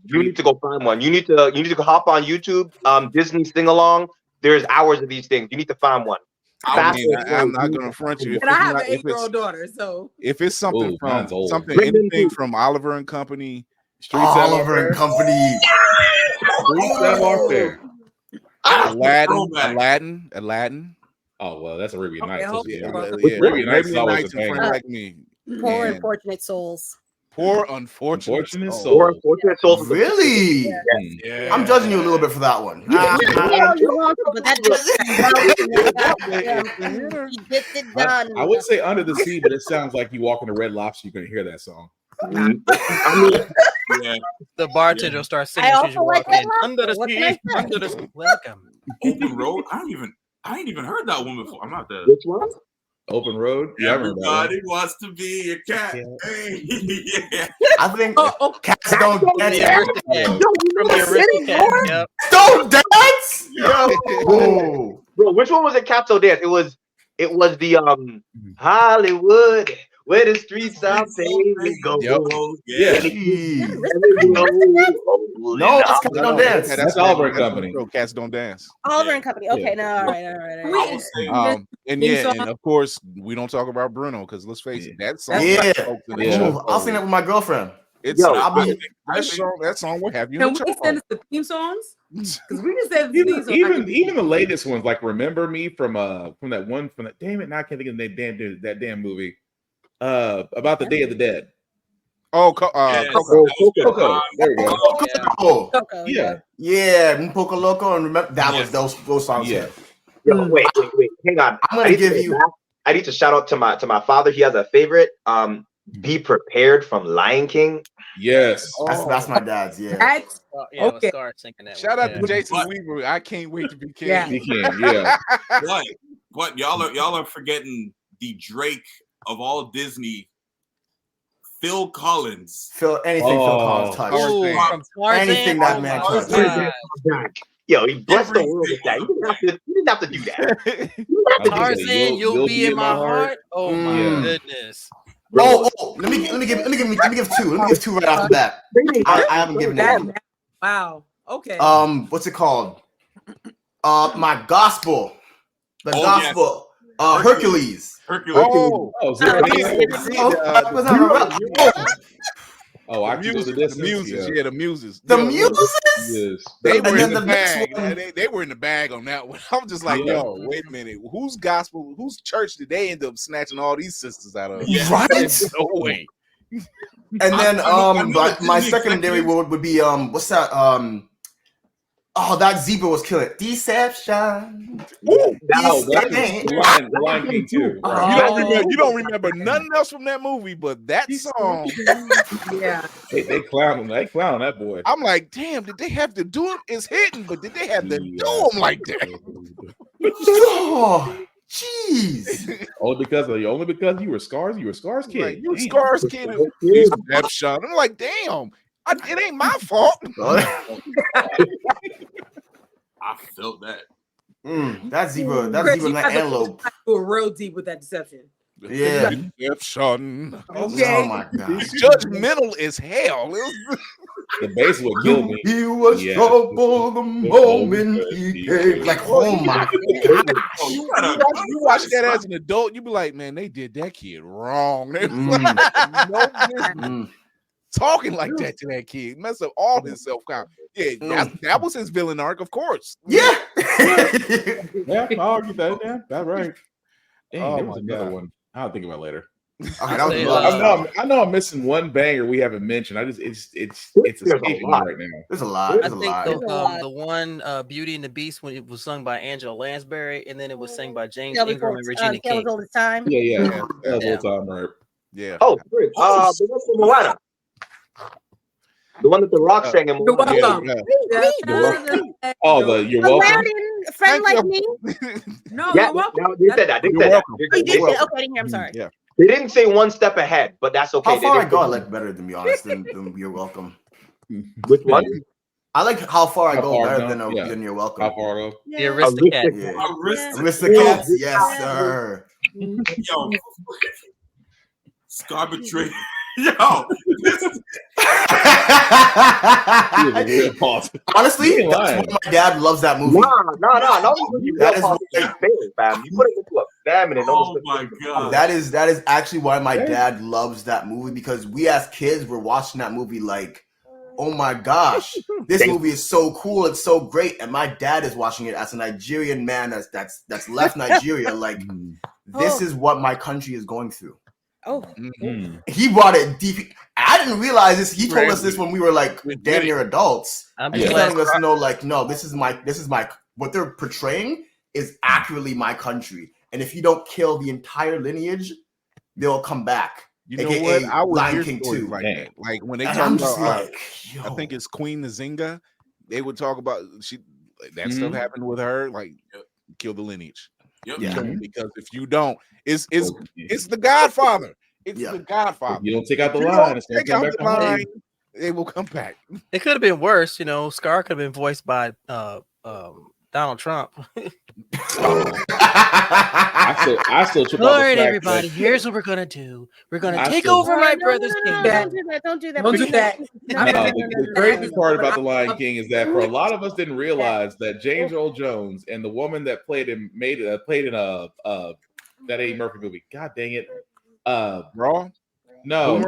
Speaker 10: you need to go find one. You need to hop on YouTube. Disney sing along. There's hours of these things. You need to find one.
Speaker 3: I'm not gonna front you.
Speaker 6: And I have an 8-year-old daughter, so
Speaker 3: if it's something anything from Oliver and Company,
Speaker 9: Oliver and Company, Aladdin.
Speaker 5: Oh well, that's Arabian Nights.
Speaker 7: Arabian
Speaker 5: Nights is always a
Speaker 3: banger. Like me.
Speaker 7: Poor unfortunate souls.
Speaker 3: Poor unfortunate souls.
Speaker 10: Poor unfortunate souls.
Speaker 9: Really?
Speaker 3: Yeah.
Speaker 9: I'm judging you a little bit for that one.
Speaker 5: I would say Under the Sea, but it sounds like you walk in a Red Lobster, you can hear that song.
Speaker 10: I mean,
Speaker 11: Yeah.
Speaker 4: The bartender will start singing
Speaker 7: I
Speaker 4: as soon as you
Speaker 7: also like
Speaker 4: walk in.
Speaker 7: that
Speaker 4: Under the
Speaker 7: lobster. What can I
Speaker 4: sea,
Speaker 7: say?
Speaker 4: under the sea. Welcome.
Speaker 11: Open Road. I ain't even heard that one before. I'm not the
Speaker 10: which one?
Speaker 5: Open Road. Yeah, I remember that one.
Speaker 11: Everybody wants to be a cat. Hey, yeah.
Speaker 9: I think
Speaker 6: Oh,
Speaker 9: cats don't
Speaker 4: From
Speaker 9: dance.
Speaker 4: the Aristocats. From the Aristocats. Yep.
Speaker 9: Don't dance. Yo.
Speaker 10: Bro, which one was it? Capsule Dance. It was the Hollywood, where the streets are paved go.
Speaker 5: Yeah.
Speaker 9: No, that's Cats Don't Dance.
Speaker 5: That's Auburn Company.
Speaker 3: Cats Don't Dance.
Speaker 7: Auburn Company. Okay, no, all right.
Speaker 3: And of course, we don't talk about Bruno because let's face it, that song.
Speaker 9: Yeah.
Speaker 3: folks in the show.
Speaker 9: I'll sing that with my girlfriend.
Speaker 3: It's
Speaker 10: Yo,
Speaker 3: that song will have you.
Speaker 6: Can
Speaker 3: in the
Speaker 6: we
Speaker 3: chokehold.
Speaker 6: send us the theme songs? Because we just said the theme songs.
Speaker 5: Even the latest ones, like Remember Me from that damn it, now I can't think of that damn movie. About the Day of the Dead.
Speaker 3: Oh,
Speaker 5: Coco. There we go.
Speaker 9: Coco.
Speaker 7: Yeah.
Speaker 9: Poco Loco, and remember that was those songs.
Speaker 5: Yeah.
Speaker 10: Yo, wait, hang on.
Speaker 9: I'm gonna give you.
Speaker 10: I need to shout out to my father. He has a favorite. Be Prepared from Lion King.
Speaker 5: Yes,
Speaker 9: that's my dad's. Yeah.
Speaker 6: That's
Speaker 4: okay.
Speaker 3: Shout out to Jason Weaver. I can't wait to be king.
Speaker 6: Yeah.
Speaker 5: He can. Yeah.
Speaker 11: But y'all are forgetting the Drake of all Disney, Phil Collins.
Speaker 9: Anything Phil Collins touched. Anything that man touched.
Speaker 10: Yo, he blessed the world with that. You didn't have to do that.
Speaker 4: Tarzan, you'll be in my heart. Oh my goodness.
Speaker 9: Let me give two. Let me give two right off the bat. I haven't given it.
Speaker 6: Wow. Okay.
Speaker 9: What's it called? My gospel. The gospel. Yes. Hercules.
Speaker 5: I can do the
Speaker 3: Muses. Yeah, the Muses.
Speaker 9: The Muses.
Speaker 3: They were in the bag. They were in the bag on that one. I'm just like, yo, wait a minute. Whose gospel? Whose church did they end up snatching all these sisters out of?
Speaker 9: Right?
Speaker 3: No way.
Speaker 9: And then my secondary would be what's that? That zebra was killing. Deception.
Speaker 5: That's the Lion King too.
Speaker 3: You don't remember nothing else from that movie, but that song.
Speaker 6: Yeah.
Speaker 5: They clown that boy.
Speaker 3: I'm like, damn, did they have to do it? It's hidden, but did they have to do him like that?
Speaker 9: Oh, jeez.
Speaker 5: Only because you were Scars kid.
Speaker 3: Like, you were Scars kid. Deception. I'm like, damn. It ain't my fault.
Speaker 11: I felt that.
Speaker 9: That zebra, that antelope.
Speaker 6: Go real deep with that deception.
Speaker 9: Yeah.
Speaker 3: Deception.
Speaker 6: Okay.
Speaker 9: Oh my god.
Speaker 3: Judgmental as hell.
Speaker 5: The bass would kill me.
Speaker 9: He was trouble the moment he came. Like, oh my god.
Speaker 3: You watch that as an adult, you be like, man, they did that kid wrong. They talking like that to that kid, mess up all his self-confidence. Yeah, that was his villain arc, of course.
Speaker 9: Yeah.
Speaker 5: Yeah, I'll argue that. Yeah, that's right. Dang, there was another one. I'll think about it later.
Speaker 9: I
Speaker 5: know I'm missing one banger we haven't mentioned. It's escaping me right now.
Speaker 9: There's a lot.
Speaker 4: I think the one Beauty and the Beast, when it was sung by Angela Lansbury, and then it was sung by James Ingram and Regina King.
Speaker 7: All the time.
Speaker 5: Yeah. That was all the time, right?
Speaker 3: Yeah.
Speaker 10: Oh, great. The one from Moana. The one that the Rock sang in Moana.
Speaker 5: You're welcome.
Speaker 7: Aladdin, a friend like me.
Speaker 6: No,
Speaker 10: Yeah,
Speaker 6: you're welcome.
Speaker 10: no, they said that. They said that.
Speaker 7: Oh, you did say, okay, I didn't hear. I'm sorry.
Speaker 3: Yeah.
Speaker 10: They didn't say one step ahead, but that's okay.
Speaker 9: How far I go, I like better, to be honest, than You're Welcome.
Speaker 10: Which one?
Speaker 9: I like how far I go better than You're Welcome.
Speaker 5: How far I go?
Speaker 4: The Aristocats.
Speaker 9: Aristocats, yes, sir.
Speaker 11: Yo, Scar betrayed. Yo,
Speaker 9: honestly, that's why my dad loves that movie.
Speaker 10: No. That is fam. You put it into a famine.
Speaker 11: Oh my god.
Speaker 9: That is actually why my dad loves that movie, because we as kids were watching that movie like, oh my gosh, this movie is so cool, it's so great, and my dad is watching it as a Nigerian man that's left Nigeria. Like, this is what my country is going through.
Speaker 7: Oh,
Speaker 9: he brought it deep. I didn't realize this. He told us this when we were like damn near adults. He's telling us, no, this is my what they're portraying is accurately my country. And if you don't kill the entire lineage, they'll come back.
Speaker 3: You know
Speaker 9: AKA
Speaker 3: what? I would
Speaker 9: Lion
Speaker 3: hear
Speaker 9: King
Speaker 3: stories
Speaker 9: 2.
Speaker 3: like that. Like when they
Speaker 9: And
Speaker 3: talk
Speaker 9: I'm just
Speaker 3: about,
Speaker 9: like,
Speaker 3: I think it's Queen Nzinga. They would talk about that
Speaker 9: Mm-hmm.
Speaker 3: stuff happened with her. Like, kill the lineage.
Speaker 11: Yep.
Speaker 3: Kill them, because if you don't, it's the Godfather. It's the Godfather.
Speaker 5: If you don't take out the
Speaker 3: If you
Speaker 5: line,
Speaker 3: don't
Speaker 5: it's gonna
Speaker 3: take
Speaker 5: come
Speaker 3: out
Speaker 5: back
Speaker 3: the
Speaker 5: to haunt
Speaker 3: line,
Speaker 5: you.
Speaker 3: they will come back.
Speaker 4: It could have been worse, you know. Scar could have been voiced by Donald Trump.
Speaker 5: I still trip
Speaker 4: All
Speaker 5: off the
Speaker 4: right,
Speaker 5: fact
Speaker 4: everybody.
Speaker 5: that-
Speaker 4: Here's what we're gonna do. We're gonna
Speaker 5: I
Speaker 4: take
Speaker 5: still-
Speaker 4: over my brother's kingdom.
Speaker 7: Don't do that. Don't do that.
Speaker 6: Don't do that.
Speaker 5: The crazy part about The Lion King is that for a lot of us didn't realize that James Earl Jones and the woman that played in that Eddie Murphy movie. God dang it.
Speaker 3: Raw?
Speaker 5: No.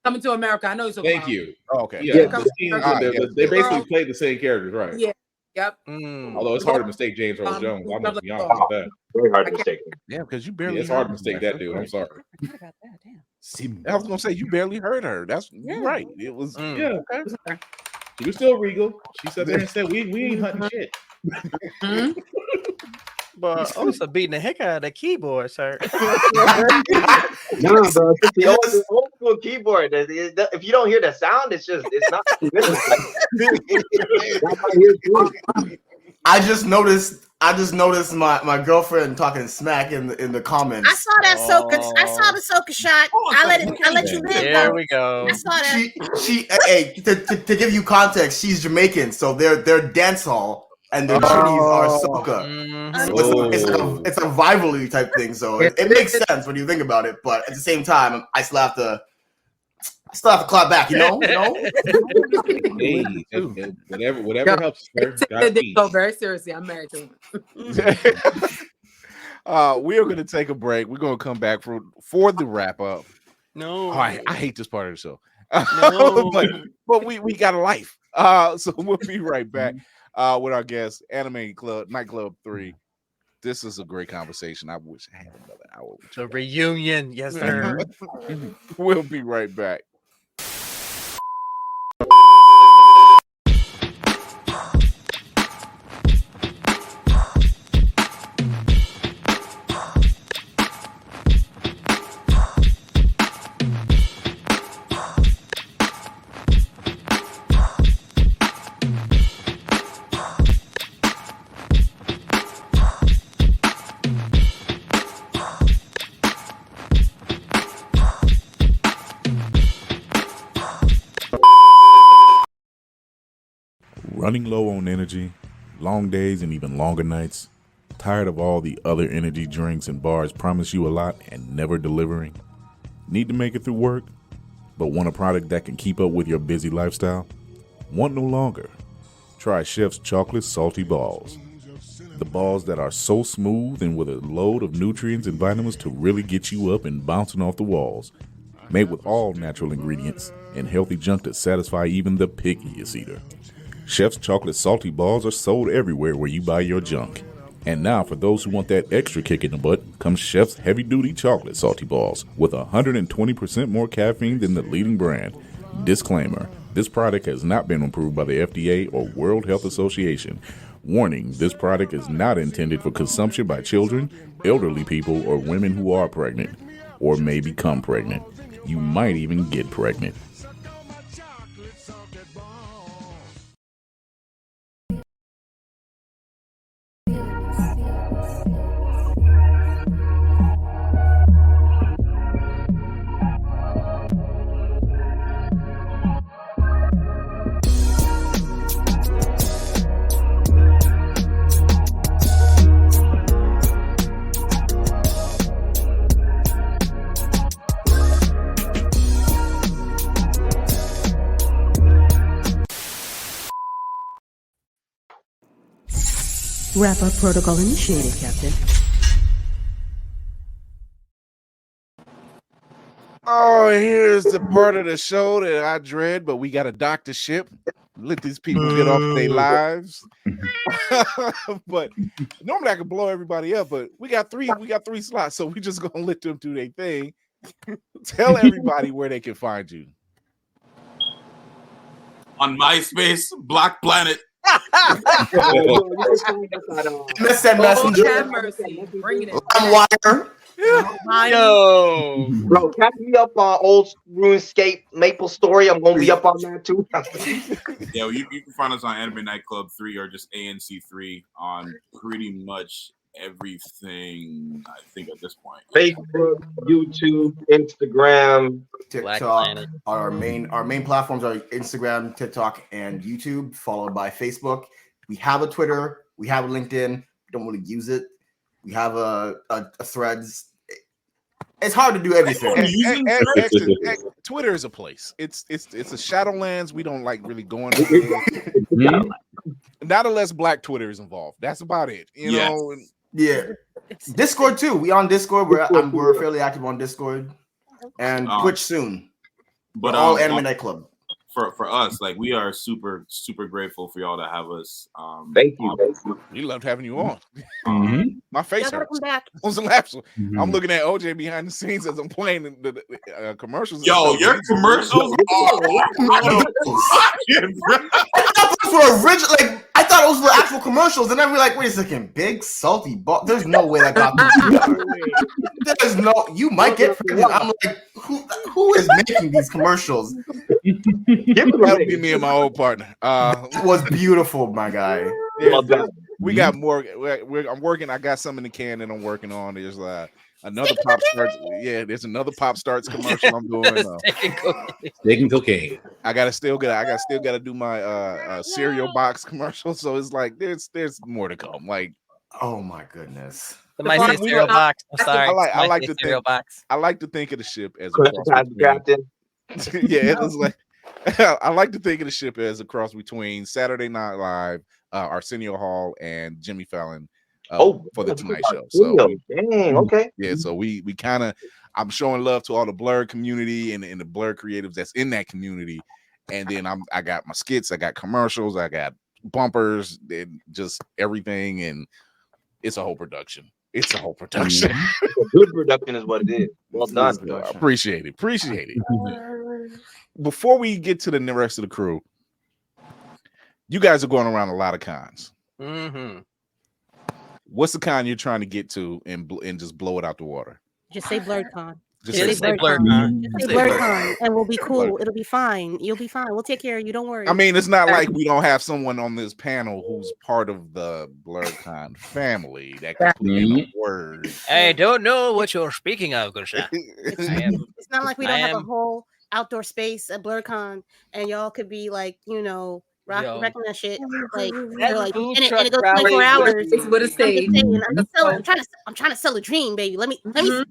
Speaker 6: Coming to America. I know you're
Speaker 5: Thank you.
Speaker 3: Oh, okay.
Speaker 5: Yeah,
Speaker 6: Coming
Speaker 5: the
Speaker 6: to
Speaker 5: scenes,
Speaker 6: America.
Speaker 5: they basically played the same characters, right?
Speaker 6: Yeah. Yep.
Speaker 5: Although it's hard to mistake James Earl Jones. I'm gonna be honest about that.
Speaker 10: Very hard to mistake.
Speaker 3: Yeah, because you barely.
Speaker 5: It's hard to
Speaker 3: heard
Speaker 5: mistake
Speaker 3: her.
Speaker 5: that dude. I'm sorry.
Speaker 3: I was gonna say you barely heard her. That's you're right. It was
Speaker 5: Yeah. She was still regal. She sat there and said, "We ain't hunting shit."
Speaker 4: But also beating the heck out of the keyboard, sir.
Speaker 10: No, bro, it's the old school keyboard. If you don't hear the sound, it's not.
Speaker 9: I just noticed my girlfriend talking smack in the comments.
Speaker 7: I saw that Soka. I saw the Soka shot. I let you live.
Speaker 4: There we go.
Speaker 7: I saw that.
Speaker 9: She hey, to give you context, she's Jamaican, so their dance hall and their titties are soca. So it's a rivalry type thing. So it makes sense when you think about it, but at the same time, I still have to clap back, you know.
Speaker 5: Hey, whatever helps, sir.
Speaker 6: They go very seriously. I'm married to him.
Speaker 3: We are going to take a break. We're going to come back for the wrap up.
Speaker 4: No,
Speaker 3: I hate this part of the show.
Speaker 4: No.
Speaker 3: but we got a life. So we'll be right back with our guest, Nightclub 3. This is a great conversation. I wish I had another hour.
Speaker 4: The reunion, yes, sir.
Speaker 3: We'll be right back. Running low on energy, long days and even longer nights, tired of all the other energy drinks and bars promise you a lot and never delivering? Need to make it through work, but want a product that can keep up with your busy lifestyle? Want no longer? Try Chef's Chocolate Salty Balls. The balls that are so smooth and with a load of nutrients and vitamins to really get you up and bouncing off the walls. Made with all natural ingredients and healthy junk to satisfy even the pickiest eater. Chef's Chocolate Salty Balls are sold everywhere where you buy your junk. And now for those who want that extra kick in the butt, comes Chef's Heavy Duty Chocolate Salty Balls with 120% more caffeine than the leading brand. Disclaimer, this product has not been approved by the FDA or World Health Association. Warning, this product is not intended for consumption by children, elderly people, or women who are pregnant or may become pregnant. You might even get pregnant.
Speaker 12: Wrap-up protocol initiated, Captain.
Speaker 3: Oh, here's the part of the show that I dread, but we got a doctor ship. Let these people get off their lives. But normally I could blow everybody up, but we got three slots, so we just gonna let them do their thing. Tell everybody where they can find you.
Speaker 11: On MySpace, Black Planet,
Speaker 9: MSN Messenger.
Speaker 6: Have mercy. Bring it in.
Speaker 9: LimeWire.
Speaker 4: Yo,
Speaker 10: Bro, catch me up on old RuneScape Maple Story. I'm gonna be up on that too.
Speaker 11: Yeah, you can find us on Anime Nightclub 3 or just ANC3 on pretty much everything. I think at this point,
Speaker 10: Facebook, YouTube, Instagram,
Speaker 9: TikTok. Our main platforms are Instagram, TikTok, and YouTube, followed by Facebook. We have a Twitter. We have a LinkedIn. We don't really use it. We have a Threads. It's hard to do everything.
Speaker 3: Twitter is a place. It's a Shadowlands. We don't like really going there. Not unless Black Twitter is involved. That's about it. You know.
Speaker 9: Yeah. Discord too. We on Discord. We're fairly active on Discord and Twitch soon.
Speaker 11: But
Speaker 9: all Anime Nightclub.
Speaker 11: For us, like, we are super grateful for y'all to have us.
Speaker 10: Thank you.
Speaker 3: We loved having you on. My face
Speaker 7: Y'all gotta
Speaker 3: hurts.
Speaker 7: come back.
Speaker 3: I'm looking at OJ behind the scenes as I'm playing the commercials.
Speaker 11: Yo, your commercials are
Speaker 9: I thought it was for actual commercials, and then we're like, wait a second, big salty ball. There's no way that got me. There's no. You might get pregnant. I'm like, who is making these commercials?
Speaker 3: That would be me and my old partner.
Speaker 9: It was beautiful, my guy.
Speaker 3: We got more. I'm working. I got some in the can that I'm working on. There's another Pop Starts. Yeah, there's another Pop Starts commercial I'm doing.
Speaker 5: Taking cocaine.
Speaker 3: I still gotta do my cereal box commercial. So it's like there's more to come. Like,
Speaker 9: oh my goodness.
Speaker 4: My cereal box. I'm sorry.
Speaker 3: I like to
Speaker 4: cereal box.
Speaker 3: I like to think of the ship as a
Speaker 10: Captain.
Speaker 3: Yeah, it was like I like to think of the ship as a cross between Saturday Night Live, Arsenio Hall, and Jimmy Fallon. For the Tonight Show. So
Speaker 10: dang, okay.
Speaker 3: Yeah, so we kind of, I'm showing love to all the Blur community and the Blur creatives that's in that community. And then I got my skits, I got commercials, I got bumpers, and just everything, and it's a whole production. It's a whole production.
Speaker 10: Good production is what it is. Well done.
Speaker 3: Appreciate it. Before we get to the rest of the crew, you guys are going around a lot of cons. What's the con you're trying to get to and just blow it out the water?
Speaker 7: Just say BlurredCon.
Speaker 3: Just
Speaker 7: say BlurredCon. Just say BlurredCon, and we'll be cool. It'll be fine. You'll be fine. We'll take care of you. Don't worry.
Speaker 3: I mean, it's not like we don't have someone on this panel who's part of the BlurredCon family that can put in a word.
Speaker 4: I don't know what you're speaking of, Gusha.
Speaker 7: It's not like we don't have a whole outdoor space at BlurredCon, and y'all could be like, rocking that shit. Like, and it goes 24 hours.
Speaker 6: It's with a stage.
Speaker 7: I'm trying to sell a dream, baby. Let me sell you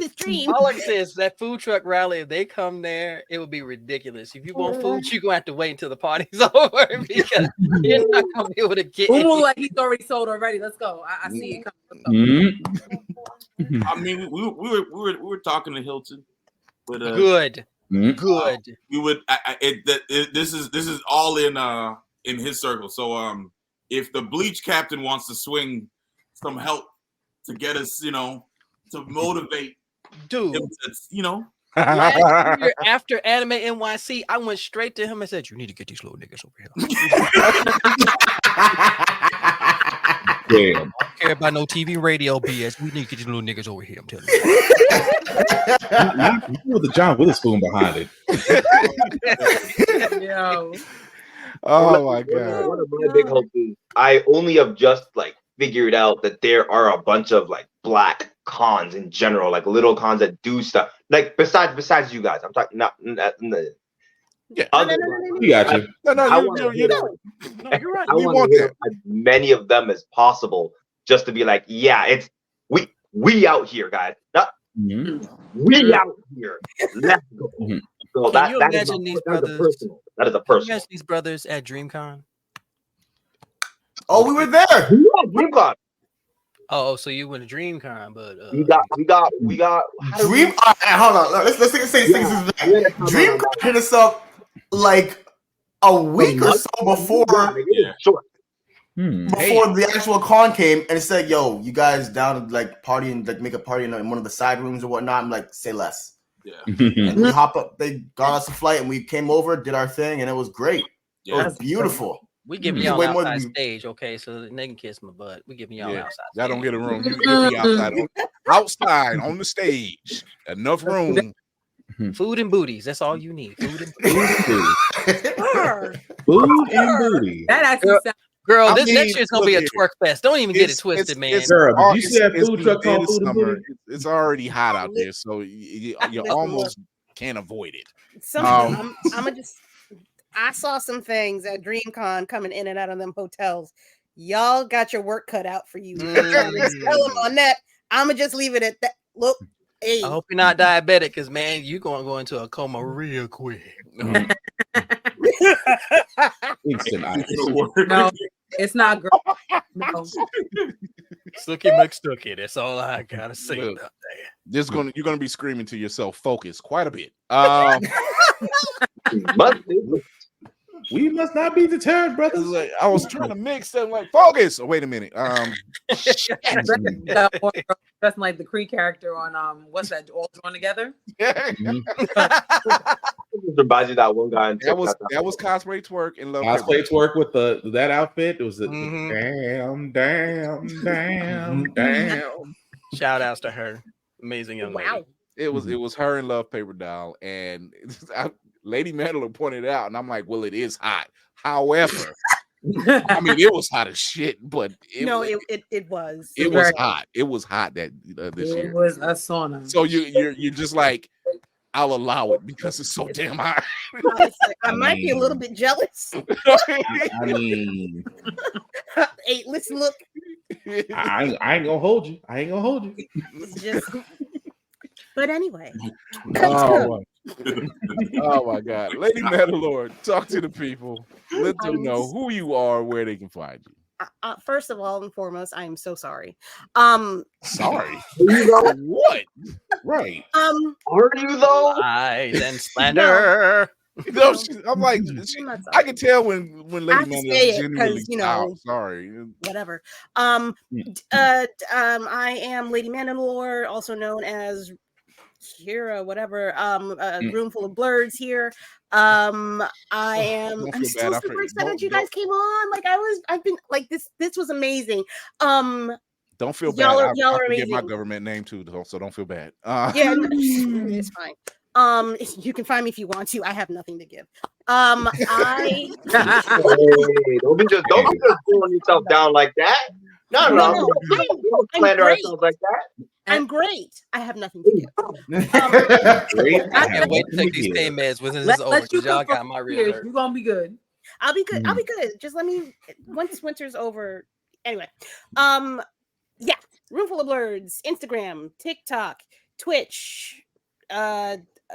Speaker 7: this dream.
Speaker 4: All I can say is that food truck rally, if they come there, it would be ridiculous. If you want food, you're gonna have to wait until the party's over because you're not gonna be able to get it.
Speaker 6: Like he's already sold already. Let's go. I see it coming.
Speaker 11: I mean, we were talking to Hilton, but
Speaker 4: good. Good.
Speaker 11: We would. This is all in his circle. So if the Bleach captain wants to swing some help to get us, to motivate,
Speaker 4: dude,
Speaker 11: him to,
Speaker 4: Last year, after Anime NYC, I went straight to him and said, "You need to get these little niggas over here."
Speaker 5: Damn.
Speaker 4: I don't care about no TV, radio, BS. We need to get these little niggas over here. I'm telling you.
Speaker 5: You with the John Witherspoon behind it.
Speaker 6: Yo.
Speaker 3: Oh my god.
Speaker 10: One of my big hopes is I only have just figured out that there are a bunch of black cons in general, little cons that do stuff. Besides you guys, I'm talking not.
Speaker 3: Yeah,
Speaker 5: you got you.
Speaker 3: You're right.
Speaker 10: I want to hit as many of them as possible, just to be like, yeah, it's we out here, guys. We out here. Let's go. So
Speaker 4: Can you imagine these brothers?
Speaker 10: That is a personal.
Speaker 4: Imagine these brothers at DreamCon.
Speaker 9: Oh, we were there.
Speaker 10: DreamCon.
Speaker 4: Oh, so you went to DreamCon, but
Speaker 10: we got
Speaker 9: Dream. Hold on. Let's say DreamCon hit us up a week or so before.
Speaker 10: Yeah, sure.
Speaker 9: Before the actual con came, and it said, "Yo, you guys down to party and make a party in one of the side rooms or whatnot?" I'm like, "Say less."
Speaker 11: Yeah.
Speaker 9: And we hop up. They got us a flight, and we came over, did our thing, and it was great. Yeah. It was beautiful.
Speaker 4: We giving y'all outside stage, okay? So they can kiss my butt. We giving y'all outside.
Speaker 3: Y'all don't get a room. You be outside on the stage. Enough room.
Speaker 4: Food and booties. That's all you need. Food and
Speaker 5: booty.
Speaker 6: That actually sounds.
Speaker 4: Girl, that shit's gonna be a twerk fest. Don't even get it twisted, man.
Speaker 5: Girl, did you see that food truck called Food and Booty?
Speaker 3: It's already hot out there, so you almost can't avoid it.
Speaker 7: I saw some things at DreamCon coming in and out of them hotels. Y'all got your work cut out for you. Tell them on that. I'ma just leave it at that. Look, hey.
Speaker 4: I hope you're not diabetic, because man, you're gonna go into a coma real quick.
Speaker 6: No, it's not. Girl. No.
Speaker 4: Snooky McStooky. That's all I gotta say about that.
Speaker 3: You're gonna be screaming to yourself, focus quite a bit.
Speaker 5: We must not be deterred, brothers.
Speaker 3: Like, I was trying to mix them, like, focus. Oh, wait a minute.
Speaker 6: Dressing like the Kree character on what's that? All Drawn Together.
Speaker 3: Yeah.
Speaker 10: Reminds you that one guy.
Speaker 3: That was cosplay twerk and love.
Speaker 5: Cosplay twerk with that outfit. It was damn.
Speaker 4: Shout outs to her, amazing young lady.
Speaker 3: It was her and Love Paper Doll, and Lady Mandalore pointed out, and I'm like, well, it is hot. However, I mean, it was hot as shit, but
Speaker 7: it was.
Speaker 3: It was hot. It was hot this year.
Speaker 6: It was a sauna.
Speaker 3: So you're just like, I'll allow it because it's so damn hot.
Speaker 7: I might be a little bit jealous.
Speaker 5: I mean,
Speaker 7: hey, listen, look.
Speaker 5: I ain't gonna hold you.
Speaker 7: It's just. But anyway.
Speaker 3: Oh my God. Lady Mandalore, talk to the people. Let them know who you are, where they can find you.
Speaker 7: First of all and foremost, I am so sorry.
Speaker 3: Sorry? What? Right.
Speaker 10: Are you though?
Speaker 4: Lies and slander.
Speaker 3: No, I'm like, I can tell when Lady Mandalore is genuinely sorry.
Speaker 7: Whatever. I am Lady Mandalore, also known as Kira, whatever. A room full of blurs here. I'm still super excited you guys came on. Like I've been like this was amazing.
Speaker 3: Don't feel bad. Y'all are amazing. Get my government name too, so don't feel bad.
Speaker 7: Yeah, no, it's fine. You can find me if you want to. I have nothing to give.
Speaker 10: Don't be just throwing yourself down like that. No. Don't slander ourselves like that.
Speaker 7: I'm great. I have nothing to give.
Speaker 4: I can't wait to take these pain meds when this is over. Y'all got my real.
Speaker 6: You're gonna be good.
Speaker 7: I'll be good. I'll be good. Just let me once winter's over. Anyway, yeah. Roomful of Blurs, Instagram, TikTok, Twitch,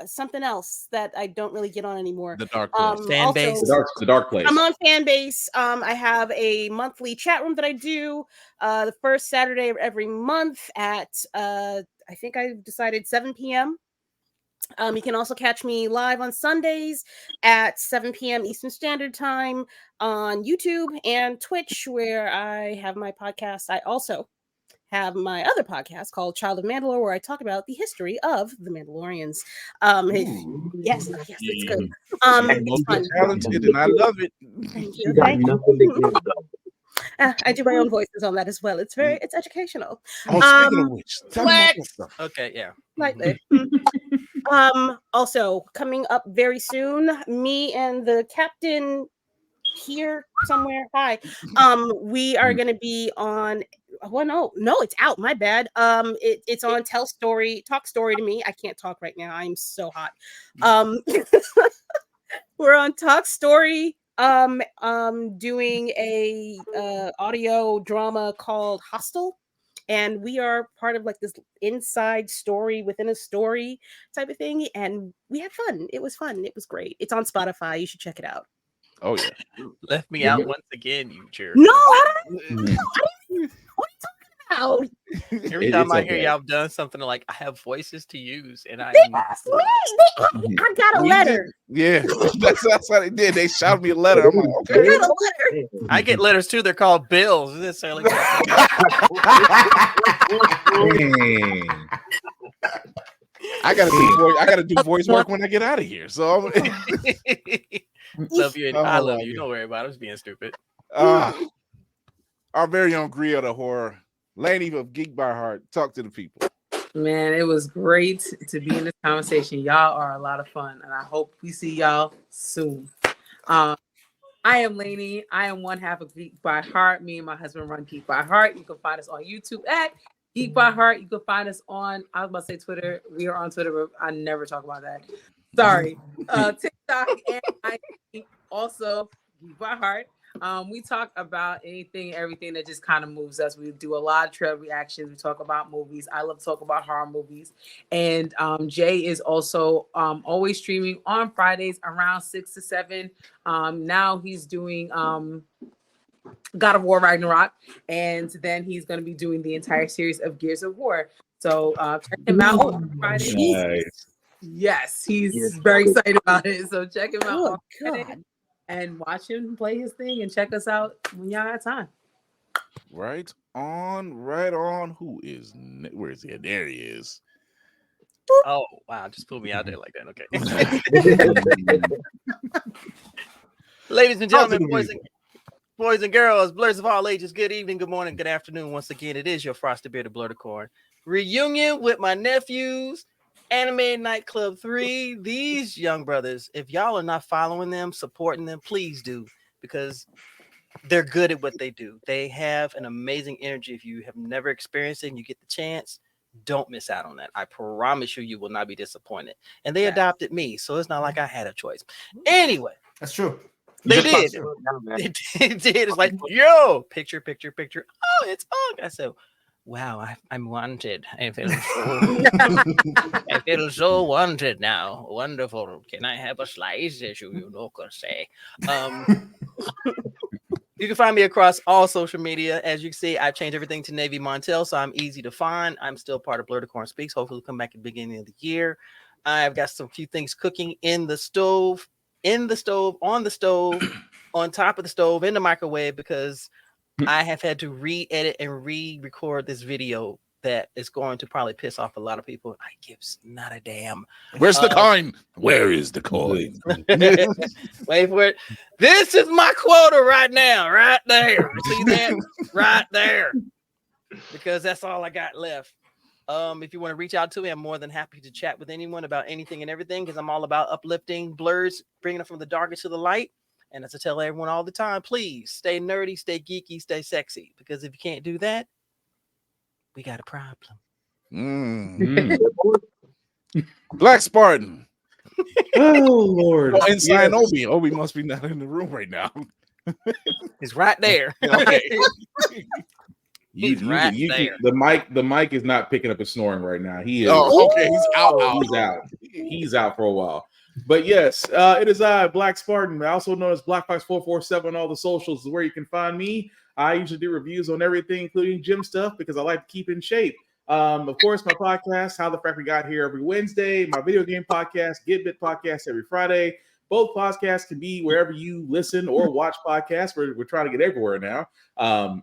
Speaker 7: something else that I don't really get on anymore.
Speaker 3: The dark place.
Speaker 4: Fan base.
Speaker 5: The dark place.
Speaker 7: I'm on fan base. I have a monthly chat room that I do the first Saturday of every month at I think I've decided 7 p.m. You can also catch me live on Sundays at 7 p.m. Eastern Standard Time on YouTube and Twitch, where I have my podcast. I also have my other podcast called Child of Mandalore, where I talk about the history of the Mandalorians. Yes, it's good. It's fun.
Speaker 3: Talented, and I love it.
Speaker 7: Thank you. I do my own voices on that as well. It's educational.
Speaker 3: Oh, speaking of which, tell me about that stuff.
Speaker 4: Okay, yeah.
Speaker 7: Lightly. Also coming up very soon, me and the captain here somewhere. Hi. We are going to be on. Well, no, it's out. My bad. It's on Talk Story to Me. I can't talk right now. I'm so hot. We're on Talk Story. Doing a audio drama called Hostel, and we are part of like this inside story within a story type of thing, and we had fun. It was fun. It was great. It's on Spotify. You should check it out.
Speaker 3: Oh yeah.
Speaker 4: Left me out once again, you jerk.
Speaker 7: No, what are you talking about?
Speaker 4: Every time I hear y'all done something like I have voices to use, and I
Speaker 7: got a letter.
Speaker 3: Yeah, that's how they did. They shot me a letter. I'm like, okay.
Speaker 4: I get letters too. They're called bills. Isn't it necessarily?
Speaker 3: I gotta do voice work when I get out of here. So
Speaker 4: Love you. I love you.
Speaker 3: God.
Speaker 4: Don't worry about it. I was being stupid.
Speaker 3: Our very own Griot of Horror, Laney of Geek by Heart. Talk to the people.
Speaker 6: Man, it was great to be in this conversation. Y'all are a lot of fun, and I hope we see y'all soon. I am Lainey. I am one half of Geek by Heart. Me and my husband run Geek by Heart. You can find us on YouTube at Geek by Heart. You can find us on, I was about to say Twitter. We are on Twitter, but I never talk about that. Sorry. TikTok and IG, also Geek by Heart. We talk about anything, everything that just kind of moves us. We do a lot of trail reactions. We talk about movies. I love to talk about horror movies. And Jay is also always streaming on Fridays around 6 to 7. Now he's doing God of War Ragnarok, and then he's going to be doing the entire series of Gears of War. So check him out on Friday.
Speaker 5: Nice.
Speaker 6: Yes, he's very excited about it. So check him out on Friday and watch him play his thing, and check us out when y'all got time.
Speaker 3: Right on. Who is? Where is he? There he is.
Speaker 4: Oh wow! Just put me out there like that. Okay. Ladies and gentlemen, boys and girls, blurs of all ages, good evening, good morning, good afternoon. Once again, it is your frosted bearded blurticorn reunion with my nephews, Anime Nightclub 3. These young brothers, if y'all are not following them, supporting them, please do, because they're good at what they do. They have an amazing energy. If you have never experienced it and you get the chance, don't miss out on that. I promise you, you will not be disappointed. And they adopted me, so it's not like I had a choice. Anyway,
Speaker 9: that's true.
Speaker 4: They did. They did. It's like, yo, picture. Oh, it's Ugg. I said, wow, I'm wanted. I feel so wanted now. Wonderful. Can I have a slice, as you could say? You can find me across all social media. As you can see, I've changed everything to Navy Montel, so I'm easy to find. I'm still part of Blurticorn Speaks. Hopefully, we'll come back at the beginning of the year. I've got some few things cooking in the stove, on the stove, on top of the stove, in the microwave, because I have had to re-edit and re-record this video that is going to probably piss off a lot of people. I gives not a damn.
Speaker 3: Where's the coin? Where is the coin?
Speaker 4: Wait for it. This is my quota right now, right there. See that? Right there. Because that's all I got left. If you want to reach out to me, I'm more than happy to chat with anyone about anything and everything, because I'm all about uplifting blurs, bringing it from the darkest to the light. And as I tell everyone all the time, please stay nerdy, stay geeky, stay sexy. Because if you can't do that, we got a problem.
Speaker 3: Black Spartan.
Speaker 5: Oh Lord.
Speaker 3: Oh, inside yes. Obi must be not in the room right now.
Speaker 4: He's right there.
Speaker 3: Okay.
Speaker 5: The mic is not picking up his snoring right now. He is.
Speaker 3: Oh, okay. He's out.
Speaker 5: He's out. He's out for a while. But yes, it is I, Black Spartan, also known as Black Fox 447 on all the socials, is where you can find me. I usually do reviews on everything, including gym stuff, because I like to keep in shape. Of course, my podcast, How the Frack We Got Here, every Wednesday. My video game podcast, Get Bit podcast, every Friday. Both podcasts can be wherever you listen or watch podcasts. We're trying to get everywhere now.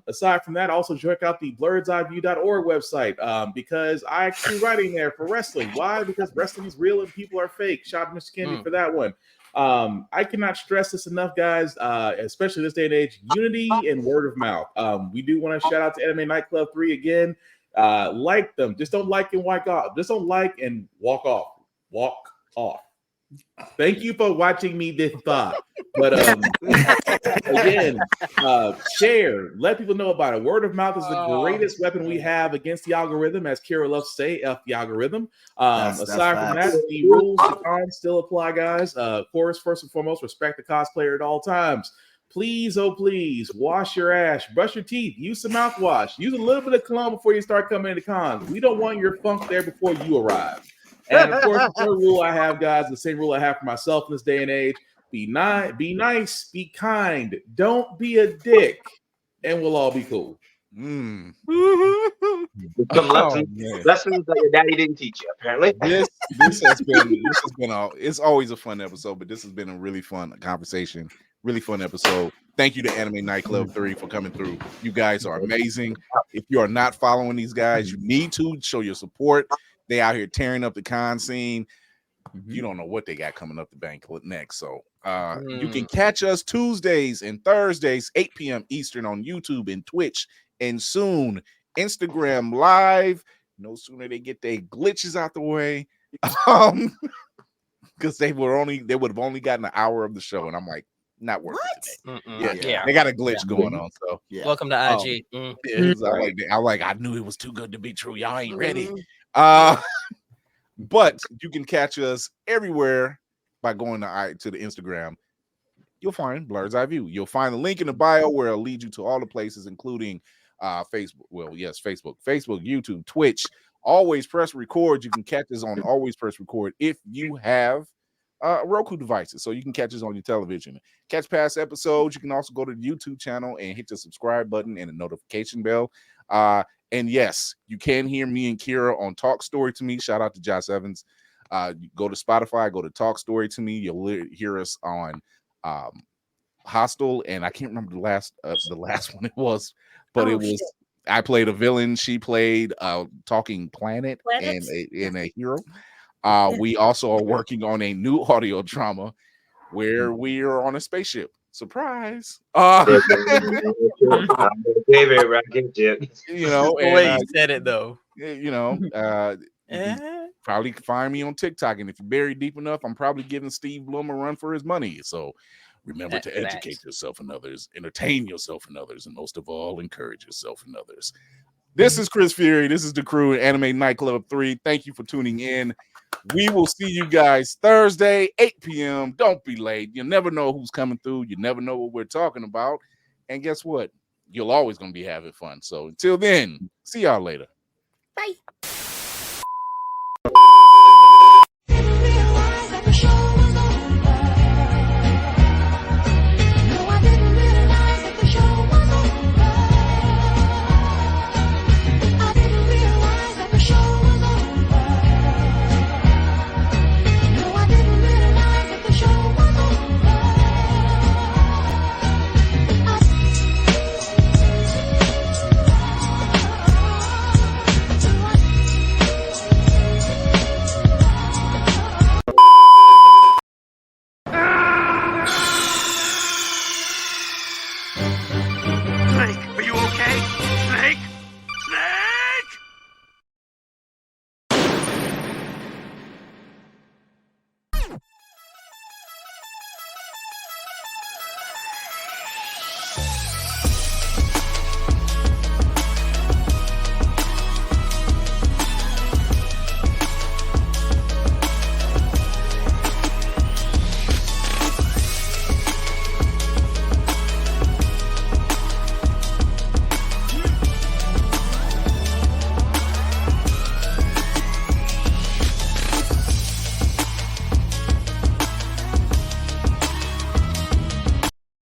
Speaker 5: Aside from that, also check out the blurredsedeview.org website because I actually writing there for wrestling. Why? Because wrestling is real and people are fake. Shout out to Mr. Kennedy for that one. I cannot stress this enough, guys, especially this day and age, unity and word of mouth. We do want to shout out to Anime Nightclub 3 again. Like them. Just don't like and walk off. Just don't like and walk off. Walk off. Thank you for watching me this far. But again, share, let people know about it. Word of mouth is the greatest weapon we have against the algorithm, as Kira loves to say, F the algorithm. Aside from that, the rules still apply, guys. Of course, first and foremost, respect the cosplayer at all times. Please, oh please, wash your ass, brush your teeth, use some mouthwash, use a little bit of cologne before you start coming into cons. We don't want your funk there before you arrive. And of course, the third rule I have, guys, the same rule I have for myself in this day and age: be nice, be kind, don't be a dick, and we'll all be cool.
Speaker 10: Some lessons that your daddy didn't teach you, apparently.
Speaker 3: This has been it's always a fun episode, but this has been a really fun conversation, really fun episode. Thank you to Anime Nightclub 3 for coming through. You guys are amazing. If you are not following these guys, you need to show your support. They out here tearing up the con scene. You don't know what they got coming up the bank next. So You can catch us Tuesdays and Thursdays, 8 p.m. Eastern on YouTube and Twitch, and soon Instagram Live. No sooner they get their glitches out the way, because they would have only gotten an hour of the show, and I'm like, not worth it today. Yeah, they got a glitch going on. So
Speaker 4: welcome to IG.
Speaker 3: I knew it was too good to be true. Y'all ain't ready. But you can catch us everywhere by going to the Instagram. You'll find Blurred's Eye View. You'll find the link in the bio where it'll lead you to all the places, including Facebook. Well, yes, Facebook, YouTube, Twitch. Always Press Record. You can catch us on Always Press Record if you have Roku devices, so you can catch us on your television. Catch past episodes. You can also go to the YouTube channel and hit the subscribe button and the notification bell. And yes, you can hear me and Kira on Talk Story to Me. Shout out to Josh Evans. You go to Spotify, go to Talk Story to Me. You'll hear us on Hostel, and I can't remember the last one it was, but it was. I played a villain. She played Talking Planet and a hero. We also are working on a new audio drama where we are on a spaceship. Surprise!
Speaker 10: David,
Speaker 4: the way you said it though.
Speaker 3: Probably find me on TikTok, and if you're buried deep enough, I'm probably giving Steve Blum a run for his money. So remember to educate yourself and others, entertain yourself and others, and most of all, encourage yourself and others. This is Chris Fury. This is the crew at Anime Nightclub 3. Thank you for tuning in. We will see you guys Thursday, 8 p.m. Don't be late. You never know who's coming through. You never know what we're talking about. And guess what? You're always going to be having fun. So until then, see y'all later.
Speaker 7: Bye.